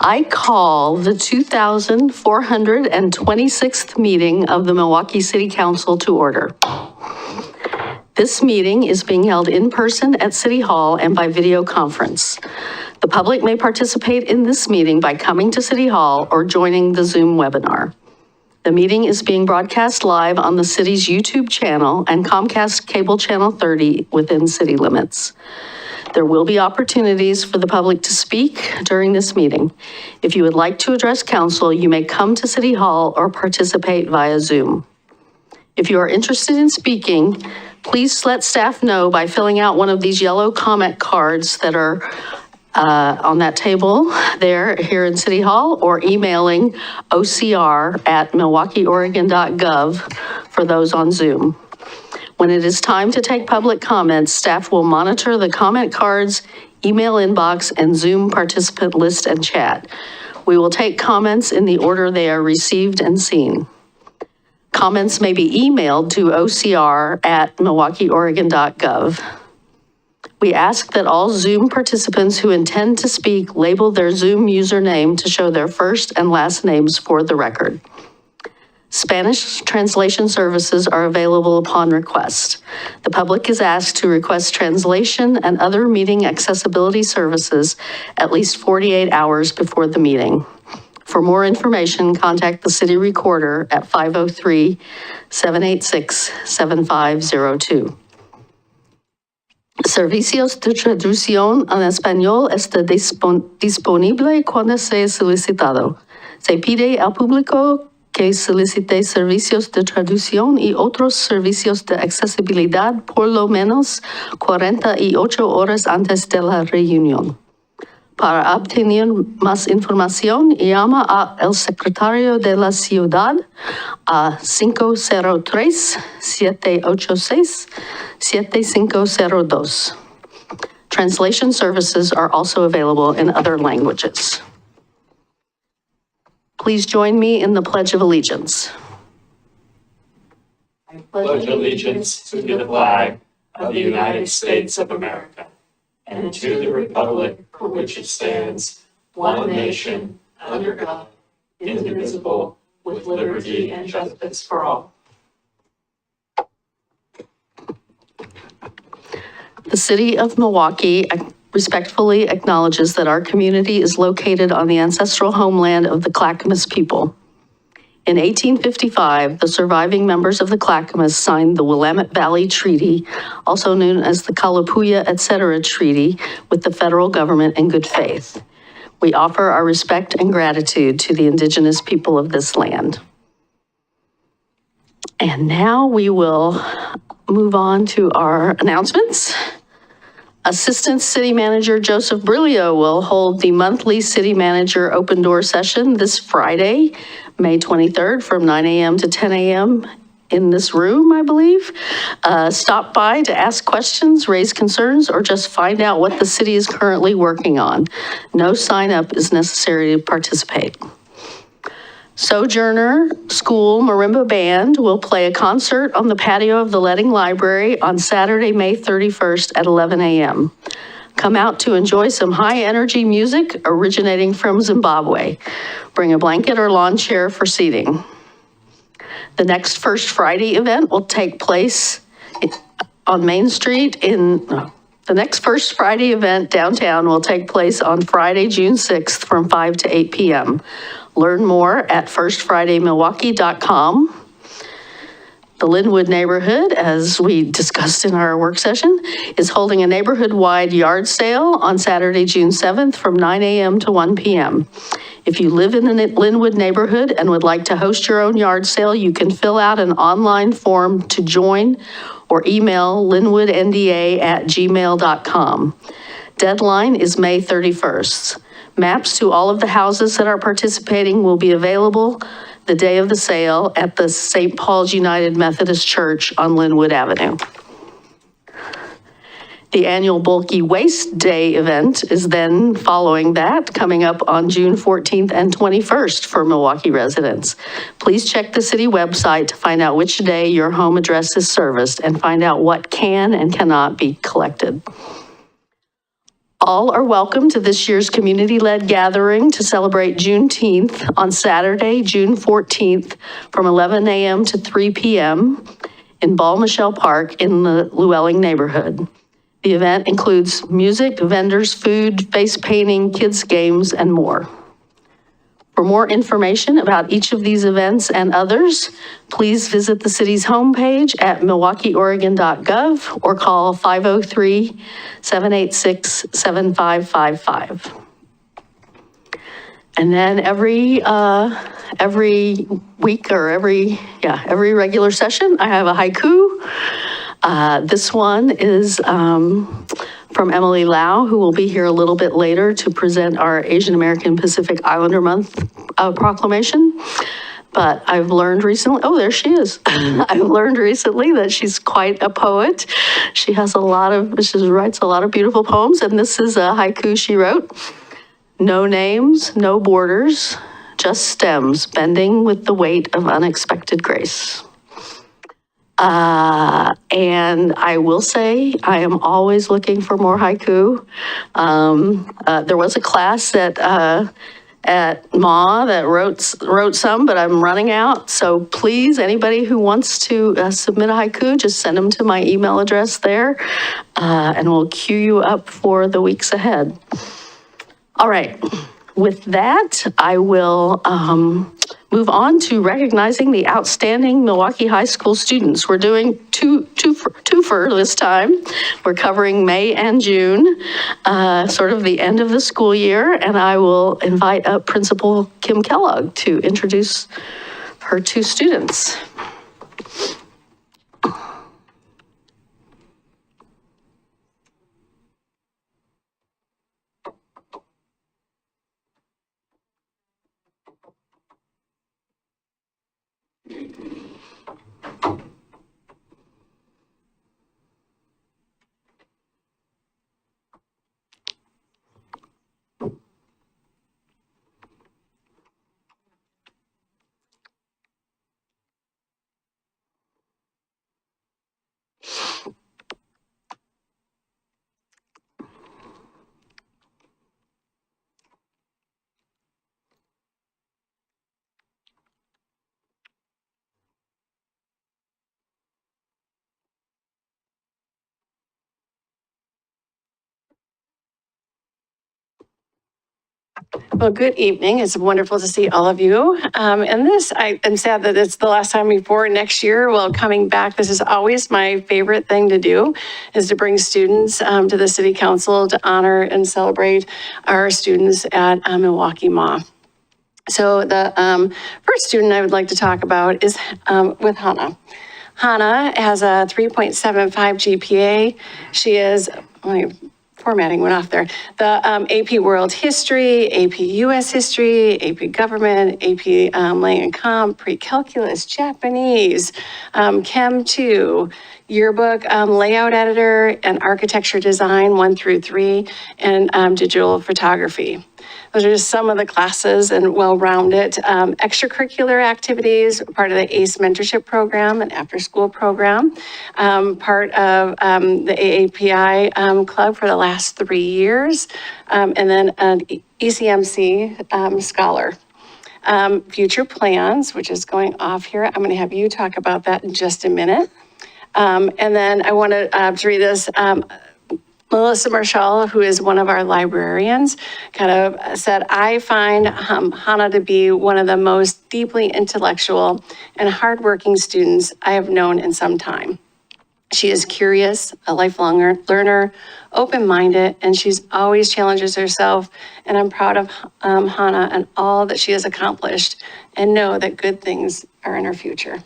I call the 2426th meeting of the Milwaukee City Council to order. This meeting is being held in person at City Hall and by video conference. The public may participate in this meeting by coming to City Hall or joining the Zoom webinar. The meeting is being broadcast live on the city's YouTube channel and Comcast Cable Channel 30 within city limits. There will be opportunities for the public to speak during this meeting. If you would like to address council, you may come to City Hall or participate via Zoom. If you are interested in speaking, please let staff know by filling out one of these yellow comment cards that are on that table there here in City Hall, or emailing ocr@milwaukeeoregon.gov for those on Zoom. When it is time to take public comments, staff will monitor the comment cards, email inbox, and Zoom participant list and chat. We will take comments in the order they are received and seen. Comments may be emailed to ocr@milwaukeeoregon.gov. We ask that all Zoom participants who intend to speak label their Zoom username to show their first and last names for the record. Spanish translation services are available upon request. The public is asked to request translation and other meeting accessibility services at least 48 hours before the meeting. For more information, contact the city recorder at 503-786-7502. Servicios de traducción en español está disponible cuando sea solicitado. Se pide al público que solicite servicios de traducción y otros servicios de accesibilidad por lo menos 48 horas antes de la reunión. Para obtener más información, llama al secretario de la ciudad a 503-786-7502. Translation services are also available in other languages. Please join me in the Pledge of Allegiance. I pledge allegiance to the flag of the United States of America and to the republic for which it stands, one nation, under God, indivisible, with liberty and justice for all. The City of Milwaukee respectfully acknowledges that our community is located on the ancestral homeland of the Clackamas people. In 1855, the surviving members of the Clackamas signed the Willamette Valley Treaty, also known as the Kalapuya Etc. Treaty, with the federal government in good faith. We offer our respect and gratitude to the indigenous people of this land. And now we will move on to our announcements. Assistant City Manager Joseph Brilio will hold the monthly City Manager Open Door Session this Friday, May 23rd from 9 a.m. to 10 a.m. in this room, I believe. Stop by to ask questions, raise concerns, or just find out what the city is currently working on. No sign up is necessary to participate. Sojourner School Marimba Band will play a concert on the patio of the Ledding Library on Saturday, May 31st at 11 a.m. Come out to enjoy some high-energy music originating from Zimbabwe. Bring a blanket or lawn chair for seating. The next First Friday event will take place on Main Street The next First Friday event downtown will take place on Friday, June 6th from 5 to 8 p.m. Learn more at firstfridaymilwaukee.com. The Linwood neighborhood, as we discussed in our work session, is holding a neighborhood-wide yard sale on Saturday, June 7th from 9 a.m. to 1 p.m. If you live in the Linwood neighborhood and would like to host your own yard sale, you can fill out an online form to join or email linwoodnda@gmail.com. Deadline is May 31st. Maps to all of the houses that are participating will be available the day of the sale at the St. Paul's United Methodist Church on Linwood Avenue. The annual Bulky Waste Day event is then following that, coming up on June 14th and 21st for Milwaukee residents. Please check the city website to find out which day your home address is serviced and find out what can and cannot be collected. All are welcome to this year's community-led gathering to celebrate Juneteenth on Saturday, June 14th, from 11 a.m. to 3 p.m. in Ball Michelle Park in the Llewellyn neighborhood. The event includes music, vendors, food, face painting, kids' games, and more. For more information about each of these events and others, please visit the city's homepage at milwaukeeoregon.gov or call 503-786-7555. And then every week or every regular session, I have a haiku. This one is from Emily Lau, who will be here a little bit later to present our Asian American Pacific Islander Month proclamation. But I've learned recently, oh, there she is. I've learned recently that she's quite a poet. She writes a lot of beautiful poems, and this is a haiku she wrote. No names, no borders, just stems bending with the weight of unexpected grace. And I will say, I am always looking for more haiku. There was a class at MA that wrote some, but I'm running out. So please, anybody who wants to submit a haiku, just send them to my email address there, and we'll queue you up for the weeks ahead. All right. With that, I will move on to recognizing the outstanding Milwaukie High School students. We're doing twofer this time. We're covering May and June, sort of the end of the school year, and I will invite up Principal Kim Kellogg to introduce her two students. Well, good evening. It's wonderful to see all of you. And this, I'm sad that it's the last time before next year. Well, coming back, this is always my favorite thing to do, is to bring students to the City Council to honor and celebrate our students at Milwaukie MA. So the first student I would like to talk about is with Hannah. Hannah has a 3.75 GPA. She is, formatting went off there. The AP World History, AP US History, AP Government, AP Lang and Comp, Pre-Calculus, Japanese, Chem 2, Yearbook Layout Editor, and Architecture Design 1 through 3, and Digital Photography. Those are just some of the classes and well-rounded extracurricular activities, part of the ACE mentorship program and after-school program, part of the AAPI club for the last 3 years, and then an ECMC scholar. Future plans, which is going off here. I'm going to have you talk about that in just a minute. And then I want to read this. Melissa Marshall, who is one of our librarians, kind of said, I find Hannah to be one of the most deeply intellectual and hardworking students I have known in some time. She is curious, a lifelong learner, open-minded, and she's always challenges herself. And I'm proud of Hannah and all that she has accomplished, and know that good things are in her future.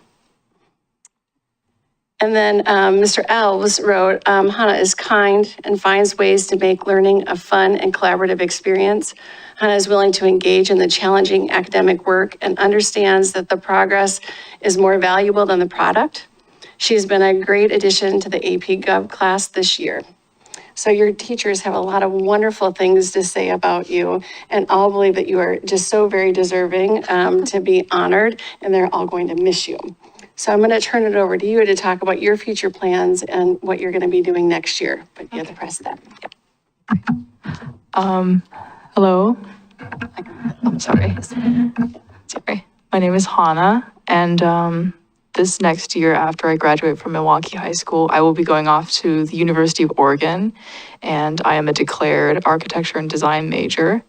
And then Mr. Elves wrote, Hannah is kind and finds ways to make learning a fun and collaborative experience. Hannah is willing to engage in the challenging academic work and understands that the progress is more valuable than the product. She's been a great addition to the AP Gov class this year. So your teachers have a lot of wonderful things to say about you, and all believe that you are just so very deserving to be honored, and they're all going to miss you. So I'm going to turn it over to you to talk about your future plans and what you're going to be doing next year, but you have to press that. Yep. Hello. I'm sorry. Sorry. My name is Hannah, and this next year after I graduate from Milwaukie High School, I will be going off to the University of Oregon, and I am a declared architecture and design major.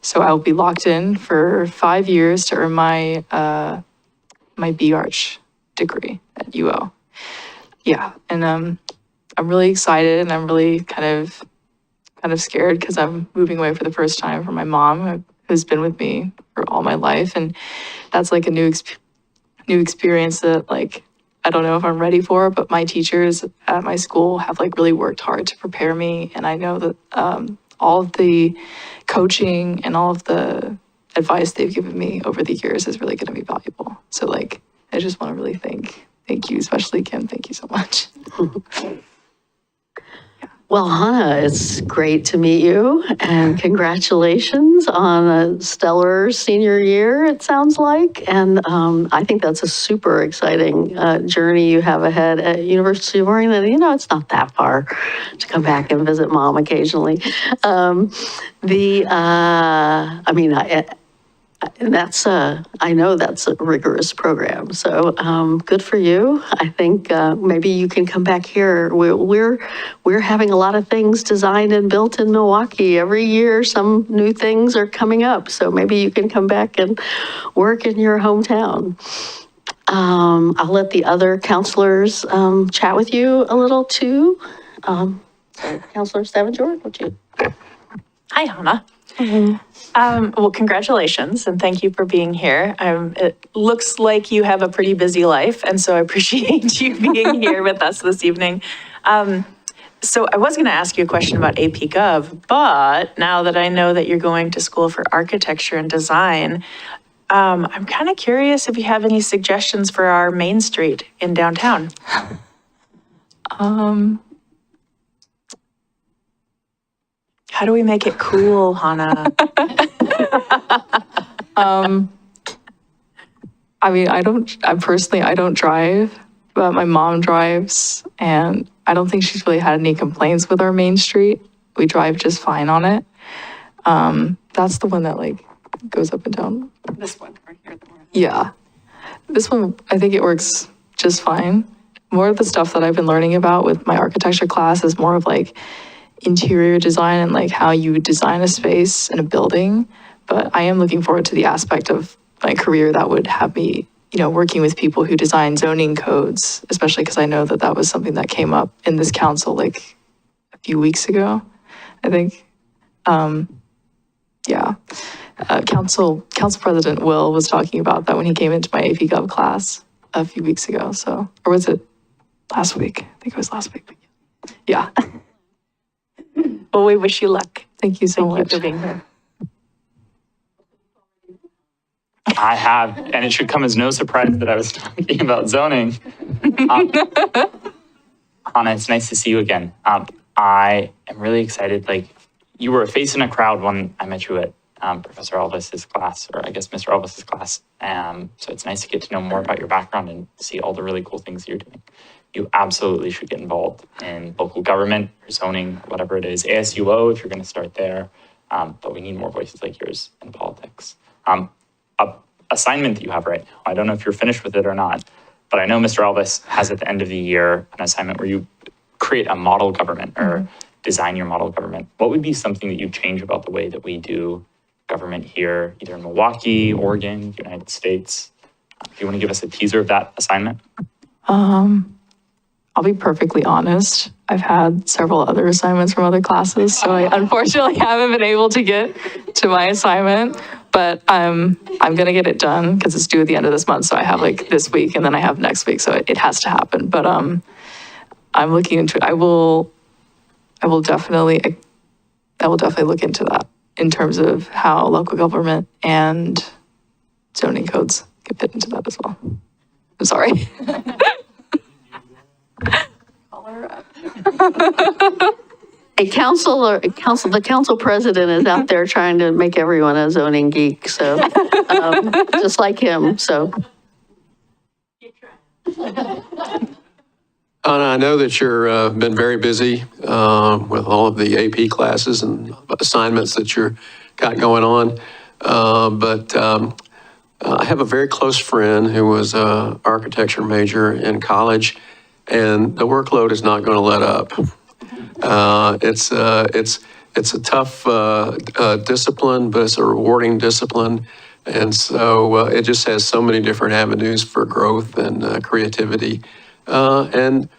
So I will be locked in for 5 years to earn my my B.Arch degree at UO. Yeah, and I'm really excited, and I'm really kind of scared because I'm moving away for the first time from my mom, who's been with me for all my life, and that's like a new experience that like I don't know if I'm ready for. But my teachers at my school have like really worked hard to prepare me, and I know that all of the coaching and all of the advice they've given me over the years is really going to be valuable. So like I just want to really thank you, especially Kim. Thank you so much. Well, Hannah, it's great to meet you, and congratulations on a stellar senior year, it sounds like. And I think that's a super exciting journey you have ahead at University of Oregon. And, you know, it's not that far to come back and visit mom occasionally. I know that's a rigorous program, so good for you. I think maybe you can come back here. We're having a lot of things designed and built in Milwaukie every year. Some new things are coming up, so maybe you can come back and work in your hometown. I'll let the other counselors chat with you a little too. Counselor Stavanger, would you? Hi, Hannah. Well, congratulations and thank you for being here. It looks like you have a pretty busy life, and so I appreciate you being here with us this evening. So I was going to ask you a question about AP Gov, but now that I know that you're going to school for architecture and design, I'm kind of curious if you have any suggestions for our Main Street in downtown. How do we make it cool, Hannah? I mean, I don't drive, but my mom drives, and I don't think she's really had any complaints with our Main Street. We drive just fine on it. That's the one that like goes up and down. This one right here. Yeah. This one, I think it works just fine. More of the stuff that I've been learning about with my architecture class is more of like interior design and like how you design a space in a building. But I am looking forward to the aspect of my career that would have me, you know, working with people who design zoning codes, especially because I know that that was something that came up in this council like a few weeks ago, I think. Council President Will was talking about that when he came into my AP Gov class a few weeks ago. So, or was it last week? I think it was last week. Yeah. Well, we wish you luck. Thank you so much. Thank you for being here. I have, and it should come as no surprise that I was talking about zoning. Hannah, it's nice to see you again. I am really excited. Like, you were a face in a crowd when I met you at Professor Elvis's class, or I guess Mr. Elvis's class. So it's nice to get to know more about your background and see all the really cool things you're doing. You absolutely should get involved in local government or zoning, whatever it is. ASUO, if you're going to start there. But we need more voices like yours in politics. Assignment that you have right now, I don't know if you're finished with it or not, but I know Mr. Elvis has at the end of the year an assignment where you create a model government or design your model government. What would be something that you'd change about the way that we do government here, either in Milwaukie, Oregon, United States? Do you want to give us a teaser of that assignment? I'll be perfectly honest. I've had several other assignments from other classes, so I unfortunately haven't been able to get to my assignment, but I'm gonna get it done because it's due at the end of this month. So I have like this week and then I have next week, so it has to happen. But I'm looking into it. I will definitely look into that in terms of how local government and zoning codes can fit into that as well. I'm sorry. The council president is out there trying to make everyone a zoning geek, so just like him, so. Hannah, I know that you're been very busy with all of the AP classes and assignments that you're got going on. I have a very close friend who was an architecture major in college, and the workload is not going to let up. It's a tough discipline, but it's a rewarding discipline. And so it just has so many different avenues for growth and creativity. And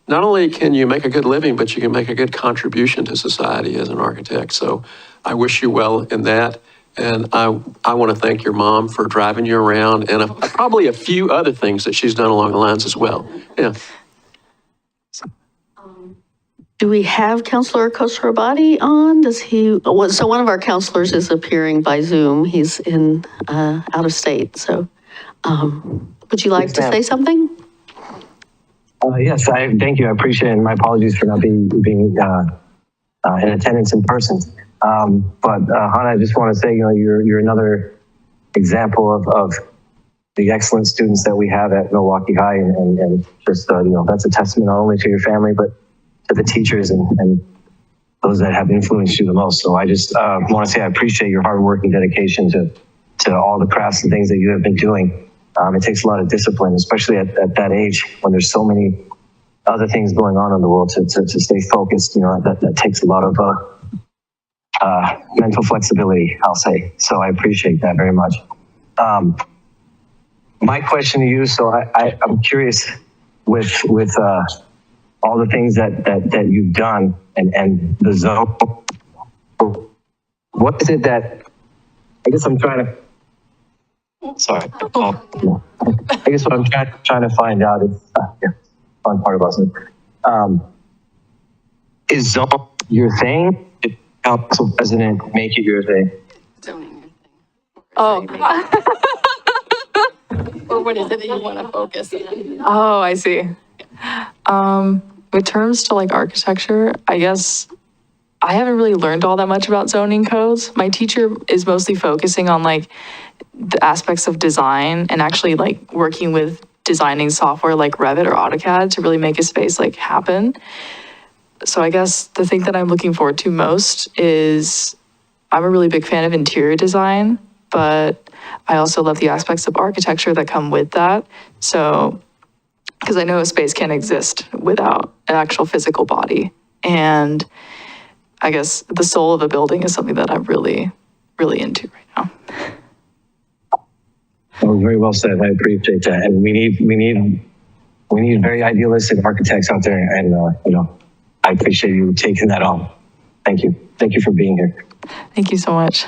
not only can you make a good living, but you can make a good contribution to society as an architect. So I wish you well in that. And I want to thank your mom for driving you around and probably a few other things that she's done along the lines as well. Yeah. Do we have Counselor Khosrowbadi on? Does he, so one of our counselors is appearing by Zoom. He's in, out of state. So would you like to say something? Yes, thank you. I appreciate it. And my apologies for not being in attendance in person. But Hannah, I just want to say, you're another example of the excellent students that we have at Milwaukie High, and just that's a testament not only to your family but to the teachers and those that have influenced you the most. So I just want to say I appreciate your hard work and dedication to all the crafts and things that you have been doing. It takes a lot of discipline, especially at that age when there's so many other things going on in the world to stay focused. That takes a lot of mental flexibility, I'll say. So I appreciate that very much. My question to you, so I'm curious with all the things that you've done and the zone, what is it that, I guess I'm trying to, sorry. I guess what I'm trying to find out is, fun part about it. Is zone your thing? Did council president make it your thing? Oh. Or what is it that you want to focus on? Oh, I see. With terms to like architecture, I guess I haven't really learned all that much about zoning codes. My teacher is mostly focusing on like the aspects of design and actually like working with designing software like Revit or AutoCAD to really make a space like happen. So I guess the thing that I'm looking forward to most is I'm a really big fan of interior design, but I also love the aspects of architecture that come with that. So, because I know a space can't exist without an actual physical body. And I guess the soul of a building is something that I'm really, really into right now. Oh, very well said. I appreciate that. And we need very idealistic architects out there. And, I appreciate you taking that on. Thank you. Thank you for being here. Thank you so much.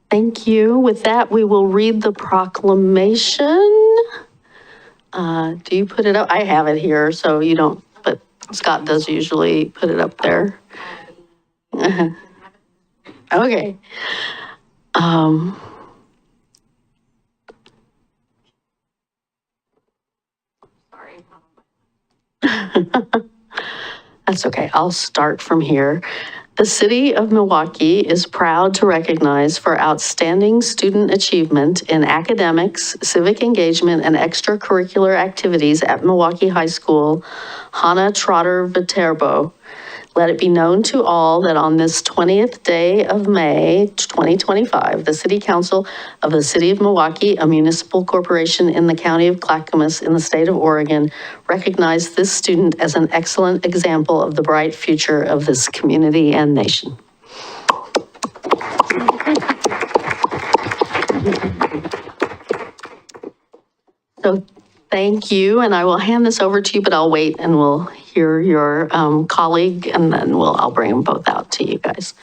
Thank you. With that, we will read the proclamation. Do you put it up? I have it here, so you don't, but Scott does usually put it up there. Okay. That's okay. I'll start from here. The City of Milwaukie is proud to recognize for outstanding student achievement in academics, civic engagement, and extracurricular activities at Milwaukie High School, Hannah Trotter-Viterbo. Let it be known to all that on this 20th day of May, 2025, the City Council of the City of Milwaukie, a municipal corporation in the County of Clackamas in the state of Oregon, recognized this student as an excellent example of the bright future of this community and nation. So thank you, and I will hand this over to you, but I'll wait and we'll hear your colleague, and then I'll bring them both out to you guys.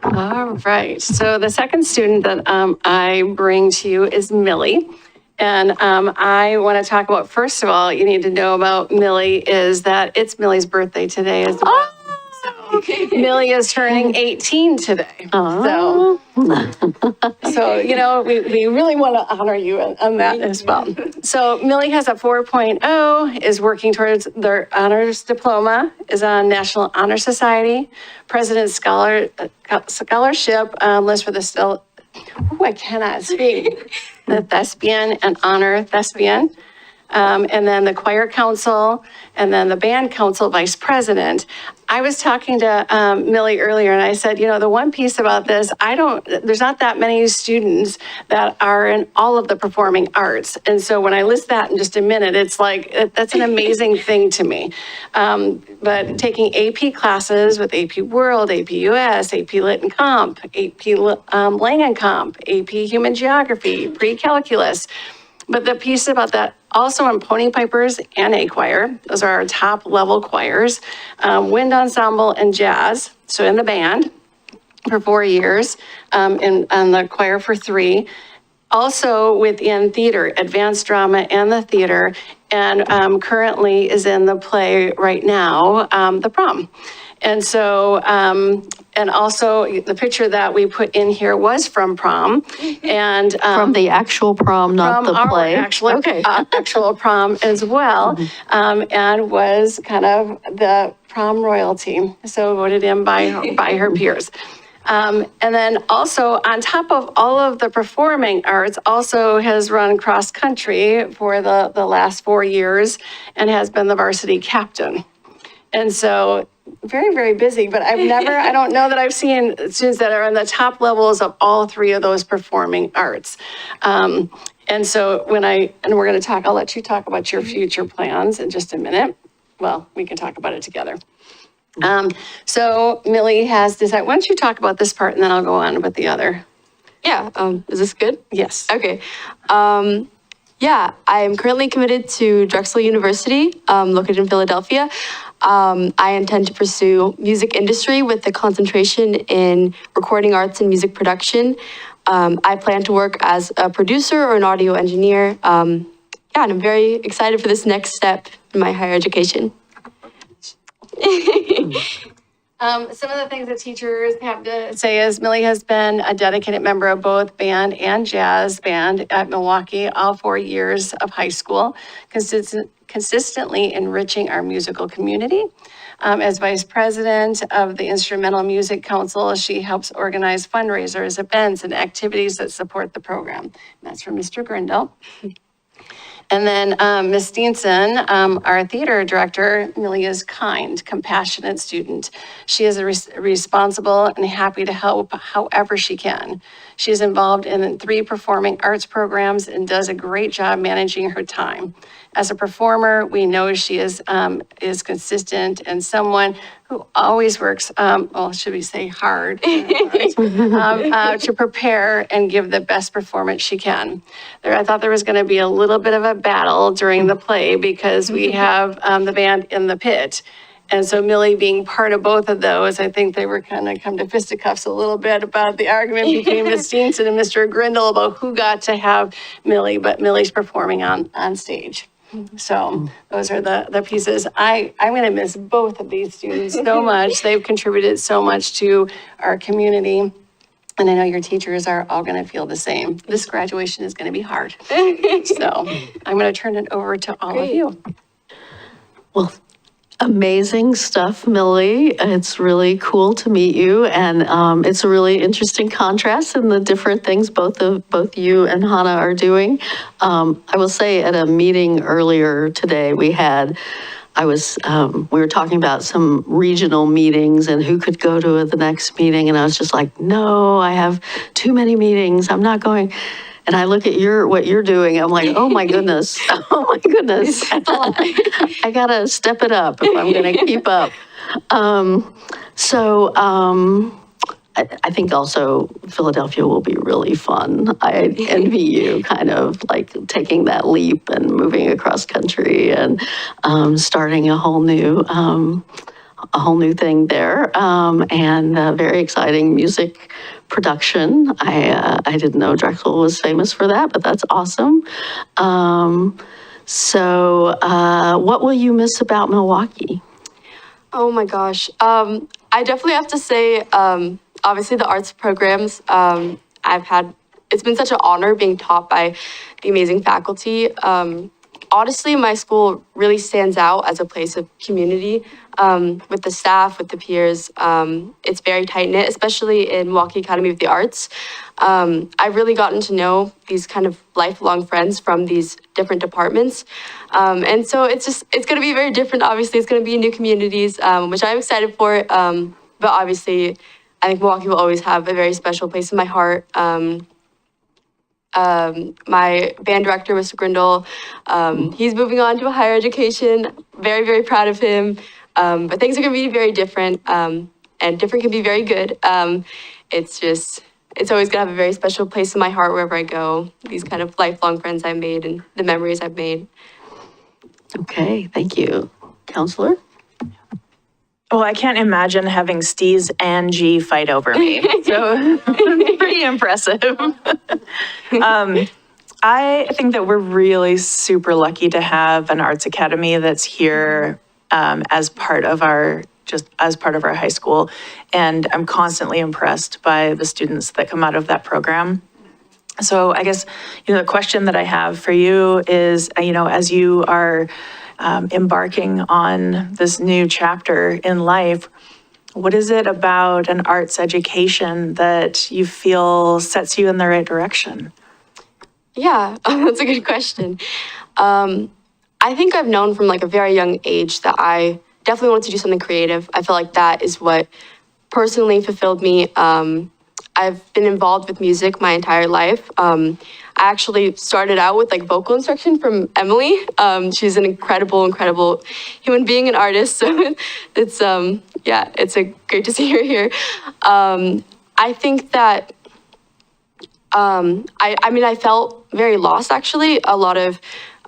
All right, so the second student that I bring to you is Millie. And I want to talk about, first of all, you need to know about Millie is that it's Millie's birthday today as well. So Millie is turning 18 today. So, you know, we really want to honor you on that as well. So Millie has a 4.0, is working towards their honors diploma, is on National Honor Society, President's Scholarship list for the I cannot speak. The thespian and honor thespian. And then the choir council, and then the band council vice president. I was talking to Millie earlier, and I said, you know, the one piece about this, there's not that many students that are in all of the performing arts. And so when I list that in just a minute, it's like, that's an amazing thing to me. But taking AP classes with AP World, AP US, AP Lit and Comp, AP Lang and Comp, AP Human Geography, pre-calculus. But the piece about that, also on Pony Pipers and A Choir, those are our top level choirs, wind ensemble and jazz, so in the band for 4 years, and the choir for 3. Also within theater, advanced drama and the theater, and currently is in the play right now, The Prom. And so, and also the picture that we put in here was from prom, and From the actual prom, not the from play. our actual, Okay. actual prom as well, and was kind of the prom royalty, so voted in by her peers. And then also on top of all of the performing arts, also has run cross country for the last 4 years and has been the varsity captain. And so very, very busy, but I don't know that I've seen students that are in the top levels of all 3 of those performing arts. And so we're going to talk, I'll let you talk about your future plans in just a minute. Well, we can talk about it together. So Millie has decided, why don't you talk about this part and then I'll go on with the other. Yeah, is this good? Yes. Okay. Yeah, I am currently committed to Drexel University, located in Philadelphia. I intend to pursue music industry with a concentration in recording arts and music production. I plan to work as a producer or an audio engineer. And I'm very excited for this next step in my higher education. Some of the things that teachers have to say is Millie has been a dedicated member of both band and jazz band at Milwaukie all 4 years of high school, consistently enriching our musical community. As vice president of the Instrumental Music Council, she helps organize fundraisers, events, and activities that support the program. And that's from Mr. Grindle. And then Ms. Steenson, our theater director, Millie is kind, compassionate student. She is responsible and happy to help however she can. She is involved in 3 performing arts programs and does a great job managing her time. As a performer, we know she is consistent and someone who always works, well, should we say hard, to prepare and give the best performance she can. I thought there was going to be a little bit of a battle during the play because we have the band in the pit. And so Millie being part of both of those, I think they were kind of come to fisticuffs a little bit about the argument between Ms. Steenson and Mr. Grindle about who got to have Millie, but Millie's performing on stage. So those are the pieces. I'm going to miss both of these students so much. They've contributed so much to our community. And I know your teachers are all going to feel the same. This graduation is going to be hard. So I'm going to turn it over to all of you. Well, amazing stuff, Millie. It's really cool to meet you, and it's a really interesting contrast in the different things both you and Hannah are doing. I will say at a meeting earlier today we were talking about some regional meetings and who could go to the next meeting, and I was just like, no, I have too many meetings. I'm not going. And I look at what you're doing, I'm like, oh my goodness, I gotta step it up if I'm gonna keep up. I think also Philadelphia will be really fun. I envy you kind of like taking that leap and moving across country and starting a whole new thing there, and very exciting music production. I didn't know Drexel was famous for that, but that's awesome. What will you miss about Milwaukie? Oh my gosh. I definitely have to say, obviously the arts programs, it's been such an honor being taught by the amazing faculty. Honestly, my school really stands out as a place of community, with the staff, with the peers. It's very tight knit, especially in Milwaukie Academy of the Arts. I've really gotten to know these kind of lifelong friends from these different departments. And so it's going to be very different. Obviously, it's going to be in new communities, which I'm excited for. But obviously, I think Milwaukie will always have a very special place in my heart. My band director, Mr. Grindle, he's moving on to a higher education. Very, very proud of him. But things are going to be very different, and different can be very good. It's always going to have a very special place in my heart wherever I go. These kind of lifelong friends I've made and the memories I've made. Okay, thank you. Counselor? Well, I can't imagine having Steez and G fight over me. So pretty impressive. I think that we're really super lucky to have an arts academy that's here as part of our high school. And I'm constantly impressed by the students that come out of that program. So I guess, the question that I have for you is, as you are embarking on this new chapter in life, what is it about an arts education that you feel sets you in the right direction? Yeah, that's a good question. I think I've known from like a very young age that I definitely wanted to do something creative. I feel like that is what personally fulfilled me. I've been involved with music my entire life. I actually started out with like vocal instruction from Emily. She's an incredible human being and artist. So it's great to see her here. I think that I felt very lost actually. A lot of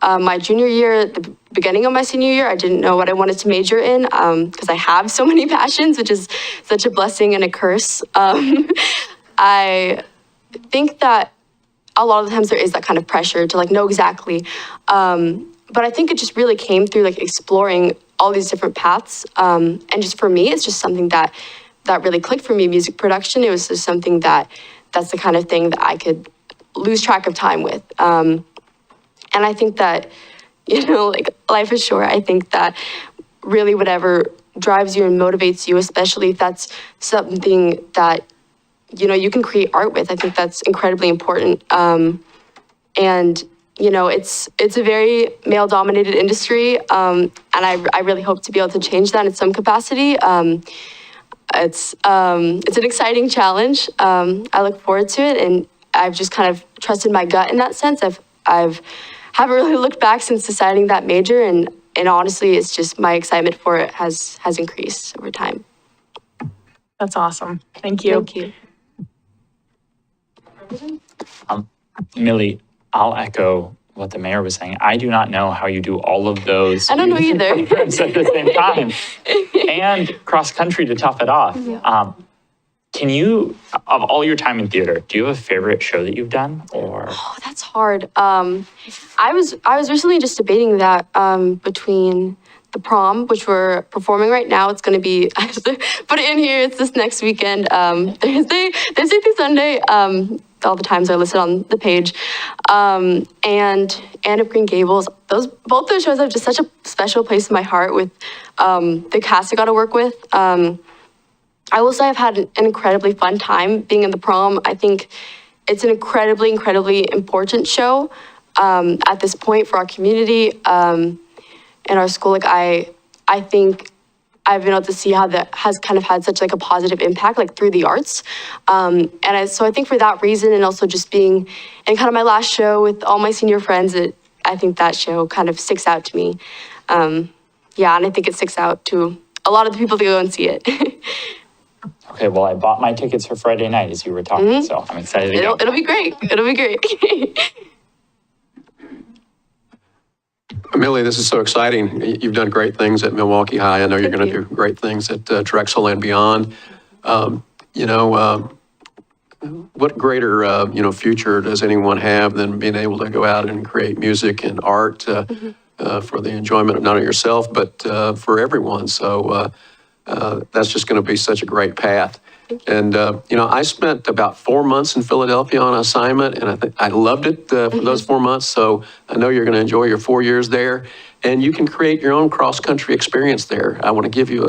my junior year, the beginning of my senior year, I didn't know what I wanted to major in because I have so many passions, which is such a blessing and a curse. I think that a lot of the times there is that kind of pressure to like know exactly. But I think it just really came through like exploring all these different paths. And just for me, it's just something that really clicked for me, music production. It was just something that's the kind of thing that I could lose track of time with. And I think that, like life is short. I think that really whatever drives you and motivates you, especially if that's something that you can create art with. I think that's incredibly important. And it's a very male-dominated industry, and I really hope to be able to change that in some capacity. It's an exciting challenge. I look forward to it, and I've just kind of trusted my gut in that sense. I've haven't really looked back since deciding that major, and honestly, it's just my excitement for it has increased over time. That's awesome. Thank you. Thank you. Millie, I'll echo what the mayor was saying. I do not know how you do all of those. I don't know either. Programs at the same time, and cross country to top it off. Can you, of all your time in theater, do you have a favorite show that you've done, or? Oh, that's hard. I was recently just debating that between the prom, which we're performing right now. It's going to be, I have to put it in here. It's this next weekend, Thursday through Sunday. All the times are listed on the page. And Anne of Green Gables. Both those shows have just such a special place in my heart with the cast I got to work with. I will say I've had an incredibly fun time being in the prom. I think it's an incredibly important show at this point for our community and our school. Like I think I've been able to see how that has kind of had such like a positive impact like through the arts. So I think for that reason, and also just being in kind of my last show with all my senior friends, I think that show kind of sticks out to me. And I think it sticks out to a lot of the people that go and see it. Okay, well, I bought my tickets for Friday night as you were talking, so I'm excited to go. It'll be great. It'll be great. Millie, this is so exciting. You've done great things at Milwaukie High. I know you're going to do great things at Drexel and beyond. What greater, future does anyone have than being able to go out and create music and art for the enjoyment of not only yourself, but for everyone. So that's just going to be such a great path. And, I spent about 4 months in Philadelphia on assignment, and I think I loved it for those 4 months. So I know you're going to enjoy your 4 years there, and you can create your own cross-country experience there. I want to give you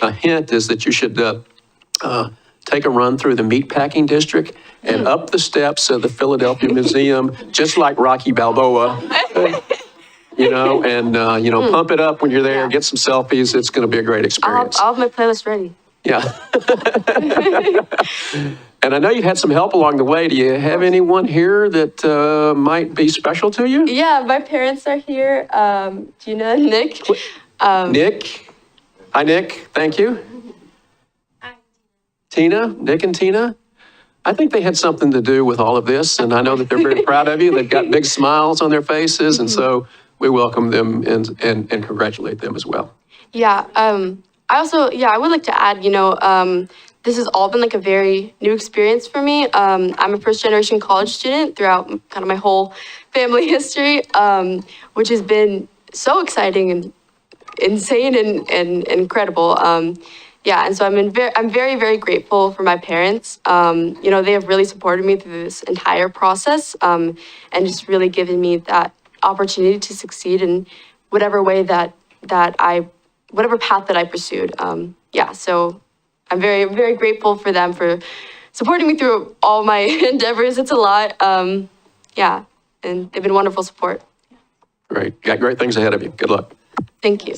a hint is that you should take a run through the meatpacking district and up the steps of the Philadelphia Museum, just like Rocky Balboa. Pump it up when you're there, get some selfies. It's going to be a great experience. I'll have my playlist ready. Yeah. And I know you had some help along the way. Do you have anyone here that might be special to you? Yeah, my parents are here. Gina, Nick. Nick. Hi, Nick. Thank you. Tina, Nick and Tina. I think they had something to do with all of this, and I know that they're very proud of you. They've got big smiles on their faces, and so we welcome them and congratulate them as well. Yeah. I would like to add, this has all been like a very new experience for me. I'm a first-generation college student throughout kind of my whole family history, which has been so exciting and insane and incredible. And so I'm very, very grateful for my parents. They have really supported me through this entire process, and just really given me that opportunity to succeed in whatever way whatever path that I pursued. So I'm very, very grateful for them for supporting me through all my endeavors. It's a lot. And they've been wonderful support. Great. Got great things ahead of you. Good luck. Thank you.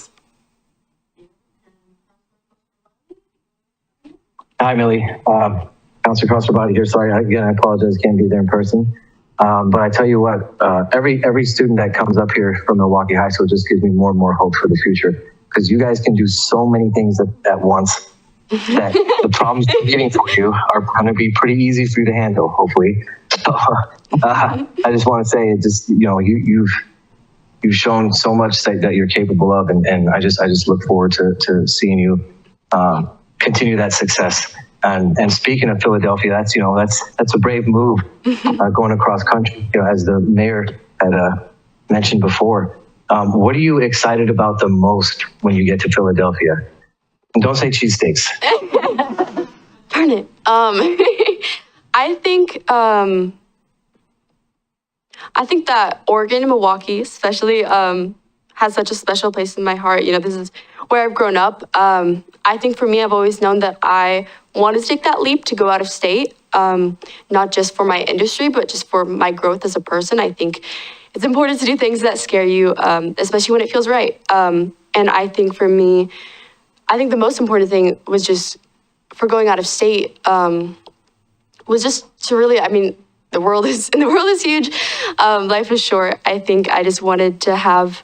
Hi, Millie. Councilor Crossbody here. Sorry, again, I apologize, can't be there in person. But I tell you what, every student that comes up here from Milwaukie High School just gives me more and more hope for the future. Because you guys can do so many things at once that the problems I'm getting for you are going to be pretty easy for you to handle, hopefully. So, I just want to say, you've shown so much that you're capable of, and I just look forward to seeing you continue that success. And speaking of Philadelphia, that's a brave move going across country, as the mayor had mentioned before. What are you excited about the most when you get to Philadelphia? And don't say cheesesteaks. Darn it. I think that Oregon and Milwaukee especially has such a special place in my heart. This is where I've grown up. I think for me, I've always known that I wanted to take that leap to go out of state, not just for my industry, but just for my growth as a person. I think it's important to do things that scare you, especially when it feels right. And I think for me, the most important thing was just for going out of state was just to really, the world is huge. Life is short. I think I just wanted to have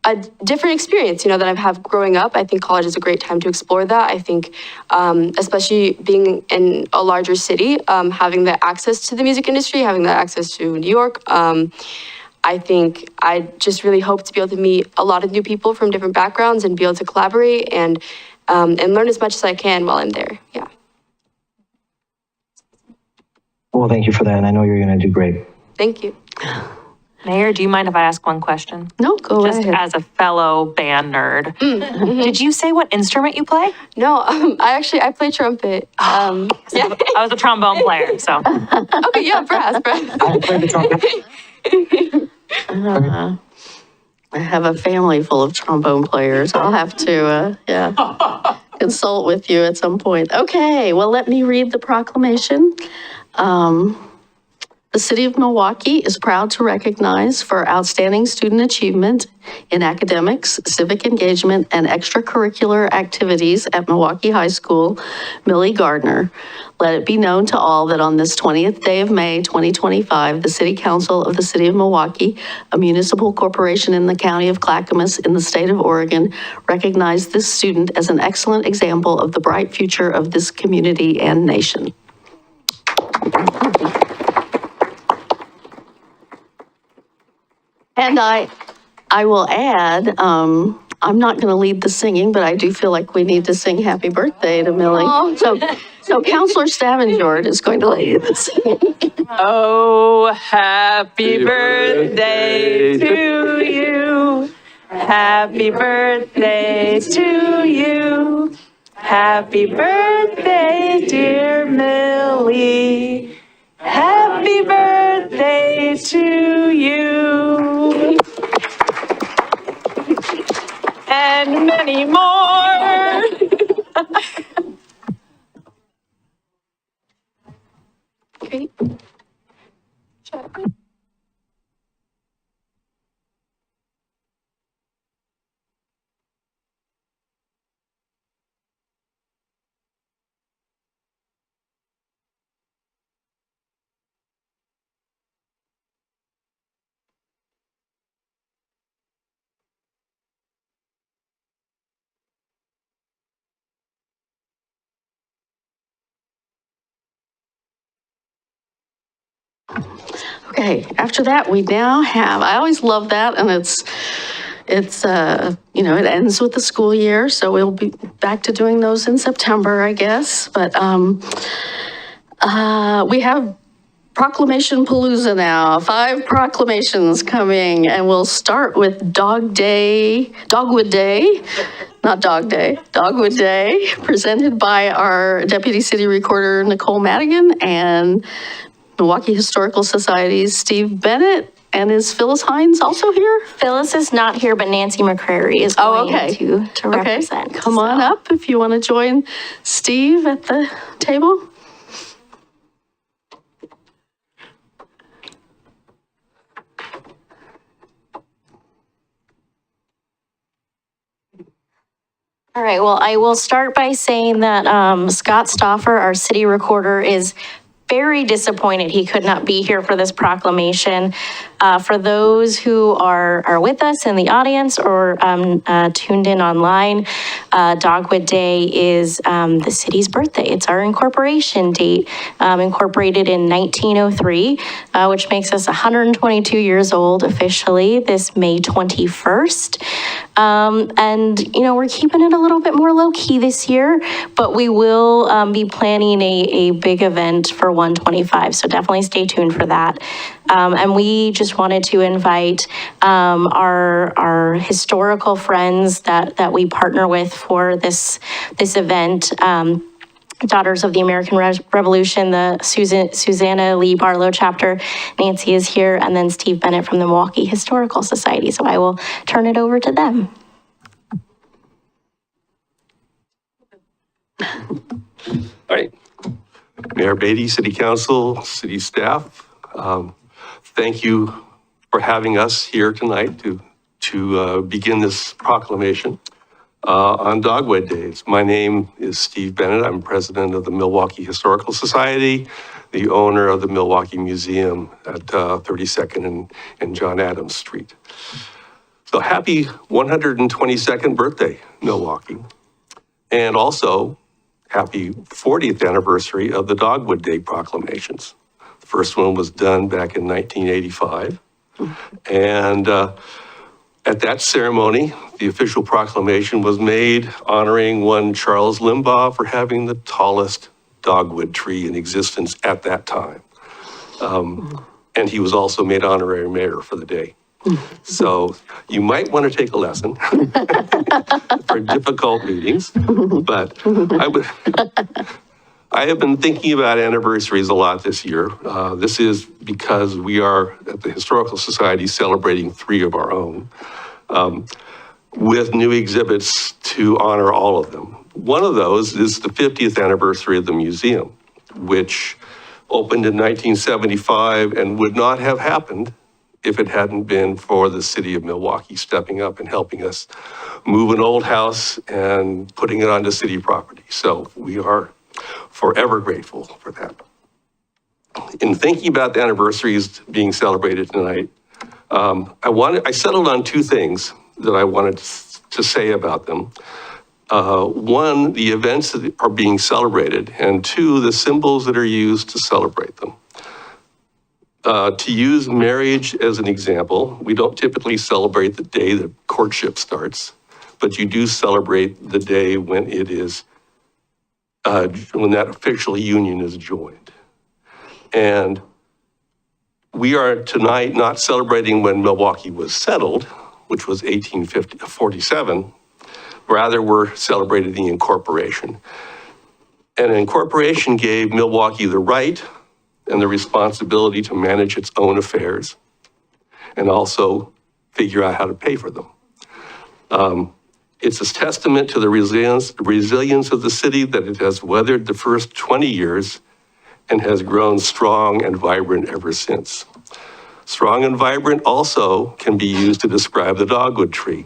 a different experience, that I've had growing up. I think college is a great time to explore that. I think, especially being in a larger city, having the access to the music industry, having the access to New York, I think I just really hope to be able to meet a lot of new people from different backgrounds and be able to collaborate and learn as much as I can while I'm there. Yeah. Well, thank you for that, and I know you're going to do great. Thank you. Mayor, do you mind if I ask one question? No, go Just ahead. as a fellow band nerd, did you say what instrument you play? No, I play trumpet. I was a trombone player, so. Okay, yeah, brass. I play the trumpet. I have a family full of trombone players. I'll have to, consult with you at some point. Okay, well, let me read the proclamation. The City of Milwaukie is proud to recognize for outstanding student achievement in academics, civic engagement, and extracurricular activities at Milwaukie High School, Millie Gardner. Let it be known to all that on this 20th day of May, 2025, the City Council of the City of Milwaukie, a municipal corporation in the County of Clackamas in the state of Oregon, recognized this student as an excellent example of the bright future of this community and nation. And I will add, I'm not going to lead the singing, but I do feel like we need to sing happy birthday to Millie. So Counselor Stavengard is going to lead the singing. Oh, happy birthday to you. Happy birthday to you. Happy birthday, dear Millie. Happy birthday to you. And many more. Great. Okay, after that, we now have, I always love that, and it's, it ends with the school year, so we'll be back to doing those in September, I guess. But we have Proclamation Palooza now, 5 proclamations coming, and we'll start with Dogwood Day, Dogwood Day, presented by our Deputy City Recorder, Nicole Madigan, and Milwaukie Historical Society's Steve Bennett. And is Phyllis Hines also here? Phyllis is not here, but Nancy McCrary is going to represent. Okay, come on up if you want to join Steve at the table. All right, well, I will start by saying that Scott Stauffer, our city recorder, is very disappointed he could not be here for this proclamation. For those who are with us in the audience or tuned in online, Dogwood Day is the city's birthday. It's our incorporation date, incorporated in 1903, which makes us 122 years old officially this May 21st. And, we're keeping it a little bit more low key this year, but we will be planning a big event for 125. So definitely stay tuned for that. And we just wanted to invite our historical friends that we partner with for this event. Daughters of the American Revolution, the Susanna Lee Barlow chapter. Nancy is here, and then Steve Bennett from the Milwaukie Historical Society. So I will turn it over to them. All right. Mayor Beatty, City Council, City staff, thank you for having us here tonight to begin this proclamation on Dogwood Days. My name is Steve Bennett. I'm president of the Milwaukie Historical Society, the owner of the Milwaukie Museum at 32nd and John Adams Street. So happy 122nd birthday, Milwaukie. And also happy 40th anniversary of the Dogwood Day proclamations. The first one was done back in 1985. And at that ceremony, the official proclamation was made honoring one Charles Limbaugh for having the tallest dogwood tree in existence at that time. And he was also made honorary mayor for the day. So you might want to take a lesson for difficult meetings, but I have been thinking about anniversaries a lot this year. This is because we are at the Historical Society celebrating 3 of our own, with new exhibits to honor all of them. One of those is the 50th anniversary of the museum, which opened in 1975 and would not have happened if it hadn't been for the city of Milwaukie stepping up and helping us move an old house and putting it onto city property. So we are forever grateful for that. In thinking about the anniversaries being celebrated tonight, I settled on 2 things that I wanted to say about them. 1, the events that are being celebrated, and 2, the symbols that are used to celebrate them. To use marriage as an example, we don't typically celebrate the day that courtship starts, but you do celebrate the day when it is, when that official union is joined. And we are tonight not celebrating when Milwaukie was settled, which was 1847. Rather, we're celebrating the incorporation. And an incorporation gave Milwaukie the right and the responsibility to manage its own affairs and also figure out how to pay for them. It's a testament to the resilience of the city that it has weathered the first 20 years and has grown strong and vibrant ever since. Strong and vibrant also can be used to describe the dogwood tree,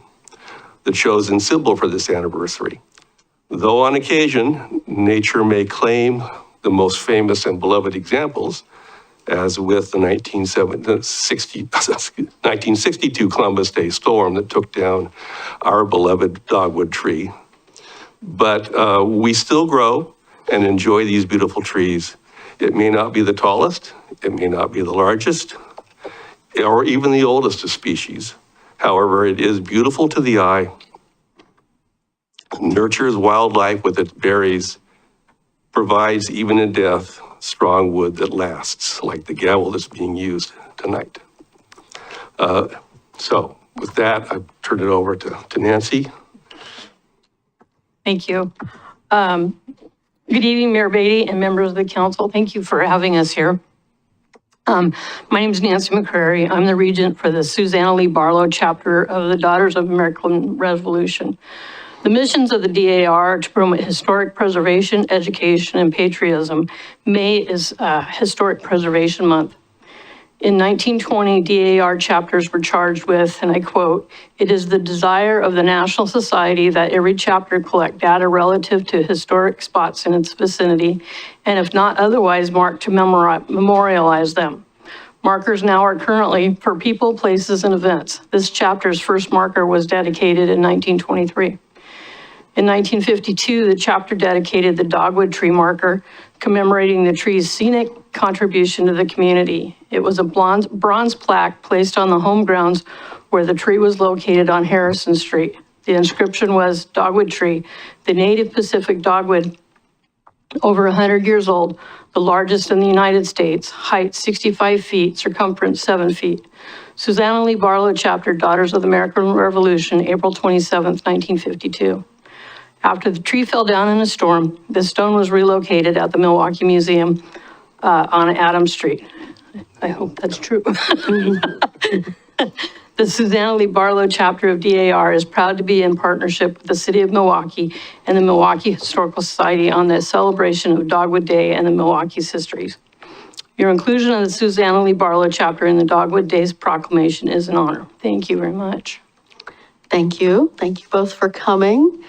the chosen symbol for this anniversary. Though on occasion, nature may claim the most famous and beloved examples, as with the 1962 Columbus Day storm that took down our beloved dogwood tree. But we still grow and enjoy these beautiful trees. It may not be the tallest, it may not be the largest, or even the oldest of species. However, it is beautiful to the eye, nurtures wildlife with its berries, provides, even in death, strong wood that lasts, like the gavel that's being used tonight. So with that, I turn it over to Nancy. Thank you. Good evening, Mayor Beatty and members of the council. Thank you for having us here. My name is Nancy McCrary. I'm the regent for the Susanna Lee Barlow chapter of the Daughters of American Revolution. The missions of the DAR are to promote historic preservation, education, and patriotism. May is Historic Preservation Month. In 1920, DAR chapters were charged with, and I quote, "It is the desire of the National Society that every chapter collect data relative to historic spots in its vicinity, and if not otherwise marked to memorialize them. Markers now are currently for people, places, and events. This chapter's first marker was dedicated in 1923. In 1952, the chapter dedicated the Dogwood tree marker, commemorating the tree's scenic contribution to the community. It was a bronze plaque placed on the home grounds where the tree was located on Harrison Street. The inscription was Dogwood tree, the native Pacific dogwood, over 100 years old, the largest in the United States, height 65 feet, circumference 7 feet. Susanna Lee Barlow chapter, Daughters of the American Revolution, April 27th, 1952. After the tree fell down in a storm, the stone was relocated at the Milwaukie Museum on Adams Street. I hope that's true. The Susanna Lee Barlow chapter of DAR is proud to be in partnership with the City of Milwaukie and the Milwaukie Historical Society on the celebration of Dogwood Day and the Milwaukee's histories. Your inclusion of the Susanna Lee Barlow chapter in the Dogwood Days proclamation is an honor. Thank you very much. Thank you. Thank you both for coming.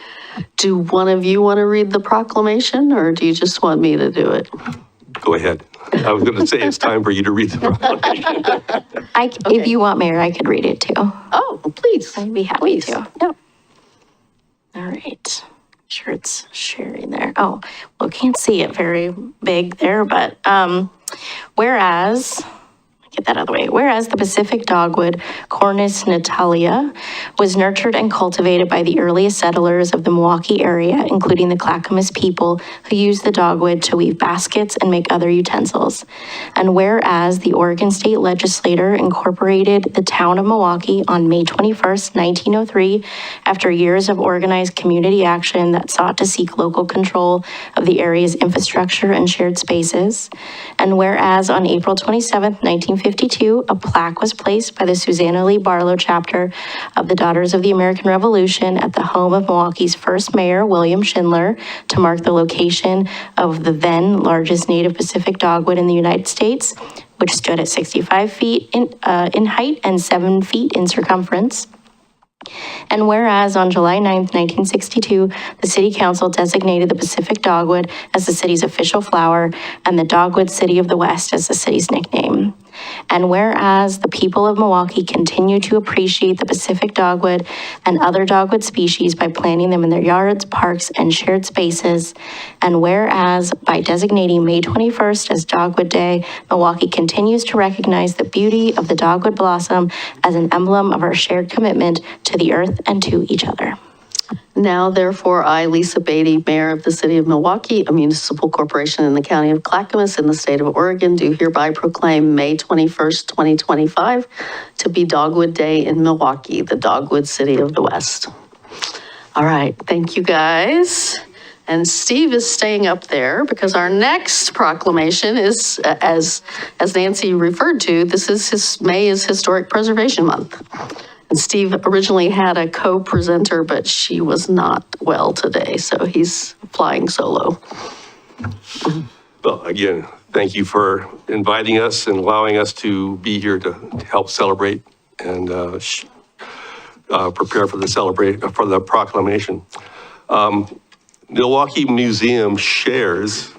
Do one of you want to read the proclamation, or do you just want me to do it? Go ahead. I was going to say it's time for you to read the proclamation. If you want, Mayor, I could read it too. Oh, please. I'd be happy to. Yep. All right. Sure it's sharing there. Oh, well, can't see it very big there, but whereas, get that out of the way. Whereas the Pacific dogwood, Cornus natalia, was nurtured and cultivated by the earliest settlers of the Milwaukie area, including the Clackamas people who used the dogwood to weave baskets and make other utensils. And whereas the Oregon State Legislature incorporated the town of Milwaukie on May 21st, 1903, after years of organized community action that sought to seek local control of the area's infrastructure and shared spaces. And whereas on April 27th, 1952, a plaque was placed by the Susanna Lee Barlow chapter of the Daughters of the American Revolution at the home of Milwaukee's first mayor, William Schindler, to mark the location of the then largest native Pacific dogwood in the United States, which stood at 65 feet in height and 7 feet in circumference. And whereas on July 9th, 1962, the City Council designated the Pacific dogwood as the city's official flower and the Dogwood City of the West as the city's nickname. And whereas the people of Milwaukie continue to appreciate the Pacific dogwood and other dogwood species by planting them in their yards, parks, and shared spaces. And whereas by designating May 21st as Dogwood Day, Milwaukie continues to recognize the beauty of the dogwood blossom as an emblem of our shared commitment to the earth and to each other. Now, therefore, I, Lisa Beatty, Mayor of the City of Milwaukie, a municipal corporation in the County of Clackamas in the state of Oregon, do hereby proclaim May 21st, 2025 to be Dogwood Day in Milwaukie, the Dogwood City of the West. All right, thank you guys. And Steve is staying up there because our next proclamation is, as Nancy referred to, May is Historic Preservation Month. And Steve originally had a co-presenter, but she was not well today, so he's flying solo. Well, again, thank you for inviting us and allowing us to be here to help celebrate and prepare for the proclamation. Milwaukie Museum shares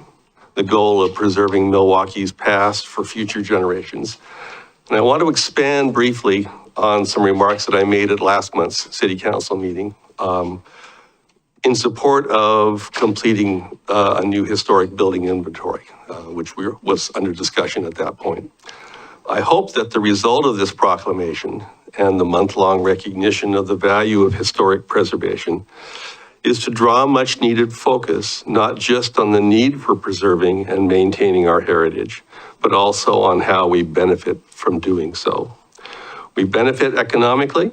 the goal of preserving Milwaukee's past for future generations. And I want to expand briefly on some remarks that I made at last month's City Council meeting in support of completing a new historic building inventory, which was under discussion at that point. I hope that the result of this proclamation and the month-long recognition of the value of historic preservation is to draw much needed focus, not just on the need for preserving and maintaining our heritage, but also on how we benefit from doing so. We benefit economically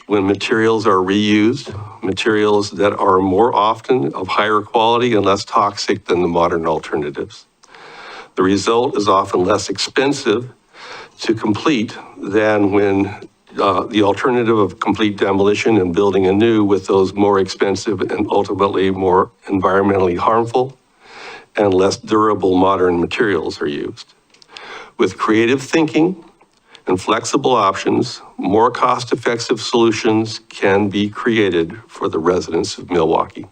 when materials are reused, materials that are more often of higher quality and less toxic than the modern alternatives. The result is often less expensive to complete than when the alternative of complete demolition and building anew with those more expensive and ultimately more environmentally harmful and less durable modern materials are used. With creative thinking and flexible options, more cost-effective solutions can be created for the residents of Milwaukie.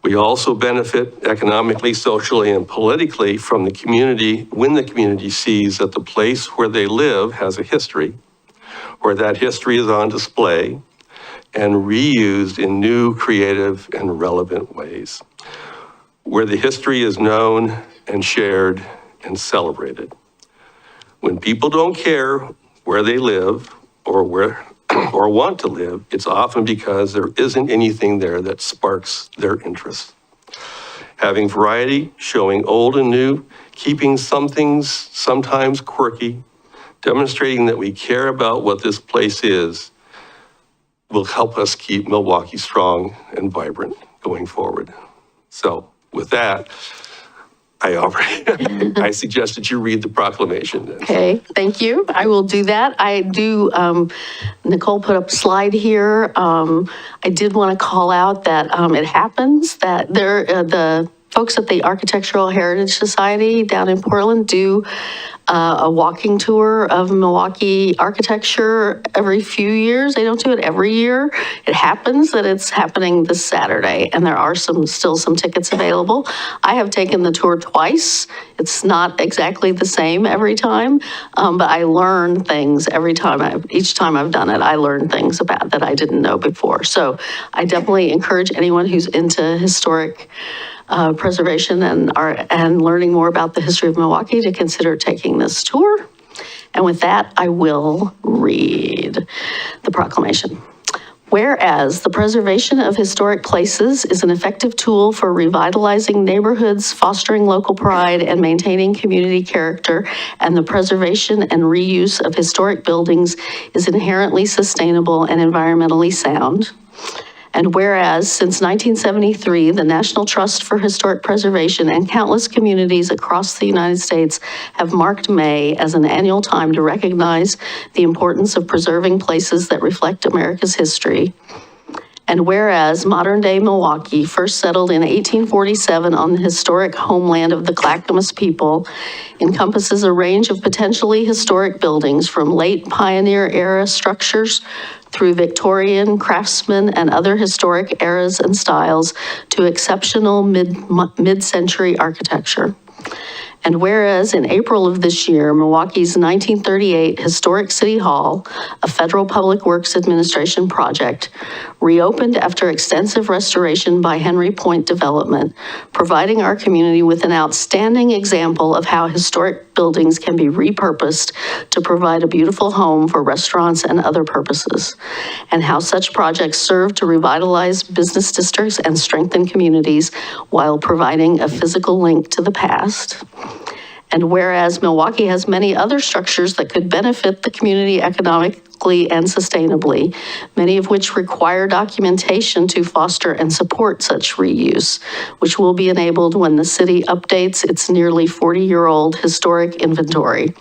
We also benefit economically, socially, and politically from the community when the community sees that the place where they live has a history, where that history is on display and reused in new, creative, and relevant ways, where the history is known and shared and celebrated. When people don't care where they live or want to live, it's often because there isn't anything there that sparks their interest. Having variety, showing old and new, keeping some things sometimes quirky, demonstrating that we care about what this place is, will help us keep Milwaukie strong and vibrant going forward. So with that, I suggest that you read the proclamation. Okay, thank you. I will do that. I do, Nicole put up a slide here. I did want to call out that it happens that the folks at the Architectural Heritage Society down in Portland do a walking tour of Milwaukie architecture every few years. They don't do it every year. It happens that it's happening this Saturday, and there are still some tickets available. I have taken the tour twice. It's not exactly the same every time, but I learn things each time I've done it. I learn things about that I didn't know before. So I definitely encourage anyone who's into historic preservation and learning more about the history of Milwaukie to consider taking this tour. And with that, I will read the proclamation. Whereas the preservation of historic places is an effective tool for revitalizing neighborhoods, fostering local pride, and maintaining community character, and the preservation and reuse of historic buildings is inherently sustainable and environmentally sound. And whereas since 1973, the National Trust for Historic Preservation and countless communities across the United States have marked May as an annual time to recognize the importance of preserving places that reflect America's history. And whereas modern-day Milwaukie, first settled in 1847 on the historic homeland of the Clackamas people, encompasses a range of potentially historic buildings from late pioneer-era structures through Victorian, Craftsman, and other historic eras and styles to exceptional mid-century architecture. And whereas in April of this year, Milwaukee's 1938 Historic City Hall, a federal public works administration project, reopened after extensive restoration by Henry Point Development, providing our community with an outstanding example of how historic buildings can be repurposed to provide a beautiful home for restaurants and other purposes, and how such projects serve to revitalize business districts and strengthen communities while providing a physical link to the past. And whereas Milwaukie has many other structures that could benefit the community economically and sustainably, many of which require documentation to foster and support such reuse, which will be enabled when the city updates its nearly 40-year-old historic inventory.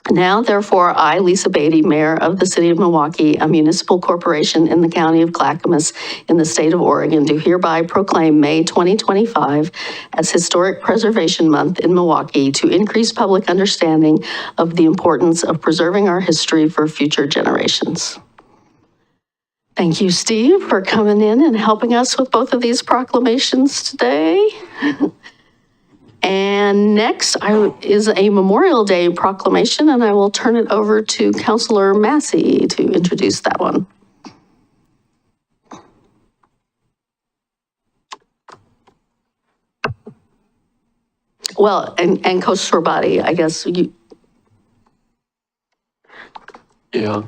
Now, therefore, I, Lisa Beatty, Mayor of the City of Milwaukie, a municipal corporation in the County of Clackamas in the state of Oregon, do hereby proclaim May 2025 as Historic Preservation Month in Milwaukie to increase public understanding of the importance of preserving our history for future generations. Thank you, Steve, for coming in and helping us with both of these proclamations today. And next is a Memorial Day proclamation, and I will turn it over to Councilor Massey to introduce that one. Well, and Councilor Body, I guess you. Yeah.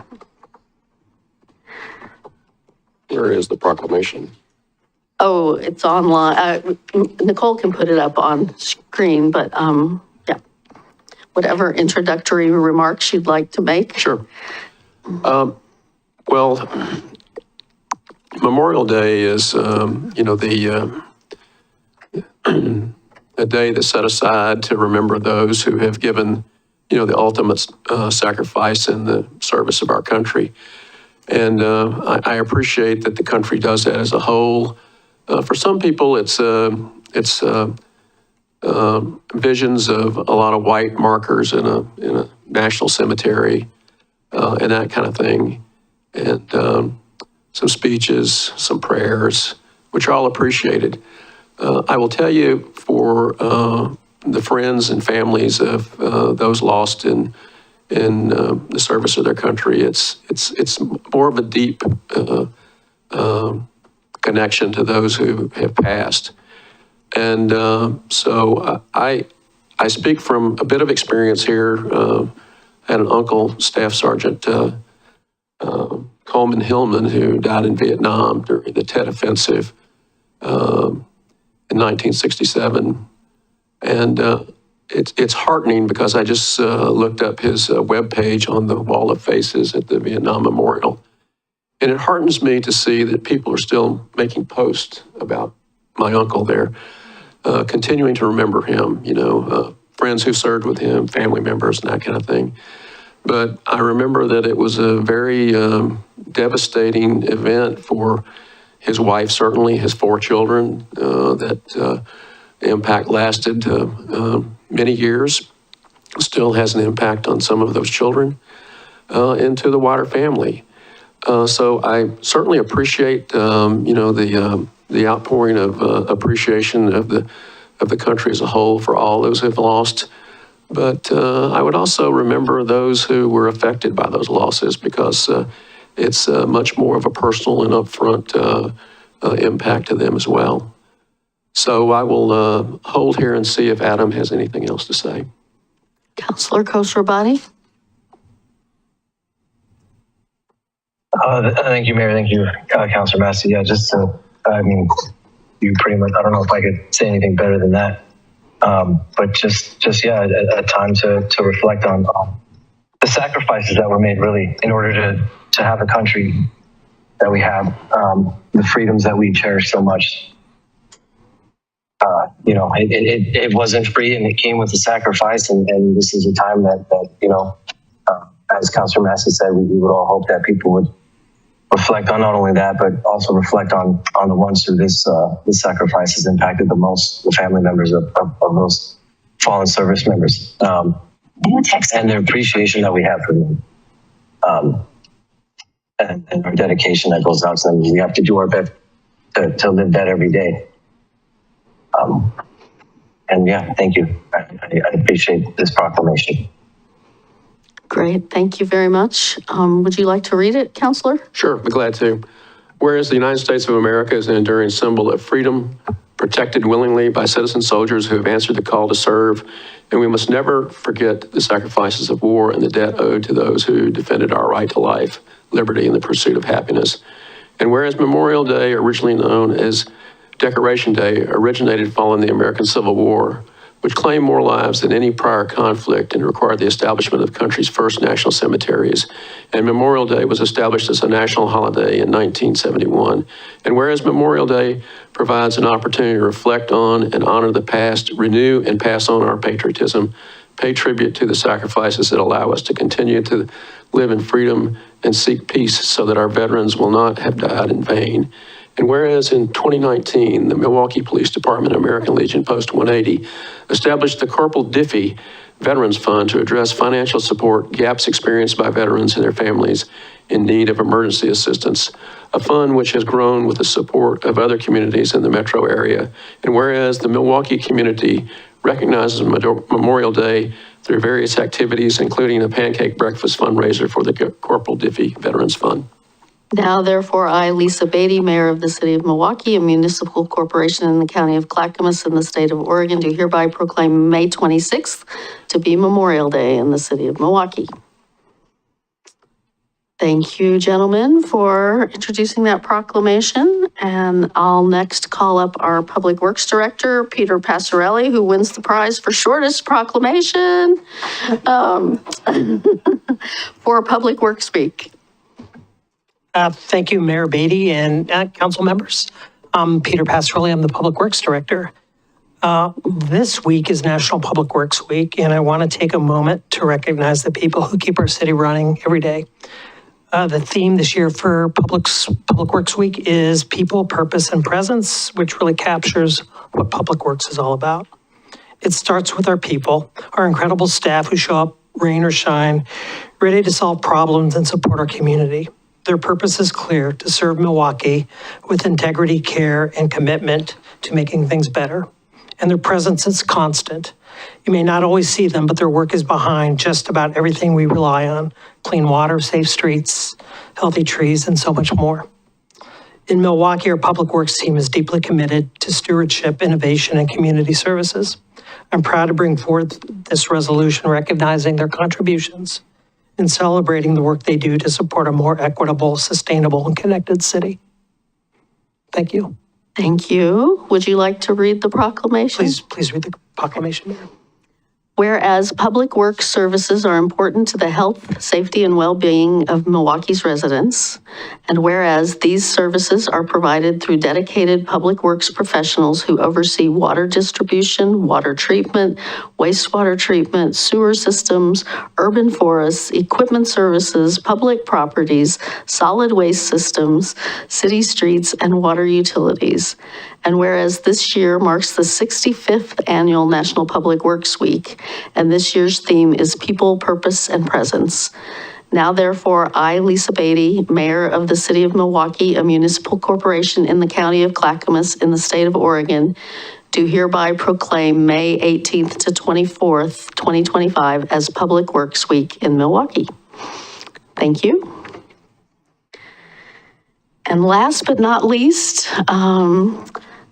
Where is the proclamation? Oh, it's online. Nicole can put it up on screen, but yeah, whatever introductory remarks you'd like to make. Sure. Well, Memorial Day is, a day that's set aside to remember those who have given, the ultimate sacrifice in the service of our country. And I appreciate that the country does that as a whole. For some people, it's visions of a lot of white markers in a national cemetery and that kind of thing, and some speeches, some prayers, which are all appreciated. I will tell you, for the friends and families of those lost in the service of their country, it's more of a deep connection to those who have passed. And so I speak from a bit of experience here. I had an uncle, Staff Sergeant Coleman Hillman, who died in Vietnam during the Tet Offensive in 1967. And it's heartening because I just looked up his webpage on the Wall of Faces at the Vietnam Memorial. And it heartens me to see that people are still making posts about my uncle there, continuing to remember him, friends who served with him, family members, and that kind of thing. But I remember that it was a very devastating event for his wife, certainly, his 4 children, that impact lasted many years, still has an impact on some of those children, and to the wider family. So I certainly appreciate, the outpouring of appreciation of the country as a whole for all those who have lost. But I would also remember those who were affected by those losses, because it's much more of a personal and upfront impact to them as well. So I will hold here and see if Adam has anything else to say. Councilor Khosrowbadi. Thank you, Mayor. Thank you, Councilor Massey. Yeah, you pretty much, I don't know if I could say anything better than that. But a time to reflect on the sacrifices that were made, really, in order to have a country that we have, the freedoms that we cherish so much. It wasn't free, and it came with a sacrifice. And this is a time that as Councilor Massey said, we would all hope that people would reflect on not only that, but also reflect on the ones who this sacrifice has impacted the most, the family members of those fallen service members, and their appreciation that we have for them, and our dedication that goes out to them. We have to do our best to live that every day. Thank you. I appreciate this proclamation. Great, thank you very much. Would you like to read it, Councilor? Sure, I'd be glad to. Whereas the United States of America is an enduring symbol of freedom, protected willingly by citizen soldiers who have answered the call to serve, and we must never forget the sacrifices of war and the debt owed to those who defended our right to life, liberty, and the pursuit of happiness. And whereas Memorial Day, originally known as Decoration Day, originated following the American Civil War, which claimed more lives than any prior conflict and required the establishment of the country's first national cemeteries. And Memorial Day was established as a national holiday in 1971. And whereas Memorial Day provides an opportunity to reflect on and honor the past, renew and pass on our patriotism, pay tribute to the sacrifices that allow us to continue to live in freedom and seek peace so that our veterans will not have died in vain. And whereas in 2019, the Milwaukie Police Department American Legion Post 180 established the Corporal Diffie Veterans Fund to address financial support gaps experienced by veterans and their families in need of emergency assistance, a fund which has grown with the support of other communities in the metro area. And whereas the Milwaukie community recognizes Memorial Day through various activities, including a pancake breakfast fundraiser for the Corporal Diffie Veterans Fund. Now, therefore, I, Lisa Beatty, Mayor of the City of Milwaukie, a municipal corporation in the County of Clackamas in the State of Oregon, do hereby proclaim May 26th to be Memorial Day in the City of Milwaukie. Thank you, gentlemen, for introducing that proclamation. And I'll next call up our Public Works Director, Peter Passarelli, who wins the prize for shortest proclamation for Public Works Week. Thank you, Mayor Beatty and council members. I'm Peter Passarelli. I'm the Public Works Director. This week is National Public Works Week, and I want to take a moment to recognize the people who keep our city running every day. The theme this year for Public Works Week is People, Purpose, and Presence, which really captures what Public Works is all about. It starts with our people, our incredible staff who show up rain or shine, ready to solve problems and support our community. Their purpose is clear: to serve Milwaukie with integrity, care, and commitment to making things better. And their presence is constant. You may not always see them, but their work is behind just about everything we rely on: clean water, safe streets, healthy trees, and so much more. In Milwaukie, our Public Works team is deeply committed to stewardship, innovation, and community services. I'm proud to bring forth this resolution recognizing their contributions and celebrating the work they do to support a more equitable, sustainable, and connected city. Thank you. Thank you. Would you like to read the proclamation? Please read the proclamation, Mayor. Whereas public works services are important to the health, safety, and well-being of Milwaukee's residents, and whereas these services are provided through dedicated public works professionals who oversee water distribution, water treatment, wastewater treatment, sewer systems, urban forests, equipment services, public properties, solid waste systems, city streets, and water utilities. And whereas this year marks the 65th annual National Public Works Week, and this year's theme is People, Purpose, and Presence. Now, therefore, I, Lisa Beatty, Mayor of the City of Milwaukie, a municipal corporation in the County of Clackamas in the State of Oregon, do hereby proclaim May 18th to 24th, 2025 as Public Works Week in Milwaukie. Thank you. And last but not least,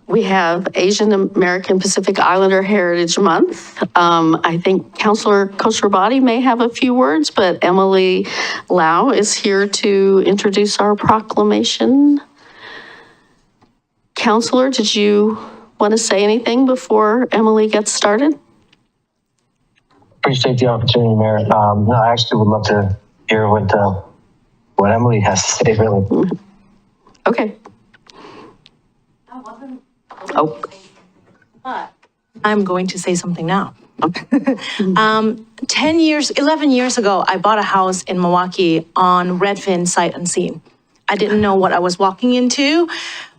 we have Asian American Pacific Islander Heritage Month. I think Councilor Khosrowbadi may have a few words, but Emily Lau is here to introduce our proclamation. Councilor, did you want to say anything before Emily gets started? Appreciate the opportunity, Mayor. No, I actually would love to hear what Emily has to say, really. Okay. Oh. I'm going to say something now. 11 years ago, I bought a house in Milwaukie on Redfin sight unseen. I didn't know what I was walking into,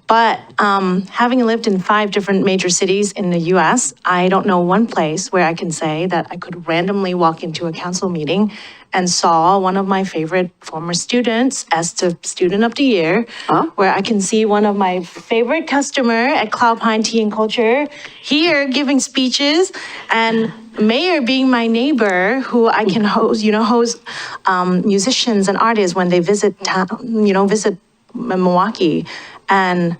but having lived in 5 different major cities in the US, I don't know one place where I can say that I could randomly walk into a council meeting and saw one of my favorite former students as the Student of the Year, where I can see one of my favorite customer at Cloud Pine Tea and Culture here giving speeches, and Mayor being my neighbor who I can host musicians and artists when they visit visit Milwaukie, and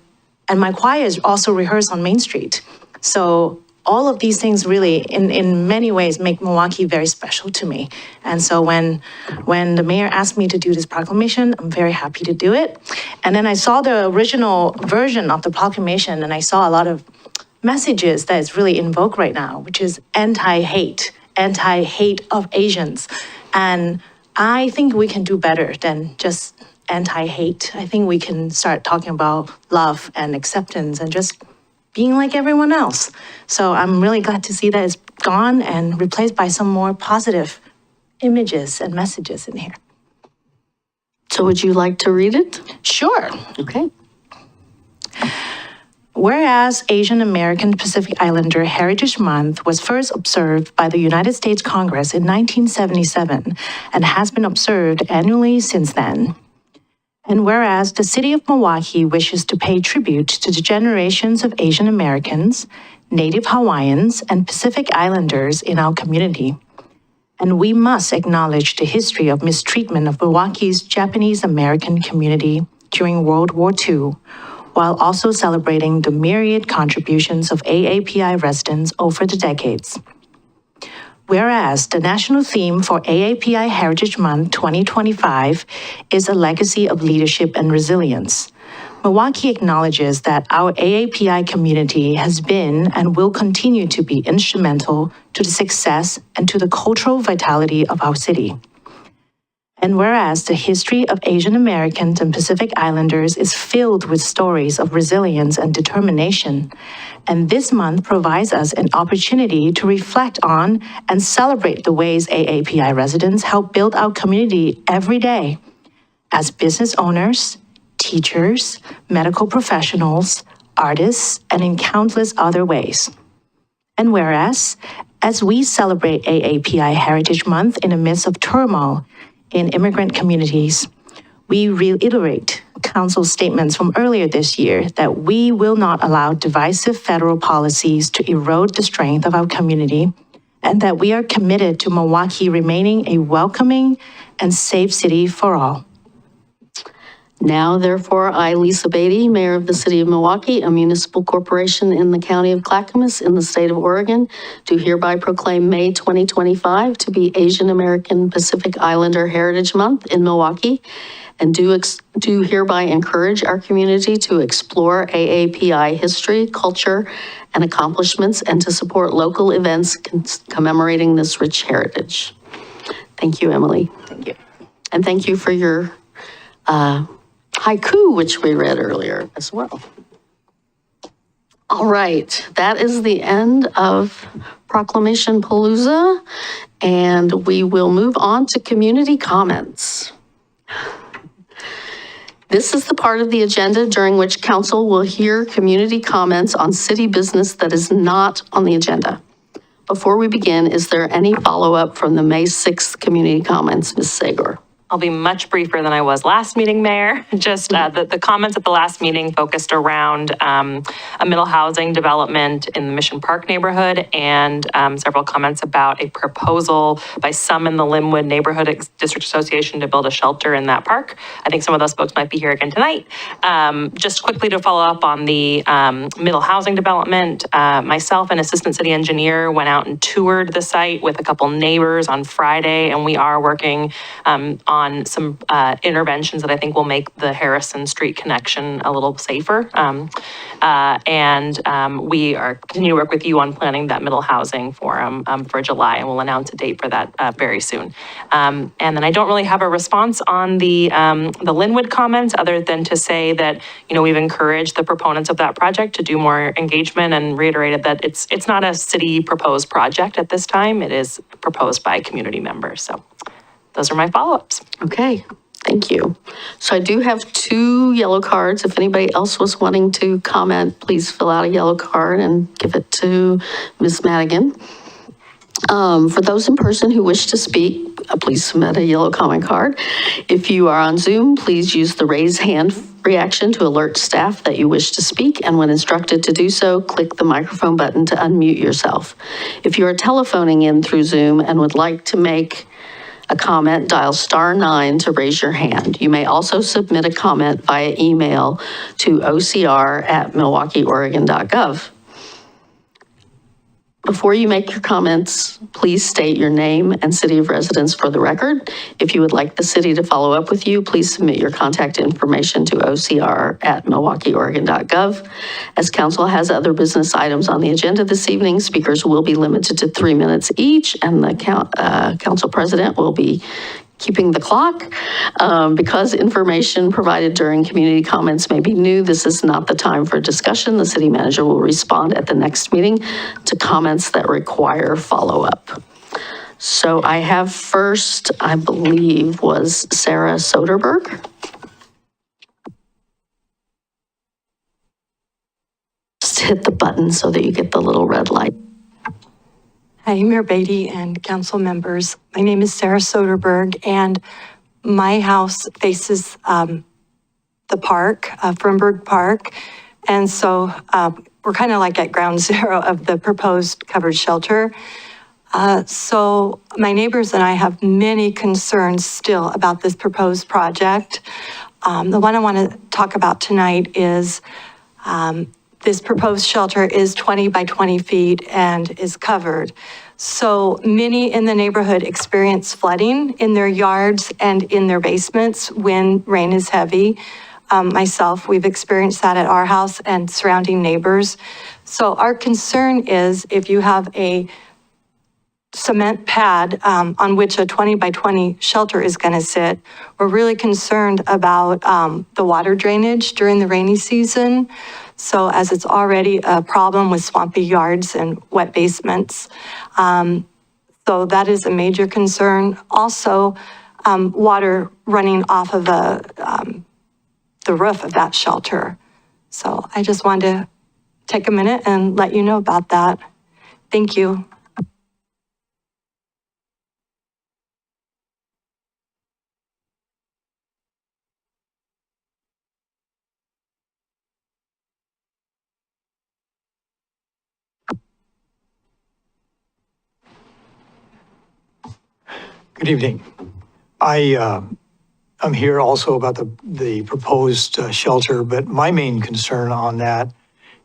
my choirs also rehearse on Main Street. So all of these things really, in many ways, make Milwaukie very special to me. And so when the mayor asked me to do this proclamation, I'm very happy to do it. And then I saw the original version of the proclamation, and I saw a lot of messages that is really in vogue right now, which is anti-hate of Asians. And I think we can do better than just anti-hate. I think we can start talking about love and acceptance and just being like everyone else. So I'm really glad to see that it's gone and replaced by some more positive images and messages in here. So would you like to read it? Sure. Okay. Whereas Asian American Pacific Islander Heritage Month was first observed by the United States Congress in 1977 and has been observed annually since then. And whereas the city of Milwaukie wishes to pay tribute to the generations of Asian Americans, Native Hawaiians, and Pacific Islanders in our community. And we must acknowledge the history of mistreatment of Milwaukee's Japanese American community during World War II, while also celebrating the myriad contributions of AAPI residents over the decades. Whereas the national theme for AAPI Heritage Month 2025 is a legacy of leadership and resilience, Milwaukie acknowledges that our AAPI community has been and will continue to be instrumental to the success and to the cultural vitality of our city. And whereas the history of Asian Americans and Pacific Islanders is filled with stories of resilience and determination, and this month provides us an opportunity to reflect on and celebrate the ways AAPI residents help build our community every day as business owners, teachers, medical professionals, artists, and in countless other ways. And whereas, as we celebrate AAPI Heritage Month in the midst of turmoil in immigrant communities, we reiterate Council's statements from earlier this year that we will not allow divisive federal policies to erode the strength of our community, and that we are committed to Milwaukie remaining a welcoming and safe city for all. Now, therefore, I, Lisa Beatty, Mayor of the City of Milwaukie, a municipal corporation in the County of Clackamas in the state of Oregon, do hereby proclaim May 2025 to be Asian American Pacific Islander Heritage Month in Milwaukie, and do hereby encourage our community to explore AAPI history, culture, and accomplishments, and to support local events commemorating this rich heritage. Thank you, Emily. Thank you. And thank you for your haiku, which we read earlier as well. All right, that is the end of Proclamation Palooza, and we will move on to community comments. This is the part of the agenda during which council will hear community comments on city business that is not on the agenda. Before we begin, is there any follow-up from the May 6th community comments, Ms. Sagor? I'll be much briefer than I was last meeting, Mayor. Just the comments at the last meeting focused around a middle housing development in the Mission Park neighborhood, and several comments about a proposal by some in the Linwood Neighborhood District Association to build a shelter in that park. I think some of those folks might be here again tonight. Just quickly to follow up on the middle housing development, myself and Assistant City Engineer went out and toured the site with a couple neighbors on Friday, and we are working on some interventions that I think will make the Harrison Street connection a little safer. We are continue to work with you on planning that middle housing forum for July, and we'll announce a date for that very soon. And then I don't really have a response on the Linwood comments, other than to say that, you know, we've encouraged the proponents of that project to do more engagement and reiterated that it's not a city proposed project at this time. It is proposed by community members. So those are my follow-ups. Okay, thank you. So I do have 2 yellow cards. If anybody else was wanting to comment, please fill out a yellow card and give it to Ms. Madigan. For those in person who wish to speak, please submit a yellow comment card. If you are on Zoom, please use the raise hand reaction to alert staff that you wish to speak, and when instructed to do so, click the microphone button to unmute yourself. If you are telephoning in through Zoom and would like to make a comment, dial *9 to raise your hand. You may also submit a comment via email to ocr@milwaukieoregon.gov. Before you make your comments, please state your name and city of residence for the record. If you would like the city to follow up with you, please submit your contact information to ocr@milwaukeeoregon.gov. As council has other business items on the agenda this evening, speakers will be limited to 3 minutes each, and the council president will be keeping the clock. Because information provided during community comments may be new, this is not the time for discussion. The city manager will respond at the next meeting to comments that require follow-up. So I have first, I believe, was Sarah Soderberg. Just hit the button so that you get the little red light. Hi, Mayor Beatty and council members. My name is Sarah Soderberg, and my house faces the park, Fernberg Park. And so we're kind of like at ground zero of the proposed covered shelter. So my neighbors and I have many concerns still about this proposed project. The one I want to talk about tonight is this proposed shelter is 20 by 20 feet and is covered. So many in the neighborhood experience flooding in their yards and in their basements when rain is heavy. Myself, we've experienced that at our house and surrounding neighbors. So our concern is if you have a cement pad on which a 20 by 20 shelter is going to sit, we're really concerned about the water drainage during the rainy season. So as it's already a problem with swampy yards and wet basements. So that is a major concern. Also, water running off of the roof of that shelter. So I just wanted to take a minute and let you know about that. Thank you. Good evening. I'm here also about the proposed shelter, but my main concern on that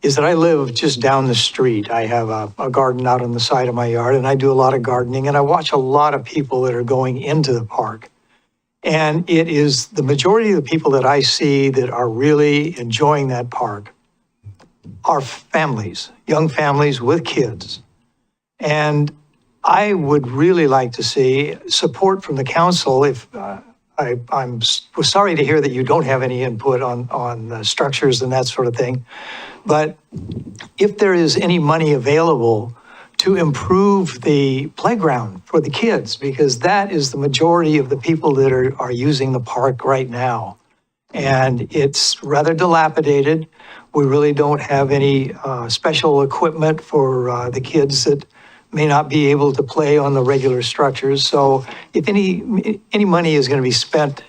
is that I live just down the street. I have a garden out on the side of my yard, and I do a lot of gardening, and I watch a lot of people that are going into the park. And it is the majority of the people that I see that are really enjoying that park are families, young families with kids. And I would really like to see support from the council. If I'm sorry to hear that you don't have any input on structures and that sort of thing, but if there is any money available to improve the playground for the kids, because that is the majority of the people that are using the park right now. And it's rather dilapidated. We really don't have any special equipment for the kids that may not be able to play on the regular structures. So if any money is going to be spent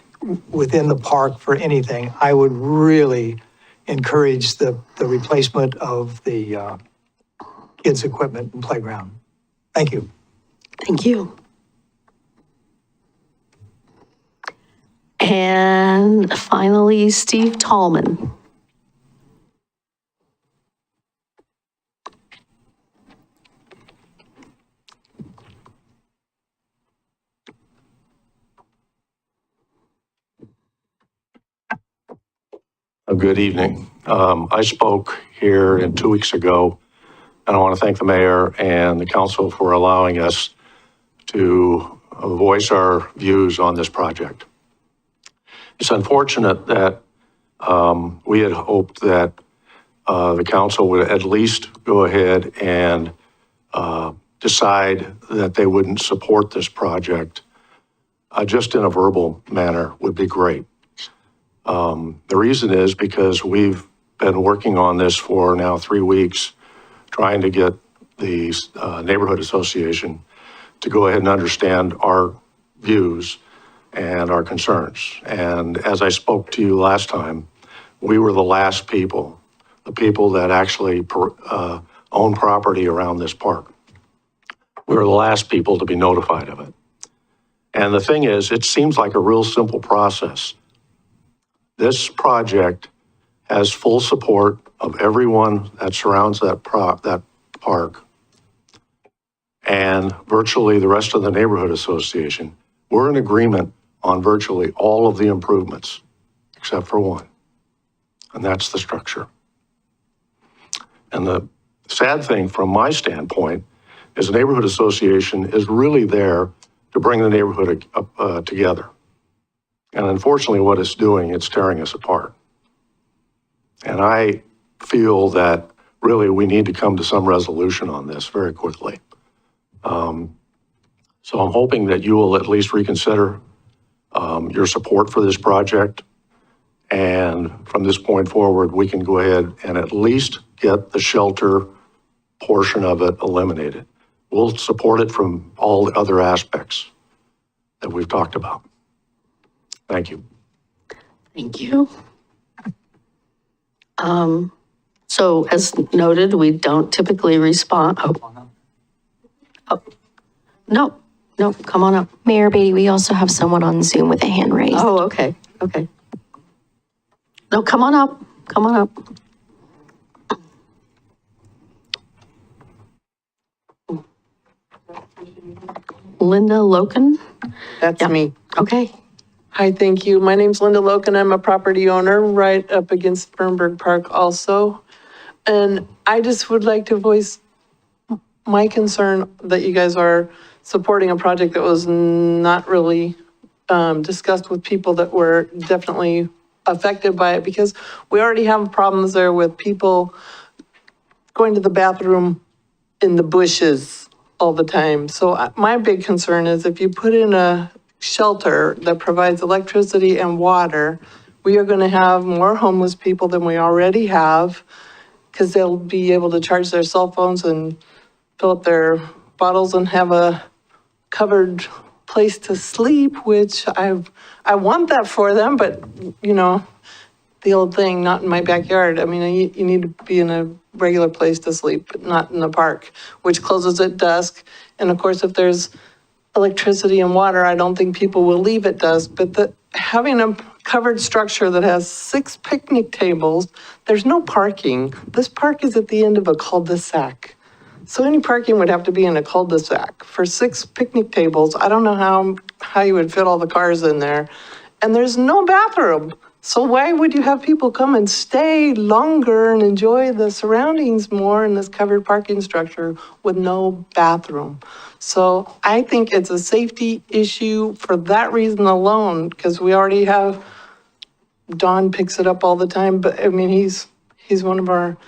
within the park for anything, I would really encourage the replacement of the kids' equipment and playground. Thank you. Thank you. And finally, Steve Tallman. Good evening. I spoke here 2 weeks ago, and I want to thank the mayor and the council for allowing us to voice our views on this project. It's unfortunate that we had hoped that the council would at least go ahead and decide that they wouldn't support this project just in a verbal manner would be great. The reason is because we've been working on this for now 3 weeks, trying to get the neighborhood association to go ahead and understand our views and our concerns. And as I spoke to you last time, we were the last people, the people that actually own property around this park. We were the last people to be notified of it. And the thing is, it seems like a real simple process. This project has full support of everyone that surrounds that park. and virtually the rest of the neighborhood association, we're in agreement on virtually all of the improvements, except for one, and that's the structure. And the sad thing from my standpoint is the neighborhood association is really there to bring the neighborhood together. And unfortunately, what it's doing, it's tearing us apart. And I feel that really we need to come to some resolution on this very quickly. So I'm hoping that you will at least reconsider your support for this project. And from this point forward, we can go ahead and at least get the shelter portion of it eliminated. We'll support it from all the other aspects that we've talked about. Thank you. Thank you. So as noted, we don't typically respond. No, come on up. Mayor Beatty, we also have someone on Zoom with a hand raised. Oh, okay. No, come on up. Linda Loken? That's me. Okay. Hi, thank you. My name's Linda Loken. I'm a property owner right up against Fernberg Park also. And I just would like to voice my concern that you guys are supporting a project that was not really discussed with people that were definitely affected by it, because we already have problems there with people going to the bathroom in the bushes all the time. So my big concern is if you put in a shelter that provides electricity and water, we are going to have more homeless people than we already have, because they'll be able to charge their cell phones and fill up their bottles and have a covered place to sleep, which I want that for them, but you know, the old thing, not in my backyard. I mean, you need to be in a regular place to sleep, but not in the park, which closes at dusk. And of course, if there's electricity and water, I don't think people will leave at dusk, but having a covered structure that has 6 picnic tables, there's no parking. This park is at the end of a cul-de-sac. So any parking would have to be in a cul-de-sac. For 6 picnic tables, I don't know how you would fit all the cars in there. And there's no bathroom. So why would you have people come and stay longer and enjoy the surroundings more in this covered parking structure with no bathroom? So I think it's a safety issue for that reason alone, because we already have, Don picks it up all the time, but I mean, he's one of our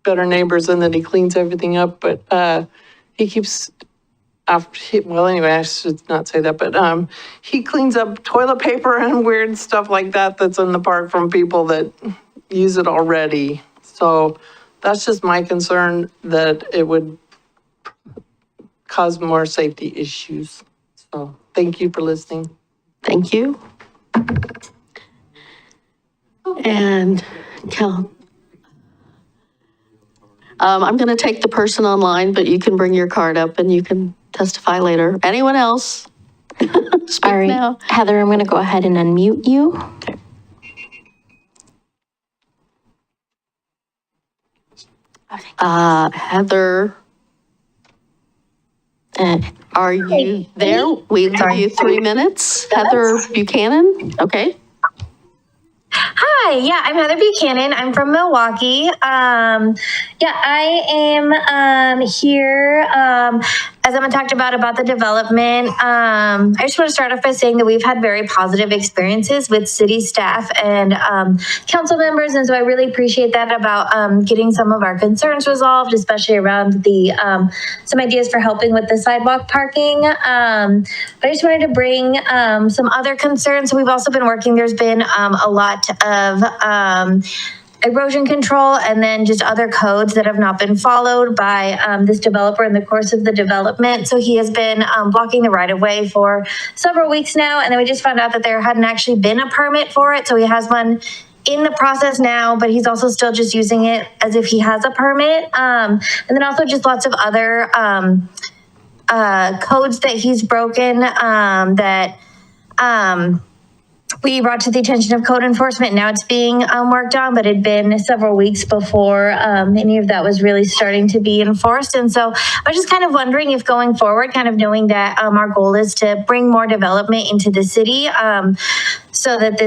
better neighbors in that he cleans everything up, but he keeps, anyway, I should not say that, but he cleans up toilet paper and weird stuff like that that's in the park from people that use it already. So that's just my concern, that it would cause more safety issues. So thank you for listening. Thank you. And Cal. I'm going to take the person online, but you can bring your card up and you can testify later. Anyone else? Speak All right, now. Heather, I'm going to go ahead and unmute you. Heather, are you there? We give you 3 minutes. Heather Buchanan, okay. Hi, yeah, I'm Heather Buchanan. I'm from Milwaukee. I am here as Emma talked about the development. I just want to start off by saying that we've had very positive experiences with city staff and council members, and so I really appreciate that about getting some of our concerns resolved, especially around the some ideas for helping with the sidewalk parking. I just wanted to bring some other concerns. So we've also been working. There's been a lot of erosion control and then just other codes that have not been followed by this developer in the course of the development. So he has been blocking the right of way for several weeks now. And then we just found out that there hadn't actually been a permit for it. So he has one in the process now, but he's also still just using it as if he has a permit. And then also just lots of other codes that he's broken we brought to the attention of code enforcement. Now it's being worked on, but it'd been several weeks before any of that was really starting to be enforced. And so I was just kind of wondering if going forward, kind of knowing that our goal is to bring more development into the city, so that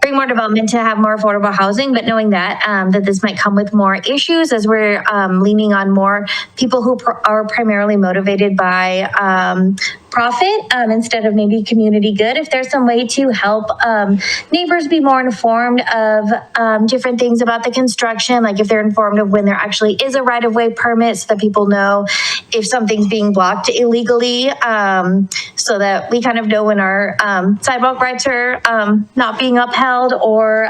bring more development to have more affordable housing, but knowing that that this might come with more issues as we're leaning on more people who are primarily motivated by profit instead of maybe community good. If there's some way to help neighbors be more informed of different things about the construction, like if they're informed of when there actually is a right-of-way permit, so that people know if something's being blocked illegally, so that we kind of know when our sidewalk rights are not being upheld, or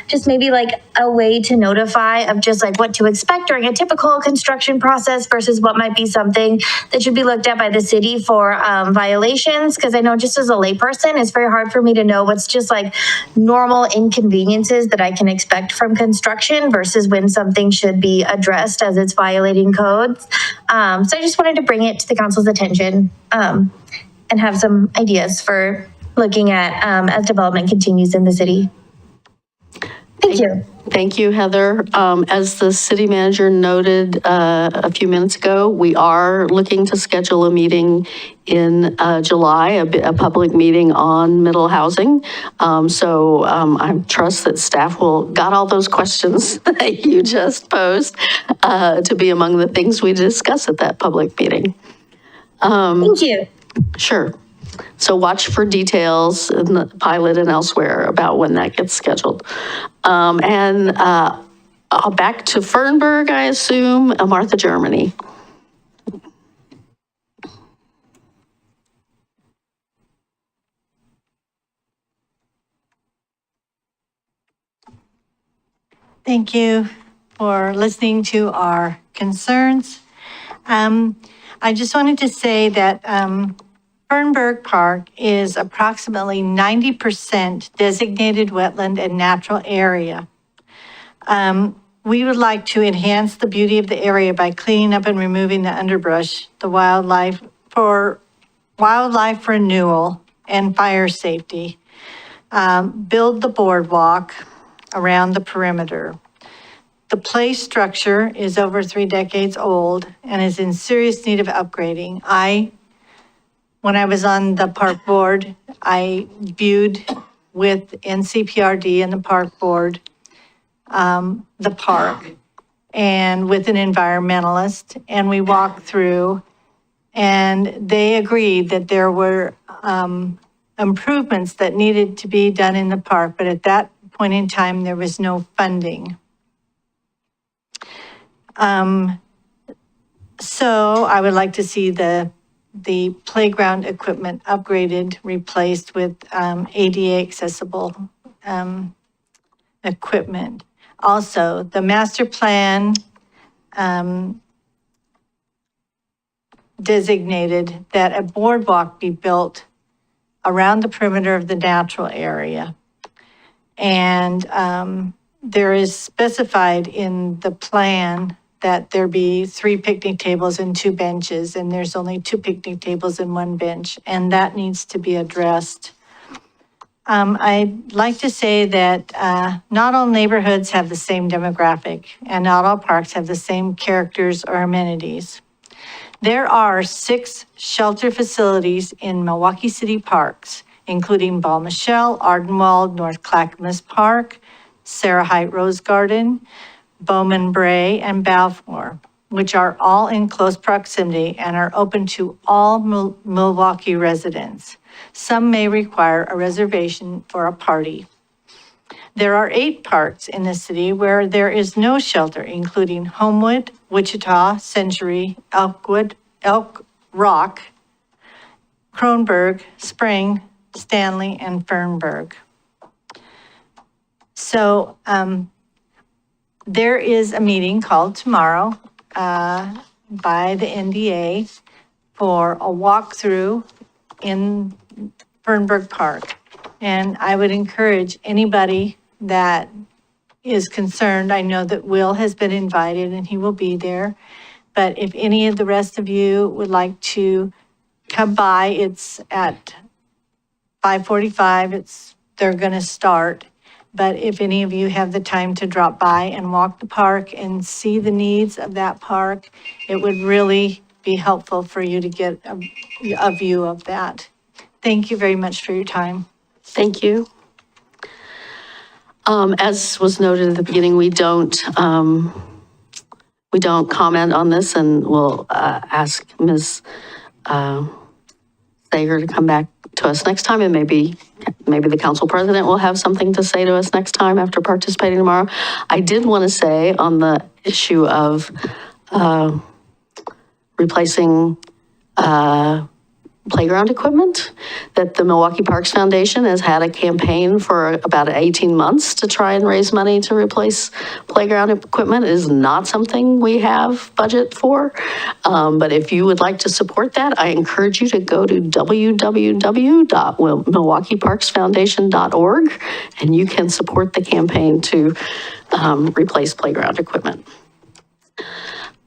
just maybe like a way to notify of just like what to expect during a typical construction process versus what might be something that should be looked at by the city for violations. Because I know just as a layperson, it's very hard for me to know what's just like normal inconveniences that I can expect from construction versus when something should be addressed as it's violating codes. So I just wanted to bring it to the council's attention and have some ideas for looking at as development continues in the city. Thank you. Thank you, Heather. As the city manager noted a few minutes ago, we are looking to schedule a meeting in July, a public meeting on middle housing. So I trust that staff got all those questions that you just posed to be among the things we discuss at that public meeting. Thank you. Sure. So watch for details in the pilot and elsewhere about when that gets scheduled. Back to Fernburg, I assume, Martha, Germany. Thank you for listening to our concerns. I just wanted to say that Fernburg Park is approximately 90% designated wetland and natural area. We would like to enhance the beauty of the area by cleaning up and removing the underbrush, the wildlife renewal and fire safety. Build the boardwalk around the perimeter. The play structure is over 3 decades old and is in serious need of upgrading. When I was on the park board, I viewed with NCPRD and the park board, the park, and with an environmentalist, and we walked through, and they agreed that there were improvements that needed to be done in the park, but at that point in time, there was no funding. So I would like to see the playground equipment upgraded, replaced with ADA accessible equipment. Also, the master plan designated that a boardwalk be built around the perimeter of the natural area. And there is specified in the plan that there be 3 picnic tables and 2 benches, and there's only 2 picnic tables and 1 bench, and that needs to be addressed. I'd like to say that not all neighborhoods have the same demographic, and not all parks have the same characters or amenities. There are 6 shelter facilities in Milwaukee City parks, including Ball Michelle, Ardenwald, North Clackamas Park, Sarah Height Rose Garden, Bowman Bray, and Balfour, which are all in close proximity and are open to all Milwaukee residents. Some may require a reservation for a party. There are 8 parks in the city where there is no shelter, including Homewood, Wichita, Century, Elk Rock, Kronberg, Spring, Stanley, and Fernburg. So there is a meeting called tomorrow by the NDA for a walkthrough in Fernburg Park. And I would encourage anybody that is concerned, I know that Will has been invited and he will be there. But if any of the rest of you would like to come by, it's at 5:45, they're going to start. But if any of you have the time to drop by and walk the park and see the needs of that park, it would really be helpful for you to get a view of that. Thank you very much for your time. Thank you. As was noted at the beginning, we don't comment on this, and we'll ask Ms. Sager to come back to us next time, and maybe the council president will have something to say to us next time after participating tomorrow. I did want to say on the issue of replacing playground equipment, that the Milwaukie Parks Foundation has had a campaign for about 18 months to try and raise money to replace playground equipment. It is not something we have budget for. But if you would like to support that, I encourage you to go to www.milwaukeeparksfoundation.org, and you can support the campaign to replace playground equipment.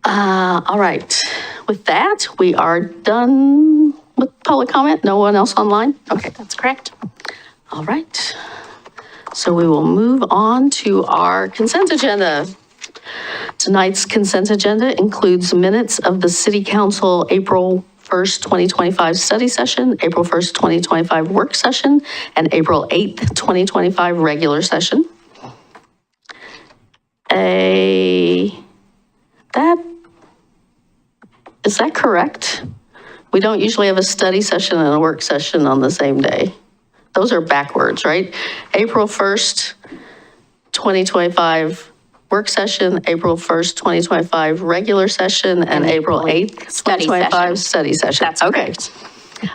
All right. With that, we are done with public comment. No one else online? Okay, That's correct. all right. So we will move on to our consent agenda. Tonight's consent agenda includes minutes of the City Council April 1st, 2025 study session, April 1st, 2025 work session, and April 8th, 2025 regular session. Is that correct? We don't usually have a study session and a work session on the same day. Those are backwards, right? April 1st, 2025 work session, April 1st, 2025 regular session, and April 8th, 2025 study session. That's Okay. correct.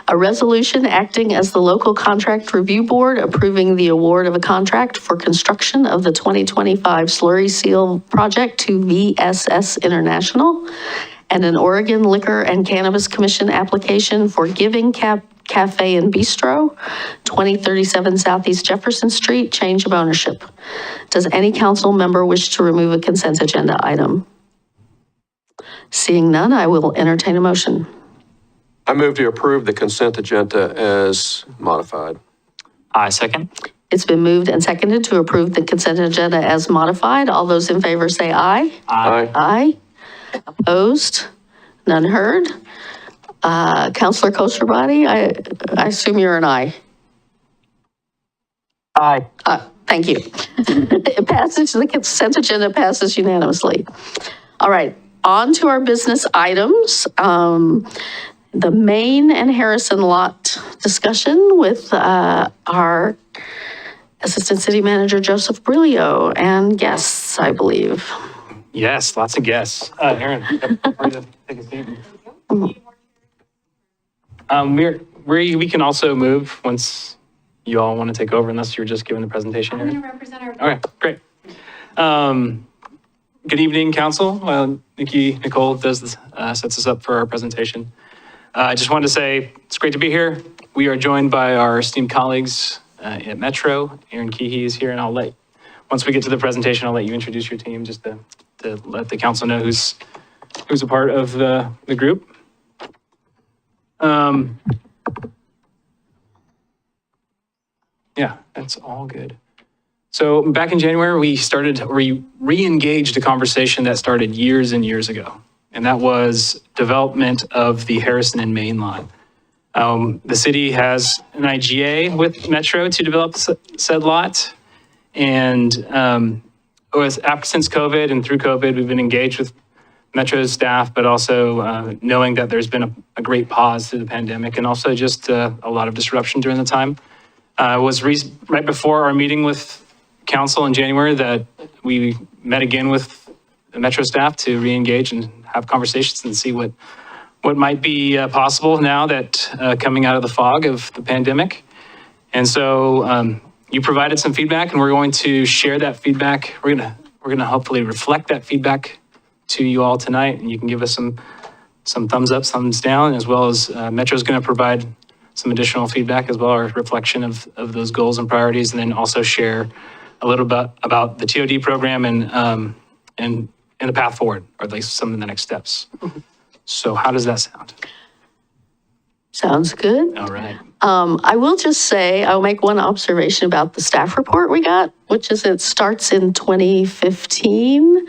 A resolution acting as the local contract review board approving the award of a contract for construction of the 2025 slurry seal project to VSS International, and an Oregon Liquor and Cannabis Commission application for Giving Cafe and Bistro, 2037 Southeast Jefferson Street, change of ownership. Does any council member wish to remove a consent agenda item? Seeing none, I will entertain a motion. I move to approve the consent agenda as modified. I second. It's been moved and seconded to approve the consent agenda as modified. All those in favor say aye. Aye. Aye. Opposed? None heard. Councilor Kosterbody, I assume you're an aye. Aye. Thank you. It passes, the consent agenda passes unanimously. All right, on to our business items. The Main and Harrison lot discussion with our Assistant City Manager, Joseph Brilio, and guests, I believe. Yes, lots of guests. Aaron, take a seat. We can also move once you all want to take over, unless you're just giving the presentation. I'm going to represent our. Okay, great. Good evening, Council. Nicole sets us up for our presentation. I just wanted to say it's great to be here. We are joined by our esteemed colleagues at Metro. Aaron Keehee is here, and once we get to the presentation, I'll let you introduce your team just to let the council know who's a part of the group. Yeah, that's all good. So back in January, we re-engaged a conversation that started years and years ago, and that was development of the Harrison and Main lot. The city has an IGA with Metro to develop said lot, and since COVID and through COVID, we've been engaged with Metro's staff, but also knowing that there's been a great pause through the pandemic, and also just a lot of disruption during the time. It was right before our meeting with council in January that we met again with the Metro staff to re-engage and have conversations and see what might be possible now that coming out of the fog of the pandemic. And so you provided some feedback, and we're going to share that feedback. We're gonna hopefully reflect that feedback to you all tonight, and you can give us some thumbs up, thumbs down, as well as Metro's gonna provide some additional feedback as well, or reflection of those goals and priorities, and then also share a little bit about the TOD program and the path forward, or at least some of the next steps. So how does that sound? Sounds good. All right. I will just say, I'll make one observation about the staff report we got, which is it starts in 2015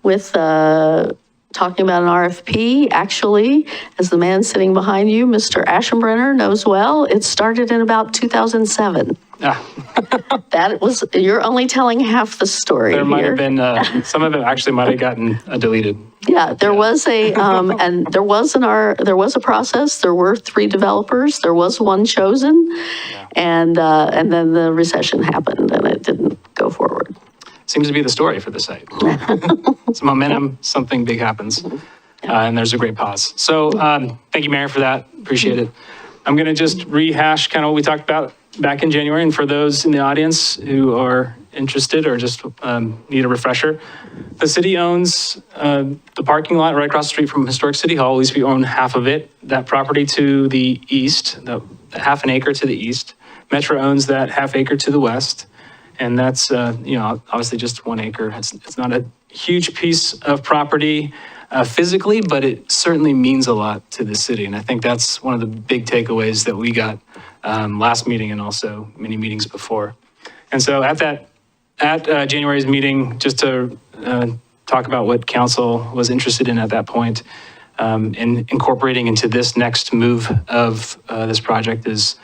with talking about an RFP. Actually, as the man sitting behind you, Mr. Aschenbrenner, knows well, it started in about 2007. That was, you're only telling half the story There might here. have been, some of it actually might have gotten deleted. Yeah, there was a, and there was a process. There were 3 developers. There was one chosen. And then the recession happened and it didn't go forward. Seems to be the story for the site. It's momentum, something big happens, and there's a great pause. So thank you, Mayor, for that. Appreciate it. I'm going to just rehash kind of what we talked about back in January. And for those in the audience who are interested or just need a refresher, the city owns the parking lot right across the street from Historic City Hall. At least we own half of it. That property to the east, the half an acre to the east. Metro owns that half acre to the west. And that's, obviously just 1 acre. It's not a huge piece of property physically, but it certainly means a lot to the city. And I think that's one of the big takeaways that we got last meeting and also many meetings before. And so at January's meeting, just to talk about what council was interested in at that point and incorporating into this next move of this project this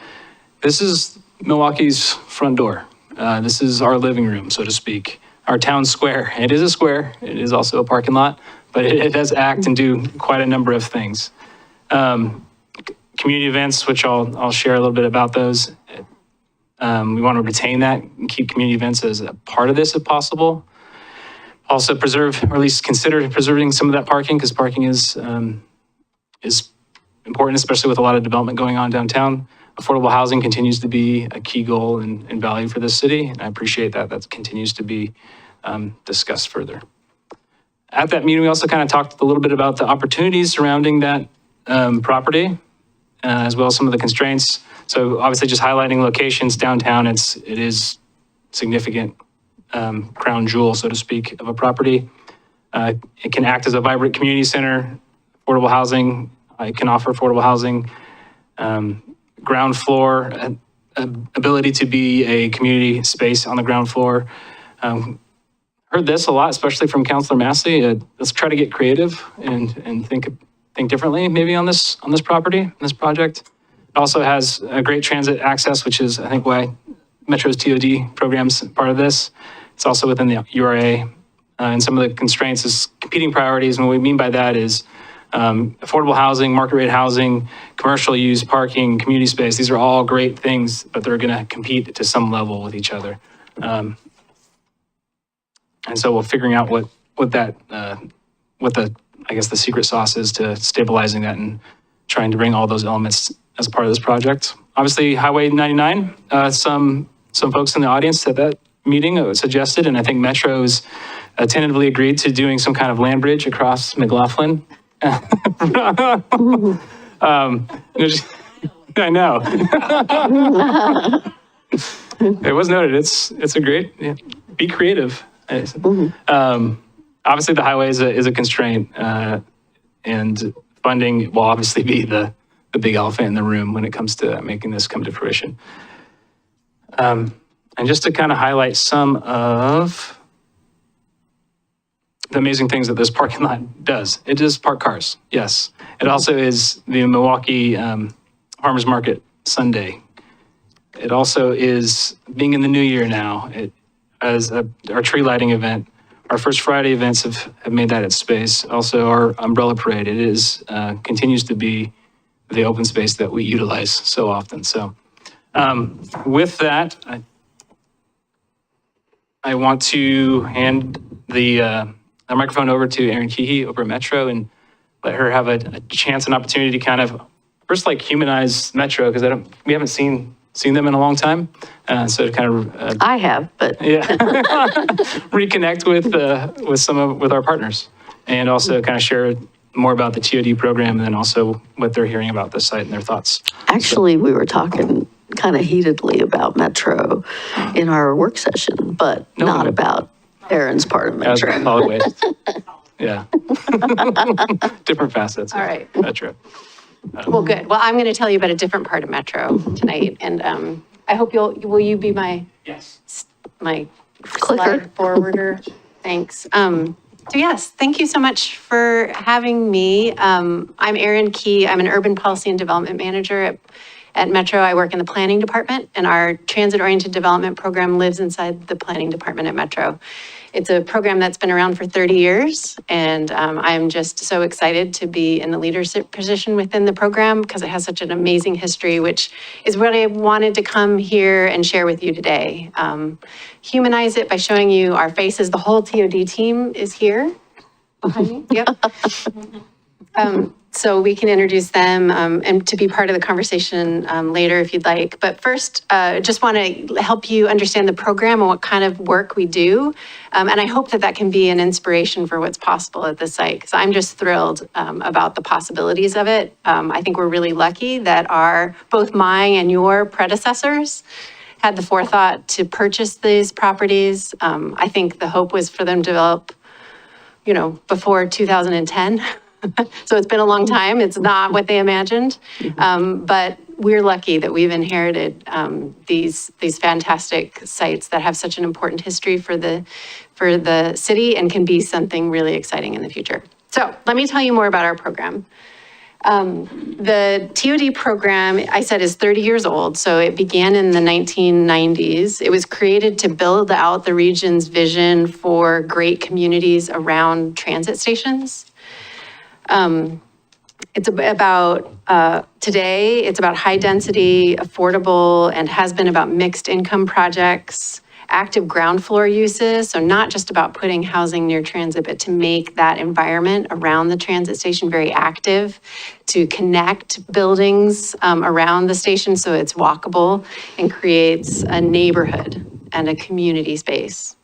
is Milwaukee's front door. This is our living room, so to speak, our town square. It is a square. It is also a parking lot, but it does act and do quite a number of things. Community events, which I'll share a little bit about those. We want to retain that and keep community events as a part of this if possible. Also preserve, or at least consider preserving some of that parking, because parking is important, especially with a lot of development going on downtown. Affordable housing continues to be a key goal and value for this city, and I appreciate that continues to be discussed further. At that meeting, we also kind of talked a little bit about the opportunities surrounding that property, as well as some of the constraints. So obviously just highlighting locations downtown, it is significant crown jewel, so to speak, of a property. It can act as a vibrant community center, affordable housing. It can offer affordable housing. Ground floor, ability to be a community space on the ground floor. Heard this a lot, especially from Councilor Massey. Let's try to get creative and think differently maybe on this property, this project. It also has a great transit access, which is I think why Metro's TOD program's part of this. It's also within the URA, and some of the constraints is competing priorities. And what we mean by that is affordable housing, market rate housing, commercial use, parking, community space. These are all great things, but they're going to compete to some level with each other. And so we're figuring out what the secret sauce is to stabilizing that and trying to bring all those elements as part of this project. Obviously, Highway 99, some folks in the audience at that meeting suggested, and I think Metro's tentatively agreed to doing some kind of land bridge across McLaughlin. I know. It was noted. It's a great, be creative. Obviously, the highway is a constraint, and funding will obviously be the big elephant in the room when it comes to making this come to fruition. And just to kind of highlight some of the amazing things that this parking lot does. It does park cars, yes. It also is the Milwaukie Farmers Market Sunday. It also is being in the new year now. As our tree lighting event, our first Friday events have made that its space. Also our umbrella parade, it is continues to be the open space that we utilize so often. So with that, I want to hand the microphone over to Erin Keehee over at Metro and let her have a chance and opportunity to kind of first humanize Metro, because we haven't seen them in a long time. So to kind of I have, but reconnect with our partners, and also kind of share more about the TOD program, and then also what they're hearing about the site and their thoughts. Actually, we were talking kind of heatedly about Metro in our work session, but not about Erin's part of Metro. Solid waste. Yeah. Different facets. All right. Metro. Well, good. Well, I'm going to tell you about a different part of Metro tonight, and I hope will you be my my slide forwarder? Thanks. So yes, thank you so much for having me. I'm Erin Key. I'm an urban policy and development manager at Metro. I work in the planning department, and our transit-oriented development program lives inside the planning department at Metro. It's a program that's been around for 30 years, and I'm just so excited to be in the leadership position within the program because it has such an amazing history, which is what I wanted to come here and share with you today. Humanize it by showing you our faces. The whole TOD team is here behind me. Yep. So we can introduce them and to be part of the conversation later if you'd like. But first, just want to help you understand the program and what kind of work we do. And I hope that that can be an inspiration for what's possible at the site, because I'm just thrilled about the possibilities of it. I think we're really lucky that both my and your predecessors had the forethought to purchase these properties. I think the hope was for them to develop, before 2010. So it's been a long time. It's not what they imagined. But we're lucky that we've inherited these fantastic sites that have such an important history for the city and can be something really exciting in the future. So let me tell you more about our program. The TOD program, I said, is 30 years old. So it began in the 1990s. It was created to build out the region's vision for great communities around transit stations. It's about, today, it's about high density, affordable, and has been about mixed income projects, active ground floor uses. So not just about putting housing near transit, but to make that environment around the transit station very active, to connect buildings around the station so it's walkable and creates a neighborhood and a community space.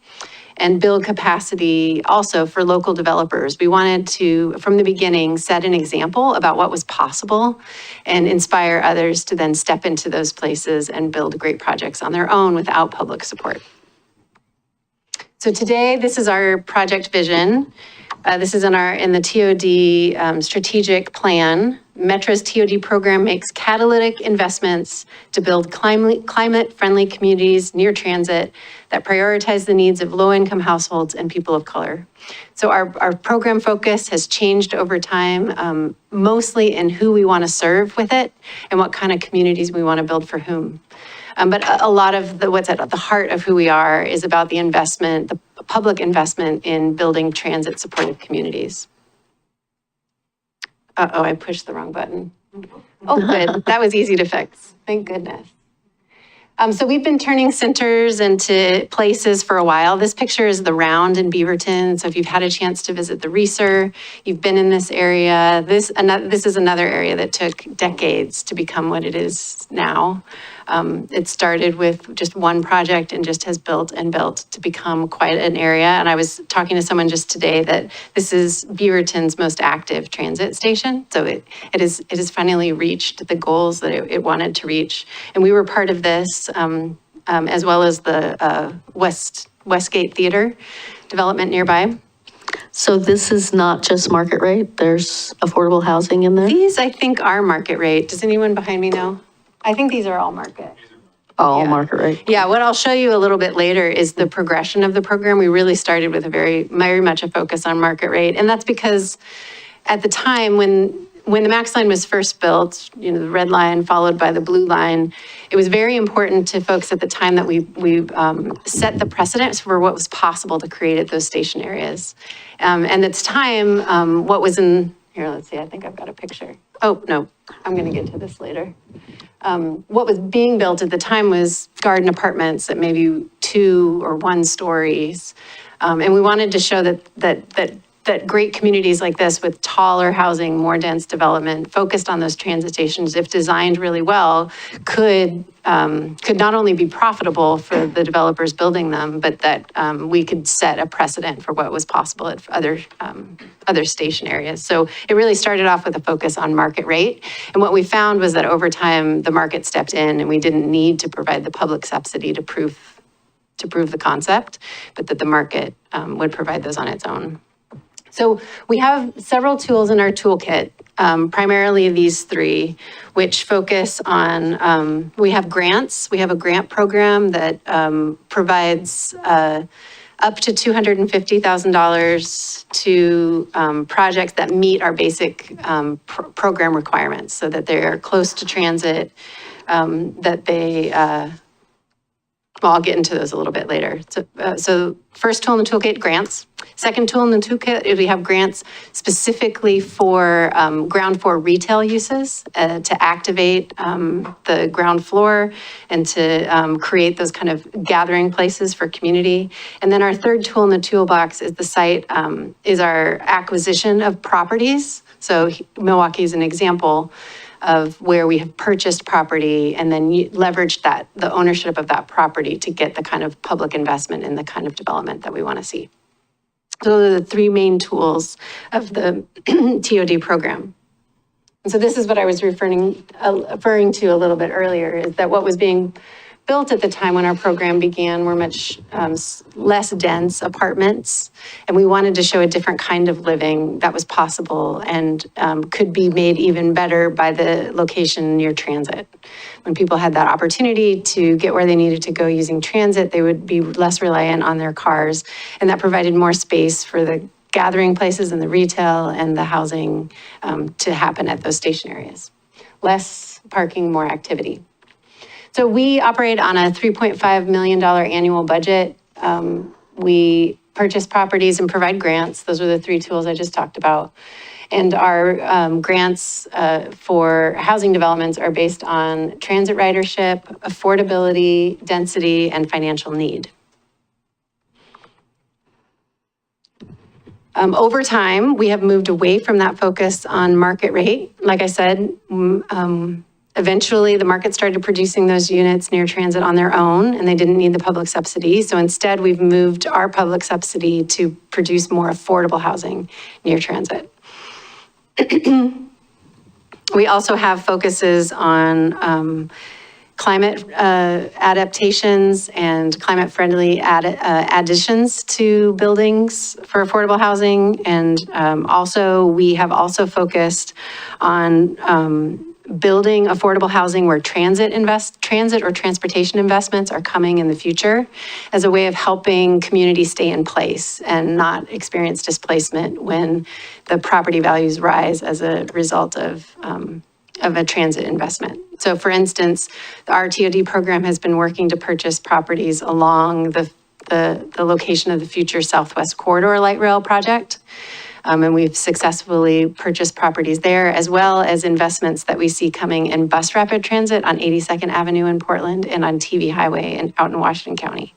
And build capacity also for local developers. We wanted to, from the beginning, set an example about what was possible and inspire others to then step into those places and build great projects on their own without public support. So today, this is our project vision. This is in the TOD strategic plan. Metro's TOD program makes catalytic investments to build climate-friendly communities near transit that prioritize the needs of low-income households and people of color. So our program focus has changed over time, mostly in who we want to serve with it and what kind of communities we want to build for whom. But a lot of what's at the heart of who we are is about the investment, the public investment in building transit-supported communities. Uh-oh, I pushed the wrong button. Oh, good. That was easy to fix. Thank goodness. So we've been turning centers into places for a while. This picture is the Round in Beaverton. So if you've had a chance to visit the Reeser, you've been in this area. This is another area that took decades to become what it is now. It started with just one project and just has built and built to become quite an area. And I was talking to someone just today that this is Beaverton's most active transit station. So it has finally reached the goals that it wanted to reach. And we were part of this, as well as the Westgate Theater development nearby. So this is not just market rate? There's affordable housing in there? These, I think, are market rate. Does anyone behind me know? I think these are all market. All market rate? Yeah, what I'll show you a little bit later is the progression of the program. We really started with very much a focus on market rate. And that's because at the time when the Max Line was first built, the red line followed by the blue line, it was very important to folks at the time that we set the precedent for what was possible to create at those station areas. And at the time, what was in, here, let's see, I think I've got a picture. Oh, no, I'm gonna get to this later. What was being built at the time was garden apartments at maybe 2 or 1 stories. And we wanted to show that great communities like this with taller housing, more dense development, focused on those transit stations, if designed really well, could not only be profitable for the developers building them, but that we could set a precedent for what was possible at other station areas. So it really started off with a focus on market rate. And what we found was that over time, the market stepped in and we didn't need to provide the public subsidy to prove the concept, but that the market would provide those on its own. So we have several tools in our toolkit, primarily these three, which focus on, we have grants. We have a grant program that provides up to $250,000 to projects that meet our basic program requirements, so that they're close to transit, that they, well, I'll get into those a little bit later. So first tool in the toolkit, grants. Second tool in the toolkit is we have grants specifically for ground floor retail uses to activate the ground floor and to create those kind of gathering places for community. And then our third tool in the toolbox is the site, is our acquisition of properties. So Milwaukee is an example of where we have purchased property and then leveraged that, the ownership of that property to get the kind of public investment in the kind of development that we want to see. So those are the three main tools of the TOD program. And so this is what I was referring to a little bit earlier, is that what was being built at the time when our program began were much less dense apartments. And we wanted to show a different kind of living that was possible and could be made even better by the location near transit. When people had that opportunity to get where they needed to go using transit, they would be less reliant on their cars. And that provided more space for the gathering places and the retail and the housing to happen at those station areas. Less parking, more activity. So we operate on a $3.5 million annual budget. We purchase properties and provide grants. Those are the three tools I just talked about. And our grants for housing developments are based on transit ridership, affordability, density, and financial need. Over time, we have moved away from that focus on market rate. Like I said, eventually the market started producing those units near transit on their own, and they didn't need the public subsidy. So instead, we've moved our public subsidy to produce more affordable housing near transit. We also have focuses on climate adaptations and climate-friendly additions to buildings for affordable housing. And also, we have also focused on building affordable housing where transit or transportation investments are coming in the future as a way of helping communities stay in place and not experience displacement when the property values rise as a result of a transit investment. So for instance, our TOD program has been working to purchase properties along the location of the future Southwest Corridor Light Rail project. And we've successfully purchased properties there, as well as investments that we see coming in bus rapid transit on 82nd Avenue in Portland and on TV Highway and out in Washington County.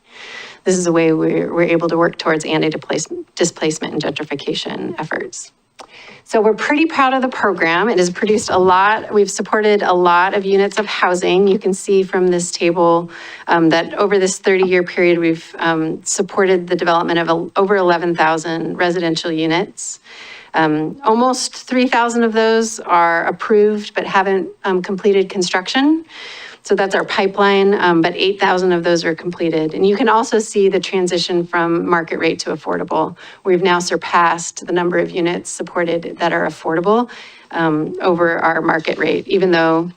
This is a way we're able to work towards anti-displacement and gentrification efforts. So we're pretty proud of the program. It has produced a lot. We've supported a lot of units of housing. You can see from this table that over this 30-year period, we've supported the development of over 11,000 residential units. Almost 3,000 of those are approved but haven't completed construction. So that's our pipeline, but 8,000 of those are completed. And you can also see the transition from market rate to affordable. We've now surpassed the number of units supported that are affordable over our market rate, even though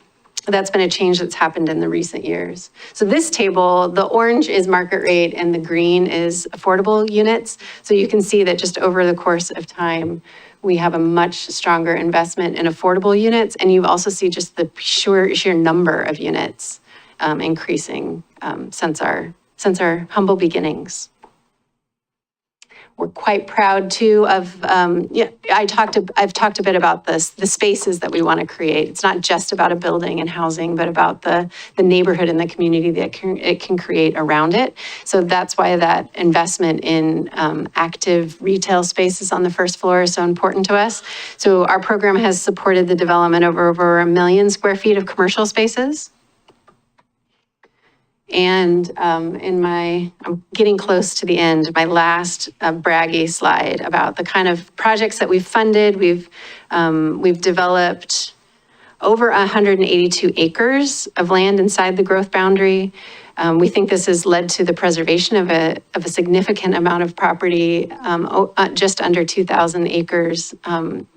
that's been a change that's happened in the recent years. So this table, the orange is market rate and the green is affordable units. So you can see that just over the course of time, we have a much stronger investment in affordable units. And you also see just the sheer number of units increasing since our humble beginnings. We're quite proud too of, I've talked a bit about this, the spaces that we want to create. It's not just about a building and housing, but about the neighborhood and the community that it can create around it. So that's why that investment in active retail spaces on the first floor is so important to us. So our program has supported the development of over 1 million square feet of commercial spaces. And I'm getting close to the end, my last braggy slide about the kind of projects that we've funded. We've developed over 182 acres of land inside the growth boundary. We think this has led to the preservation of a significant amount of property, just under 2,000 acres,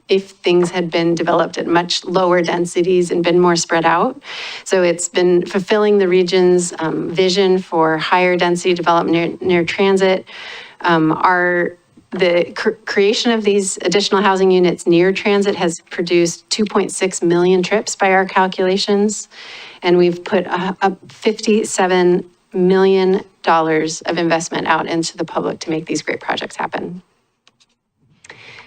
if things had been developed at much lower densities and been more spread out. So it's been fulfilling the region's vision for higher density development near transit. The creation of these additional housing units near transit has produced 2.6 million trips by our calculations. And we've put $57 million of investment out into the public to make these great projects happen.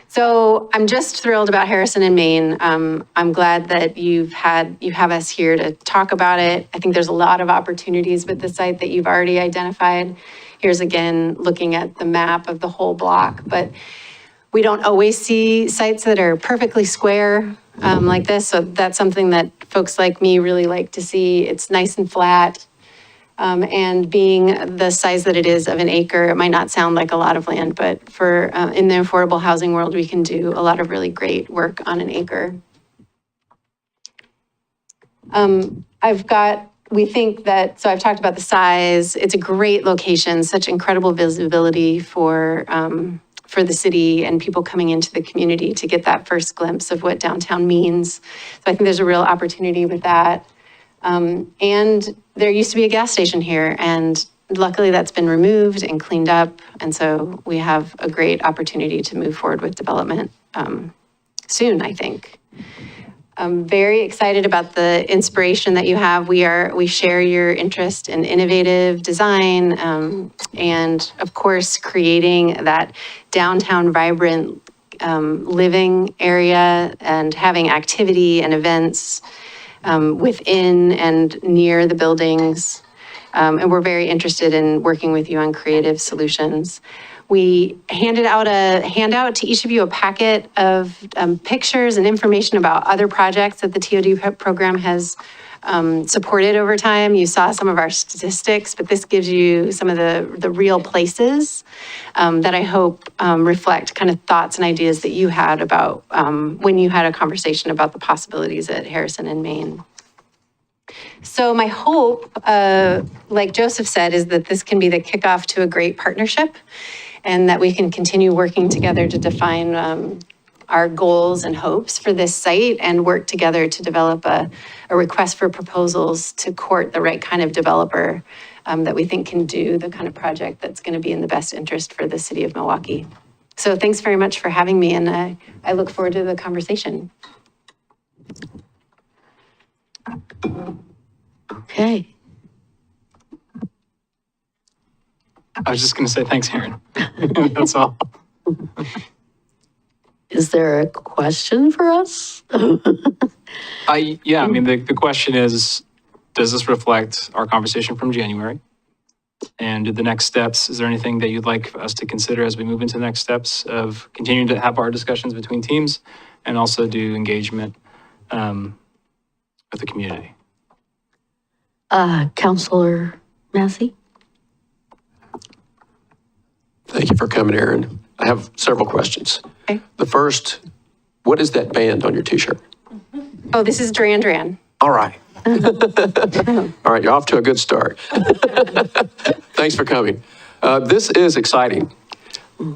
So I'm just thrilled about Harrison and Maine. I'm glad that you have us here to talk about it. I think there's a lot of opportunities with the site that you've already identified. Here's again, looking at the map of the whole block, but we don't always see sites that are perfectly square like this. So that's something that folks like me really like to see. It's nice and flat. And being the size that it is of an acre, it might not sound like a lot of land, but for in the affordable housing world, we can do a lot of really great work on an acre. We think that, so I've talked about the size, it's a great location, such incredible visibility for the city and people coming into the community to get that first glimpse of what downtown means. So I think there's a real opportunity with that. And there used to be a gas station here, and luckily that's been removed and cleaned up. And so we have a great opportunity to move forward with development soon, I think. I'm very excited about the inspiration that you have. We share your interest in innovative design and of course, creating that downtown vibrant living area and having activity and events within and near the buildings. And we're very interested in working with you on creative solutions. We handed out a handout to each of you, a packet of pictures and information about other projects that the TOD program has supported over time. You saw some of our statistics, but this gives you some of the real places that I hope reflect kind of thoughts and ideas that you had about when you had a conversation about the possibilities at Harrison and Maine. So my hope, like Joseph said, is that this can be the kickoff to a great partnership and that we can continue working together to define our goals and hopes for this site and work together to develop a request for proposals to court the right kind of developer that we think can do the kind of project that's going to be in the best interest for the city of Milwaukee. So thanks very much for having me, and I look forward to the conversation. Okay. I was just going to say thanks, Aaron. That's all. Is there a question for us? Yeah, I mean, the question is, does this reflect our conversation from January? And the next steps, is there anything that you'd like us to consider as we move into the next steps of continuing to have our discussions between teams and also do engagement with the community? Councilor Massey? Thank you for coming, Aaron. I have several questions. Okay. The first, what is that band on your t-shirt? Oh, this is Duran Duran. All right. All right, you're off to a good start. Thanks for coming. This is exciting.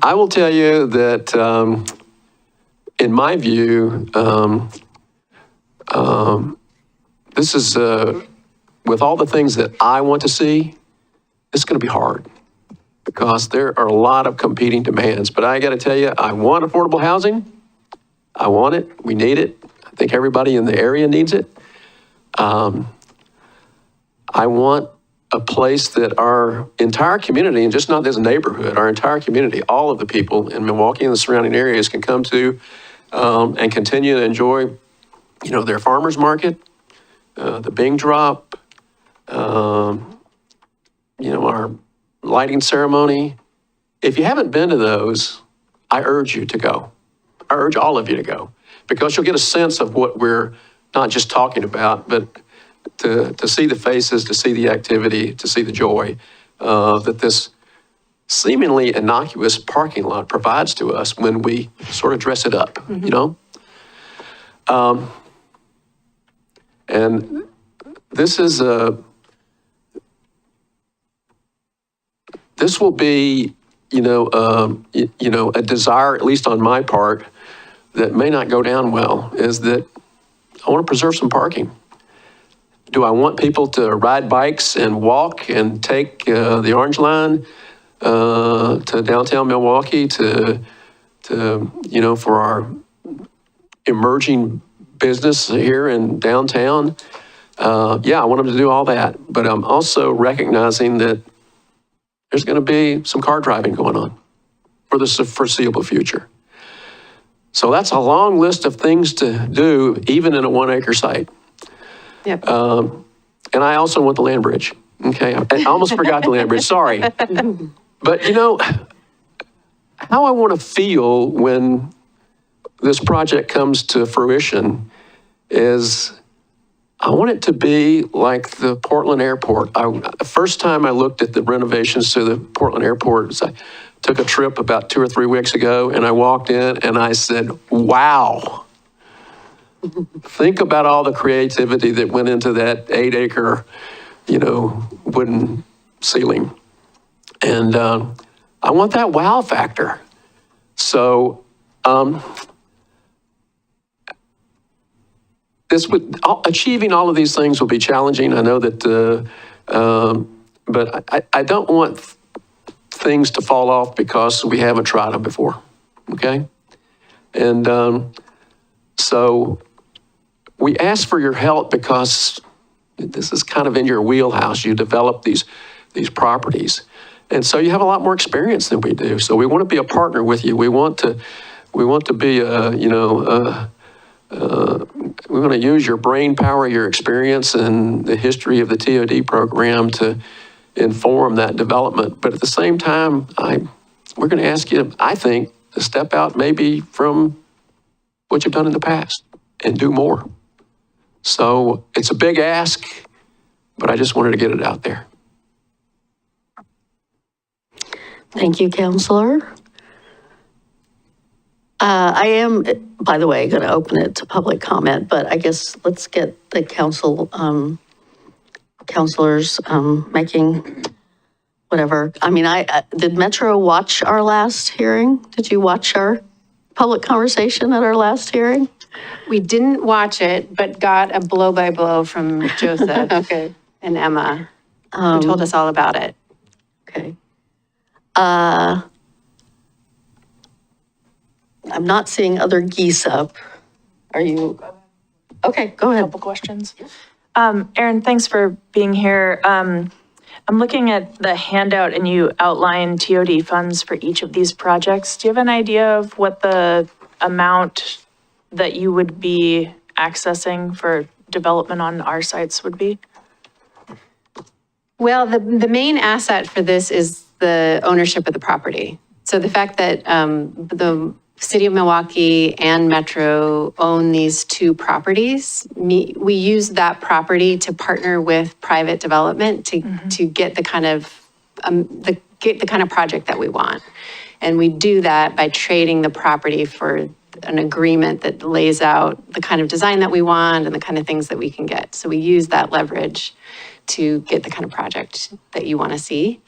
I will tell you that in my view, this is, with all the things that I want to see, it's going to be hard because there are a lot of competing demands. But I got to tell you, I want affordable housing. I want it. We need it. I think everybody in the area needs it. I want a place that our entire community, and just not this neighborhood, our entire community, all of the people in Milwaukee and the surrounding areas can come to and continue to enjoy, you know, their farmers market, the Bing Drop, you know, our lighting ceremony. If you haven't been to those, I urge you to go. I urge all of you to go because you'll get a sense of what we're not just talking about, but to see the faces, to see the activity, to see the joy that this seemingly innocuous parking lot provides to us when we sort of dress it up, you know? And this is this will be, a desire, at least on my part, that may not go down well, is that I want to preserve some parking. Do I want people to ride bikes and walk and take the Orange Line to downtown Milwaukee to for our emerging business here in downtown? Yeah, I want them to do all that, but I'm also recognizing that there's going to be some car driving going on for the foreseeable future. So that's a long list of things to do, even in a 1 acre site. Yep. And I also want the land bridge. Okay, I almost forgot the land bridge, sorry. But how I want to feel when this project comes to fruition is I want it to be like the Portland Airport. The first time I looked at the renovations to the Portland Airport was I took a trip about 2 or 3 weeks ago, and I walked in and I said, wow. Think about all the creativity that went into that 8 acre, wooden ceiling. And I want that wow factor. So achieving all of these things will be challenging. I know that, but I don't want things to fall off because we haven't tried them before, okay? And so we ask for your help because this is kind of in your wheelhouse. You develop these properties. And so you have a lot more experience than we do. So we want to be a partner with you. We want to be we want to use your brain power, your experience, and the history of the TOD program to inform that development. But at the same time, we're going to ask you, I think, to step out maybe from what you've done in the past and do more. So it's a big ask, but I just wanted to get it out there. Thank you, Counselor. I am, by the way, going to open it to public comment, but I guess let's get the counselors making whatever. I mean, did Metro watch our last hearing? Did you watch our public conversation at our last hearing? We didn't watch it, but got a blow-by-blow from Joseph Okay. and Emma, who told us all about it. Okay. I'm not seeing other geese up. Are you? Okay, go ahead. Couple questions. Erin, thanks for being here. I'm looking at the handout and you outline TOD funds for each of these projects. Do you have an idea of what the amount that you would be accessing for development on our sites would be? Well, the main asset for this is the ownership of the property. So the fact that the City of Milwaukee and Metro own these 2 properties, we use that property to partner with private development to get the kind of project that we want. And we do that by trading the property for an agreement that lays out the kind of design that we want and the kind of things that we can get. So we use that leverage to get the kind of project that you want to see.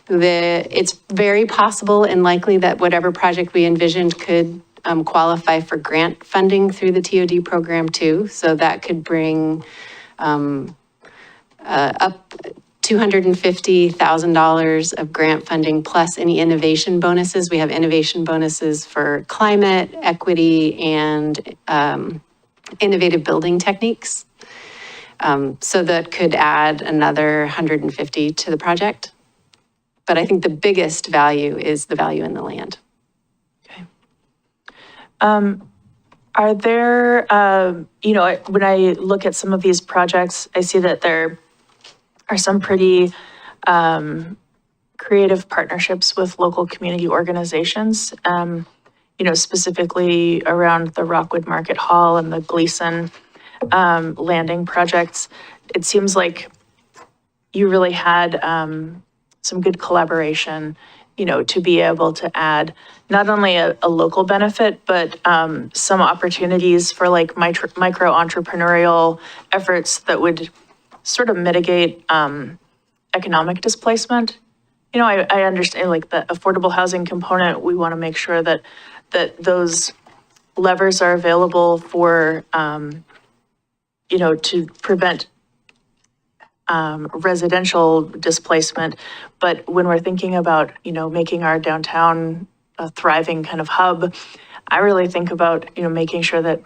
It's very possible and likely that whatever project we envisioned could qualify for grant funding through the TOD program too. So that could bring up $250,000 of grant funding plus any innovation bonuses. We have innovation bonuses for climate, equity, and innovative building techniques. So that could add another 150 to the project. But I think the biggest value is the value in the land. Okay. Are there, when I look at some of these projects, I see that there are some pretty creative partnerships with local community organizations, specifically around the Rockwood Market Hall and the Gleason landing projects. It seems like you really had some good collaboration, to be able to add not only a local benefit, but some opportunities for like micro entrepreneurial efforts that would sort of mitigate economic displacement you know, I understand like the affordable housing component, we want to make sure that those levers are available for, you know, to prevent residential displacement. But when we're thinking about, you know, making our downtown a thriving kind of hub, I really think about, you know, making sure that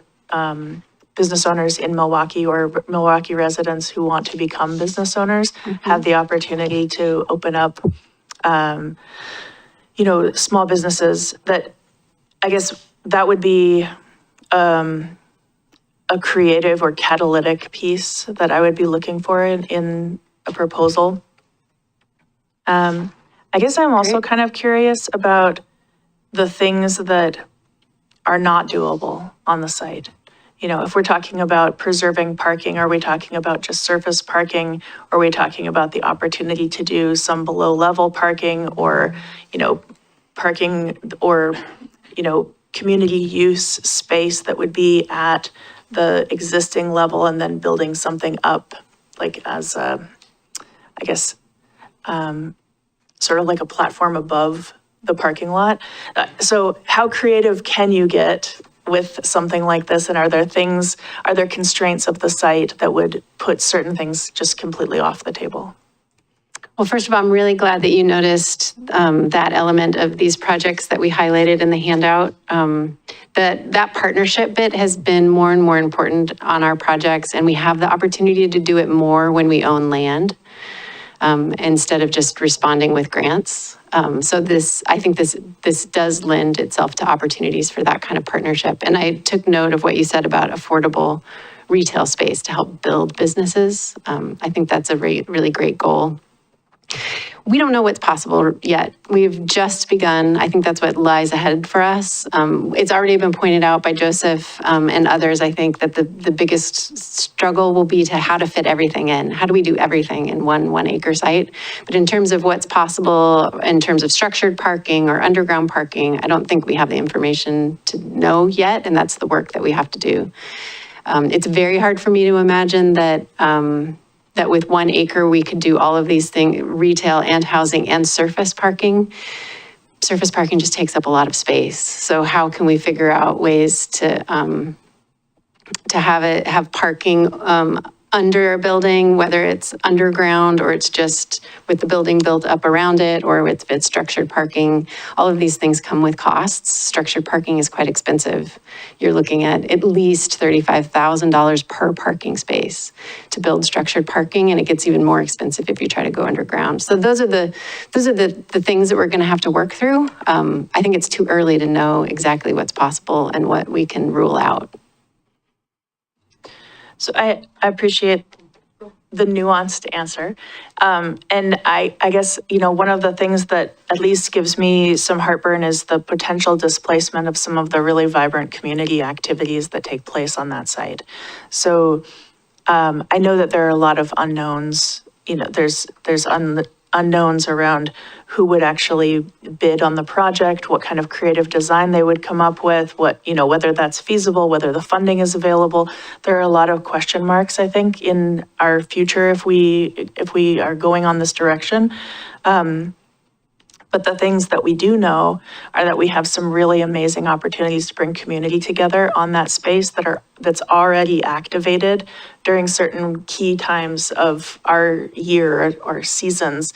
business owners in Milwaukie or Milwaukie residents who want to become business owners have the opportunity to open up, you know, small businesses. That, I guess that would be a creative or catalytic piece that I would be looking for in a proposal. I guess I'm also kind of curious about the things that are not doable on the site. You know, if we're talking about preserving parking, are we talking about just surface parking? Are we talking about the opportunity to do some below level parking, or, you know, parking or, you know, community use space that would be at the existing level and then building something up, like as a, I guess, sort of like a platform above the parking lot. So how creative can you get with something like this? And are there constraints of the site that would put certain things just completely off the table? Well, first of all, I'm really glad that you noticed that element of these projects that we highlighted in the handout. That partnership bit has been more and more important on our projects, and we have the opportunity to do it more when we own land instead of just responding with grants. So I think this does lend itself to opportunities for that kind of partnership. And I took note of what you said about affordable retail space to help build businesses. I think that's a really great goal. We don't know what's possible yet. We've just begun. I think that's what lies ahead for us. It's already been pointed out by Joseph and others, I think, that the biggest struggle will be to how to fit everything in. How do we do everything in one acre site? But in terms of what's possible, in terms of structured parking or underground parking, I don't think we have the information to know yet, and that's the work that we have to do. It's very hard for me to imagine that that with 1 acre, we could do all of these things, retail and housing and surface parking. Surface parking just takes up a lot of space. So how can we figure out ways to have parking under a building, whether it's underground or it's just with the building built up around it, or if it's structured parking? All of these things come with costs. Structured parking is quite expensive. You're looking at least $35,000 per parking space to build structured parking, and it gets even more expensive if you try to go underground. So those are the things that we're going to have to work through. I think it's too early to know exactly what's possible and what we can rule out. So I appreciate the nuanced answer. And I guess, you know, one of the things that at least gives me some heartburn is the potential displacement of some of the really vibrant community activities that take place on that site. So I know that there are a lot of unknowns. You know, there's unknowns around who would actually bid on the project, what kind of creative design they would come up with, what, you know, whether that's feasible, whether the funding is available. There are a lot of question marks, I think, in our future if we are going on this direction. But the things that we do know are that we have some really amazing opportunities to bring community together on that space that's already activated during certain key times of our year or seasons.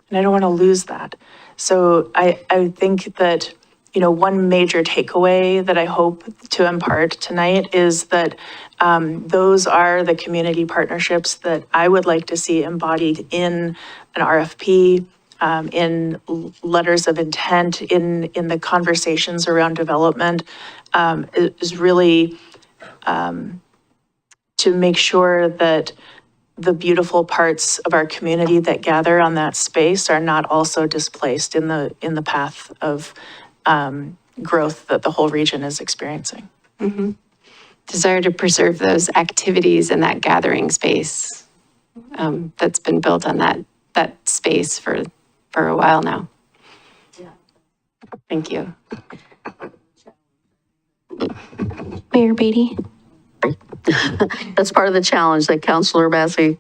And I don't want to lose that. So I think that, you know, one major takeaway that I hope to impart tonight is that those are the community partnerships that I would like to see embodied in an RFP, in letters of intent, in the conversations around development, is really to make sure that the beautiful parts of our community that gather on that space are not also displaced in the path of growth that the whole region is experiencing. Mm-hmm. Desire to preserve those activities in that gathering space that's been built on that space for a while now. Yeah. Thank you. Mayor Beatty? That's part of the challenge that Councilor Massey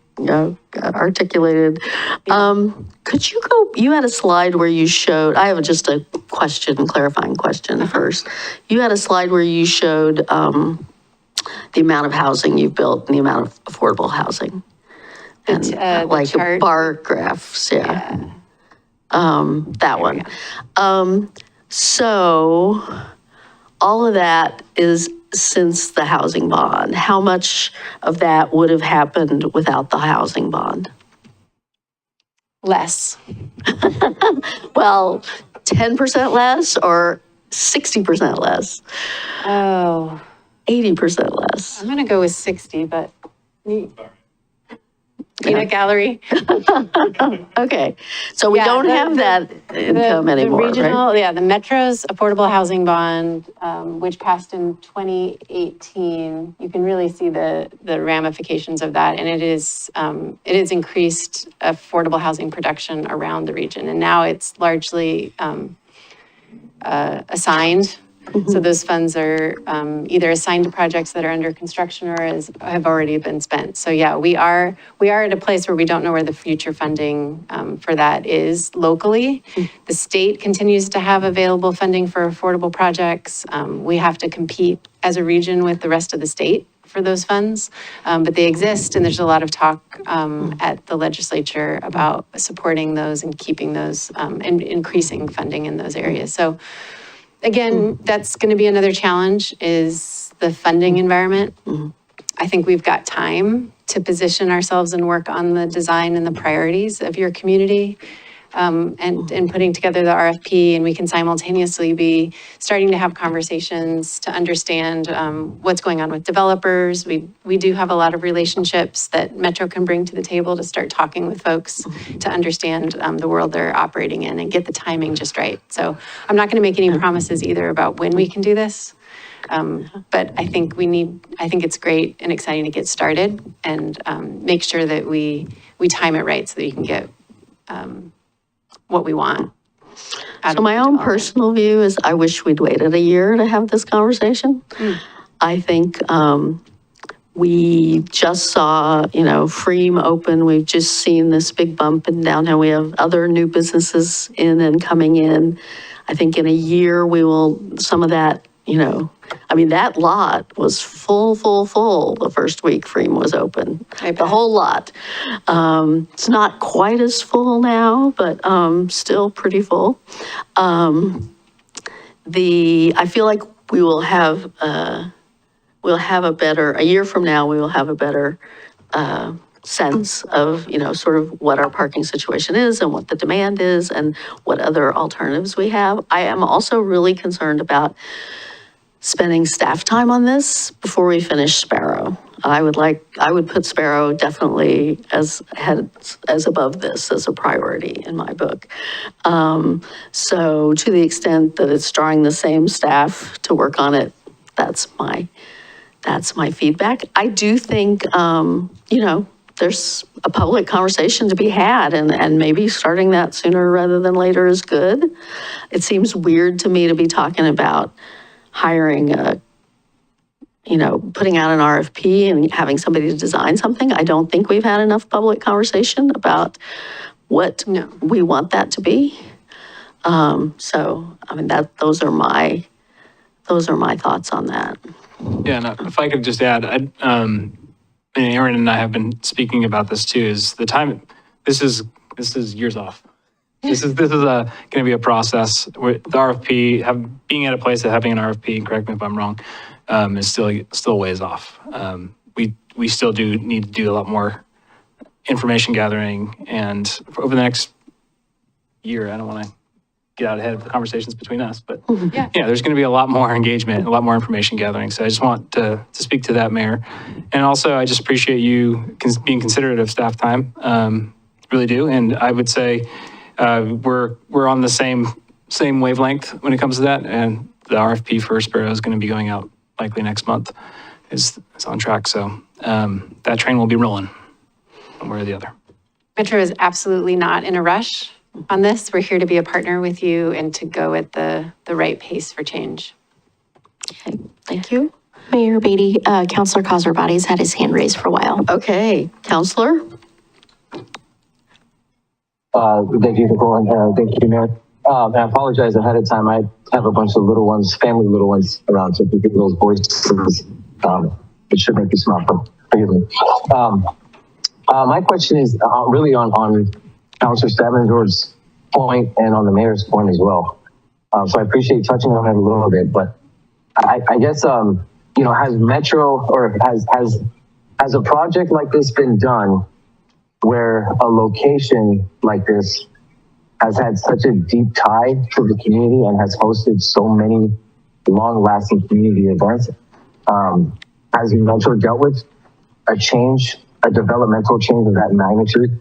articulated. Could you go, you had a slide where you showed, I have just a question, clarifying question first. You had a slide where you showed the amount of housing you've built and the amount of affordable housing. And like bar graphs, yeah. That one. So all of that is since the housing bond. How much of that would have happened without the housing bond? Less. Well, 10% less or 60% less? Oh. 80% less. I'm going to go with 60, but peanut gallery. Okay, so we don't have that income anymore, the regional, right? Yeah, the Metro's Affordable Housing Bond, which passed in 2018, you can really see the ramifications of that. And it has increased affordable housing production around the region. And now it's largely assigned. So those funds are either assigned to projects that are under construction or have already been spent. So yeah, we are at a place where we don't know where the future funding for that is locally. The state continues to have available funding for affordable projects. We have to compete as a region with the rest of the state for those funds, but they exist, and there's a lot of talk at the legislature about supporting those and keeping those and increasing funding in those areas. So again, that's going to be another challenge is the funding environment. I think we've got time to position ourselves and work on the design and the priorities of your community and putting together the RFP. And we can simultaneously be starting to have conversations to understand what's going on with developers. We do have a lot of relationships that Metro can bring to the table to start talking with folks to understand the world they're operating in and get the timing just right. So I'm not going to make any promises either about when we can do this. But I think it's great and exciting to get started and make sure that we time it right so that you can get what we want. So my own personal view is I wish we'd waited a year to have this conversation. I think we just saw, Freem open. We've just seen this big bump in downtown. We have other new businesses in and coming in. I think in a year some of that, that lot was full the first week Freem was open. The whole lot. It's not quite as full now, but still pretty full. I feel like we will have a year from now, we will have a better sense of, sort of what our parking situation is and what the demand is and what other alternatives we have. I am also really concerned about spending staff time on this before we finish Sparrow. I would put Sparrow definitely as above this as a priority in my book. So to the extent that it's drawing the same staff to work on it, that's my feedback. I do think, there's a public conversation to be had and maybe starting that sooner rather than later is good. It seems weird to me to be talking about hiring putting out an RFP and having somebody to design something. I don't think we've had enough public conversation about what we want that to be. Those are my thoughts on that. Yeah, and if I could just add, and Aaron and I have been speaking about this too, is the time, this is years off. This is going to be a process where the RFP, being at a place that having an RFP, correct me if I'm wrong, is still ways off. We still do need to do a lot more information gathering, and over the next year, I don't want to get out ahead of the conversations between us, but yeah, there's going to be a lot more engagement, a lot more information gathering. So I just want to speak to that, Mayor. And also, I just appreciate you being considerate of staff time, really do. And I would say we're on the same wavelength when it comes to that. And the RFP for Sparrow is going to be going out likely next month. It's on track. So that train will be rolling one way or the other. Metro is absolutely not in a rush on this. We're here to be a partner with you and to go at the right pace for change. Okay, thank you. Mayor Beatty, Councilor Cosrabati's had his hand raised for a while. Okay, Councilor? Thank you, Nicole, and thank you, Mayor. And I apologize ahead of time. I have a bunch of little ones, family little ones around, so if you get those voices, it should make you smile. Forgive me. My question is really on Councilor Stavenger's point and on the mayor's point as well. So I appreciate touching on it a little bit, but I guess, you know, has Metro or has a project like this been done where a location like this has had such a deep tie to the community and has hosted so many long-lasting community events? Has Metro dealt with a change, a developmental change of that magnitude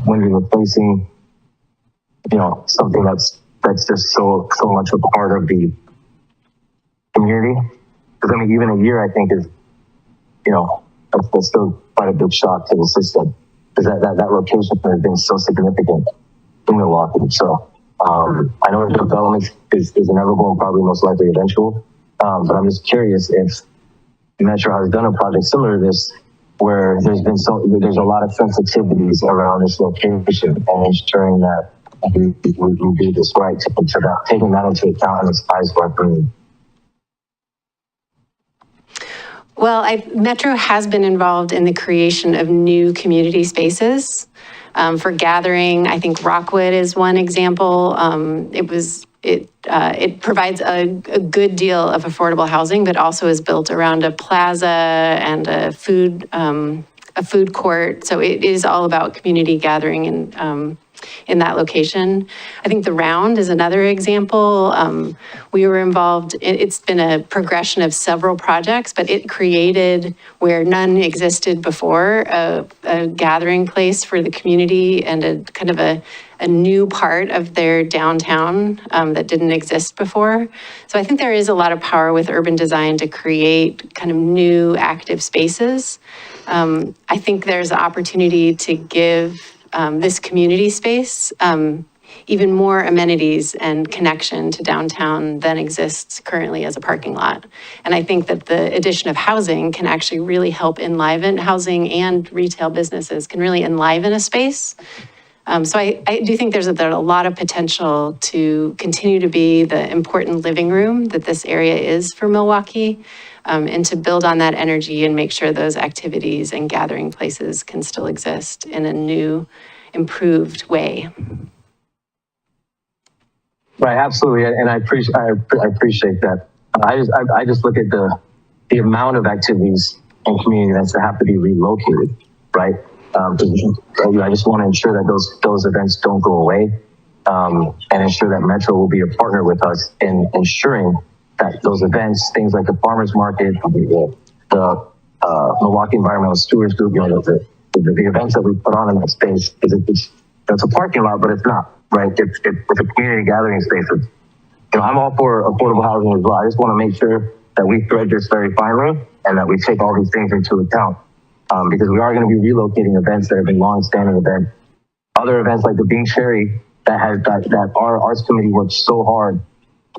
when you're replacing, you know, something that's just so much a part of the community? Because I mean, even a year, I think is, you know, that's still quite a big shock to the system, because that location has been so significant in Milwaukee. So I know development is inevitable and probably most likely eventual, but I'm just curious if Metro has done a project similar to this, where there's a lot of sensitivities around this location and ensuring that we do this right, taking that into account in the size of our community. Well, Metro has been involved in the creation of new community spaces for gathering. I think Rockwood is one example. It provides a good deal of affordable housing, but also is built around a plaza and a food court. So it is all about community gathering in that location. I think the Round is another example. We were involved, it's been a progression of several projects, but it created, where none existed before, a gathering place for the community and a kind of a new part of their downtown that didn't exist before. So I think there is a lot of power with urban design to create kind of new active spaces. I think there's an opportunity to give this community space even more amenities and connection to downtown than exists currently as a parking lot. And I think that the addition of housing can actually really help enliven housing, and retail businesses can really enliven a space. So I do think there's a lot of potential to continue to be the important living room that this area is for Milwaukee, and to build on that energy and make sure those activities and gathering places can still exist in a new, improved way. Right, absolutely, and I appreciate that. I just look at the amount of activities and community events that have to be relocated, right? I just want to ensure that those events don't go away, and ensure that Metro will be a partner with us in ensuring that those events, things like the farmers market, the Milwaukee Environmental Stewards Group, you know, the events that we put on in that space, it's a parking lot, but it's not, right? It's a community gathering space. You know, I'm all for affordable housing as well. I just want to make sure that we thread this very finely and that we take all these things into account, because we are going to be relocating events that have been long-standing events. Other events like the Bean Cherry that our arts committee worked so hard,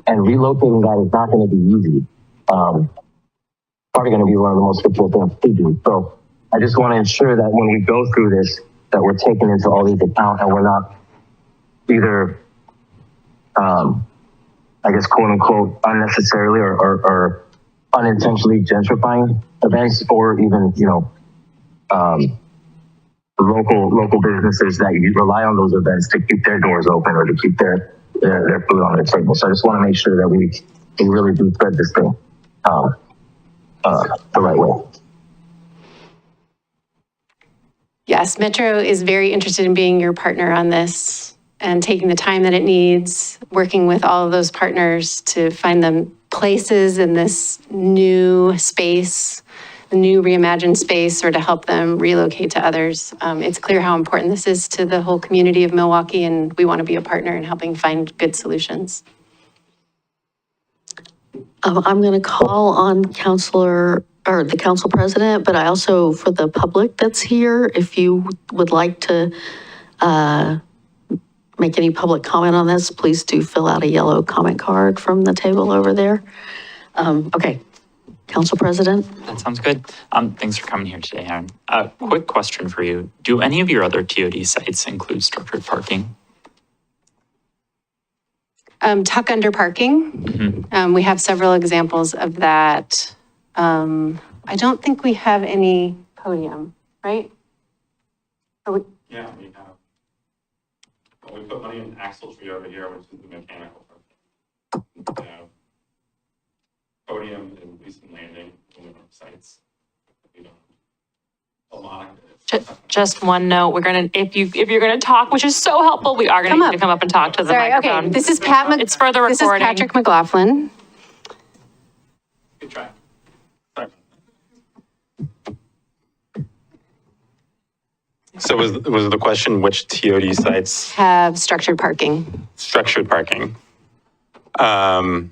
and relocating that is not going to be easy. Probably going to be one of the most difficult things to do. So I just want to ensure that when we go through this, that we're taking into all these account and we're not either, I guess, quote unquote, unnecessarily or unintentionally gentrifying events, or even, you know, local businesses that you rely on those events to keep their doors open or to keep their food on their table. So I just want to make sure that we really do thread this thing the right way. Yes, Metro is very interested in being your partner on this and taking the time that it needs, working with all of those partners to find them places in this new space, the new reimagined space, or to help them relocate to others. It's clear how important this is to the whole community of Milwaukee, and we want to be a partner in helping find good solutions. I'm going to call on the council president, but I also, for the public that's here, if you would like to make any public comment on this, please do fill out a yellow comment card from the table over there. Okay, Council President? That sounds good. Thanks for coming here today, Aaron. A quick question for you. Do any of your other TOD sites include structured parking? Tuck under parking. We have several examples of that. I don't think we have any podium, right? Yeah, we have. Well, we put money in Axle Tree over here, which is the mechanical part. We have podium and Gleason Landing, one of our sites. We don't. A lot. Just one note, we're gonna, if you're gonna talk, which is so helpful, we are gonna need to come up and talk to the Sorry, microphone. okay, this is Pat. It's for the recording. This is Patrick McLaughlin. Good try. So was the question which TOD sites? Have structured parking. Structured parking. Well,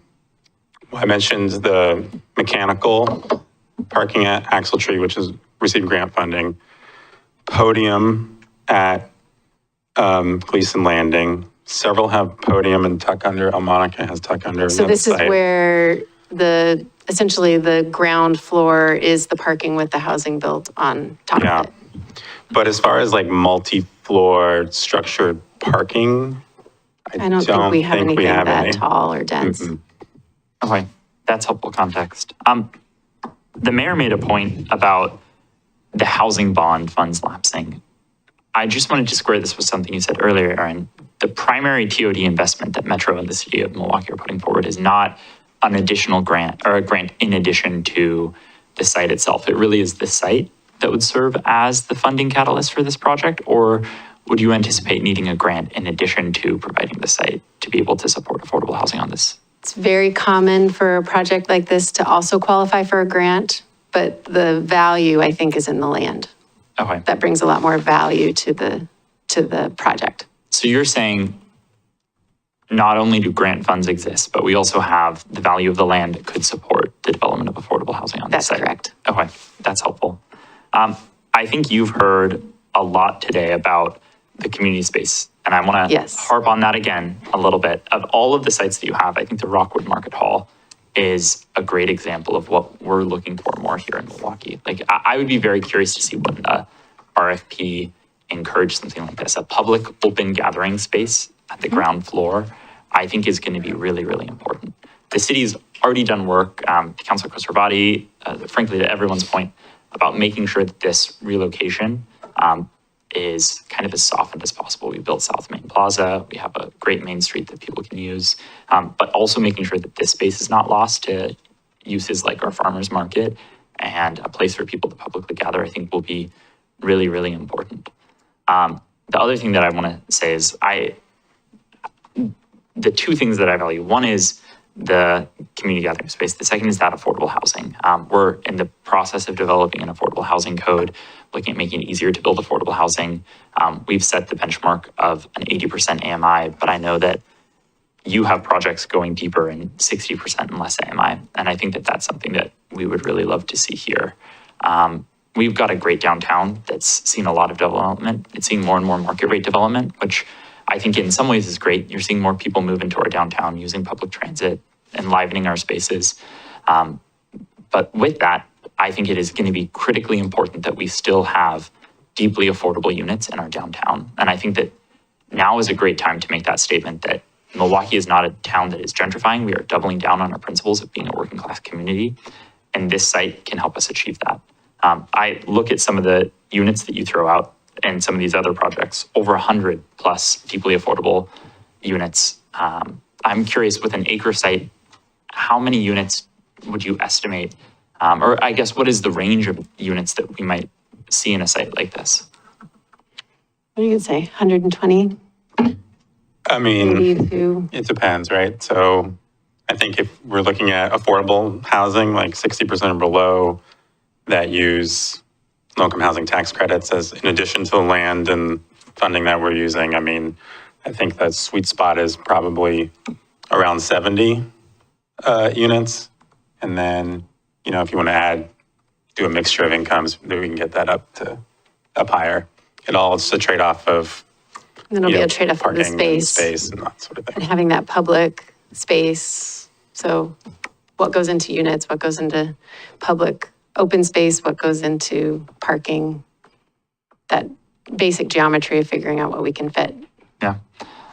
I mentioned the mechanical parking at Axle Tree, which has received grant funding. Podium at Gleason Landing. Several have podium and tuck under. Almonica has tuck under. So this is where essentially the ground floor is the parking with the housing built on top of it. But as far as like multi-floor structured parking, I don't think we have anything that tall or dense. Okay, that's helpful context. The mayor made a point about the housing bond funds lapsing. I just wanted to square this with something you said earlier, Aaron. The primary TOD investment that Metro and the city of Milwaukie are putting forward is not an additional grant or a grant in addition to the site itself. It really is the site that would serve as the funding catalyst for this project, or would you anticipate needing a grant in addition to providing the site to be able to support affordable housing on this? It's very common for a project like this to also qualify for a grant, but the value, I think, is in the land. Okay. That brings a lot more value to the project. So you're saying not only do grant funds exist, but we also have the value of the land that could support the development of affordable housing on this site? That's correct. Okay, that's helpful. I think you've heard a lot today about the community space, and I want to harp on that again a little bit. Of all of the sites that you have, I think the Rockwood Market Hall is a great example of what we're looking for more here in Milwaukie. Like, I would be very curious to see when the RFP encouraged something like this. A public open gathering space at the ground floor, I think is going to be really, really important. The city's already done work, Councilor Kosorvati, frankly, to everyone's point, about making sure that this relocation is kind of as softened as possible. We built South Main Plaza. We have a great main street that people can use, but also making sure that this space is not lost to uses like our farmers market and a place for people to publicly gather, I think will be really, really important. The other thing that I want to say is the two things that I value. One is the community gathering space. The second is that affordable housing. We're in the process of developing an affordable housing code, looking at making it easier to build affordable housing. We've set the benchmark of an 80% AMI, but I know that you have projects going deeper in 60% and less AMI. And I think that that's something that we would really love to see here. We've got a great downtown that's seen a lot of development. It's seeing more and more market rate development, which I think in some ways is great. You're seeing more people move into our downtown using public transit, enlivening our spaces. But with that, I think it is going to be critically important that we still have deeply affordable units in our downtown. And I think that now is a great time to make that statement that Milwaukie is not a town that is gentrifying. We are doubling down on our principles of being a working class community. And this site can help us achieve that. I look at some of the units that you throw out and some of these other projects, over 100 plus deeply affordable units. I'm curious, with an acre site, how many units would you estimate? Or I guess, what is the range of units that we might see in a site like this? What do you say, 120? I mean, it depends, right? So I think if we're looking at affordable housing, like 60% or below that use low-income housing tax credits as in addition to the land and funding that we're using, I mean, I think that sweet spot is probably around 70 units. And then, you know, if you want to do a mixture of incomes, then we can get that up higher. It's a trade-off of It'll be a trade-off of the space and that sort of thing. and having that public space. So what goes into units, what goes into public open space, what goes into parking, that basic geometry of figuring out what we can fit. Yeah.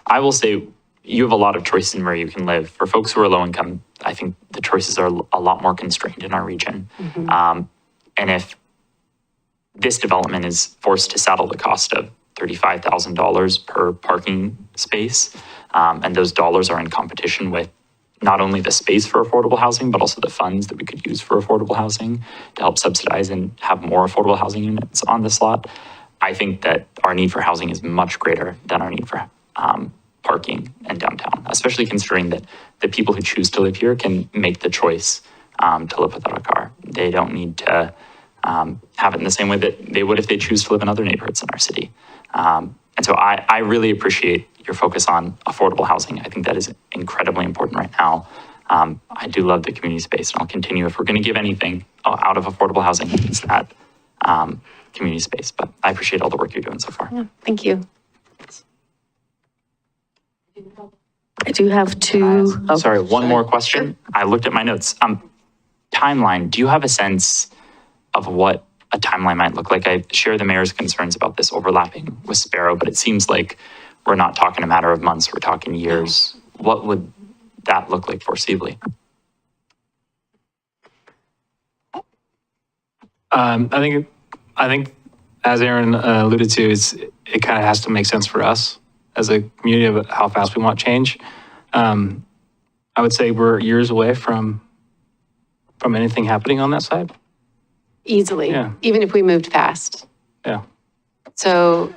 I will say you have a lot of choices in where you can live. For folks who are low income, I think the choices are a lot more constrained in our region. And if this development is forced to saddle the cost of $35,000 per parking space, and those dollars are in competition with not only the space for affordable housing, but also the funds that we could use for affordable housing to help subsidize and have more affordable housing units on this lot, I think that our need for housing is much greater than our need for parking in downtown, especially considering that the people who choose to live here can make the choice to live without a car. They don't need to have it in the same way that they would if they choose to live in other neighborhoods in our city. And so I really appreciate your focus on affordable housing. I think that is incredibly important right now. I do love the community space, and I'll continue. If we're going to give anything out of affordable housing, it's that community space. But I appreciate all the work you're doing so far. Yeah, thank you. I do have two. Sorry, one more question. I looked at my notes. Timeline, do you have a sense of what a timeline might look like? I share the mayor's concerns about this overlapping with Sparrow, but it seems like we're not talking a matter of months, we're talking years. What would that look like foreseeably? I think as Aaron alluded to, it kind of has to make sense for us as a community of how fast we want change. I would say we're years away from anything happening on that side. Easily, Yeah. even if we moved fast. Yeah. So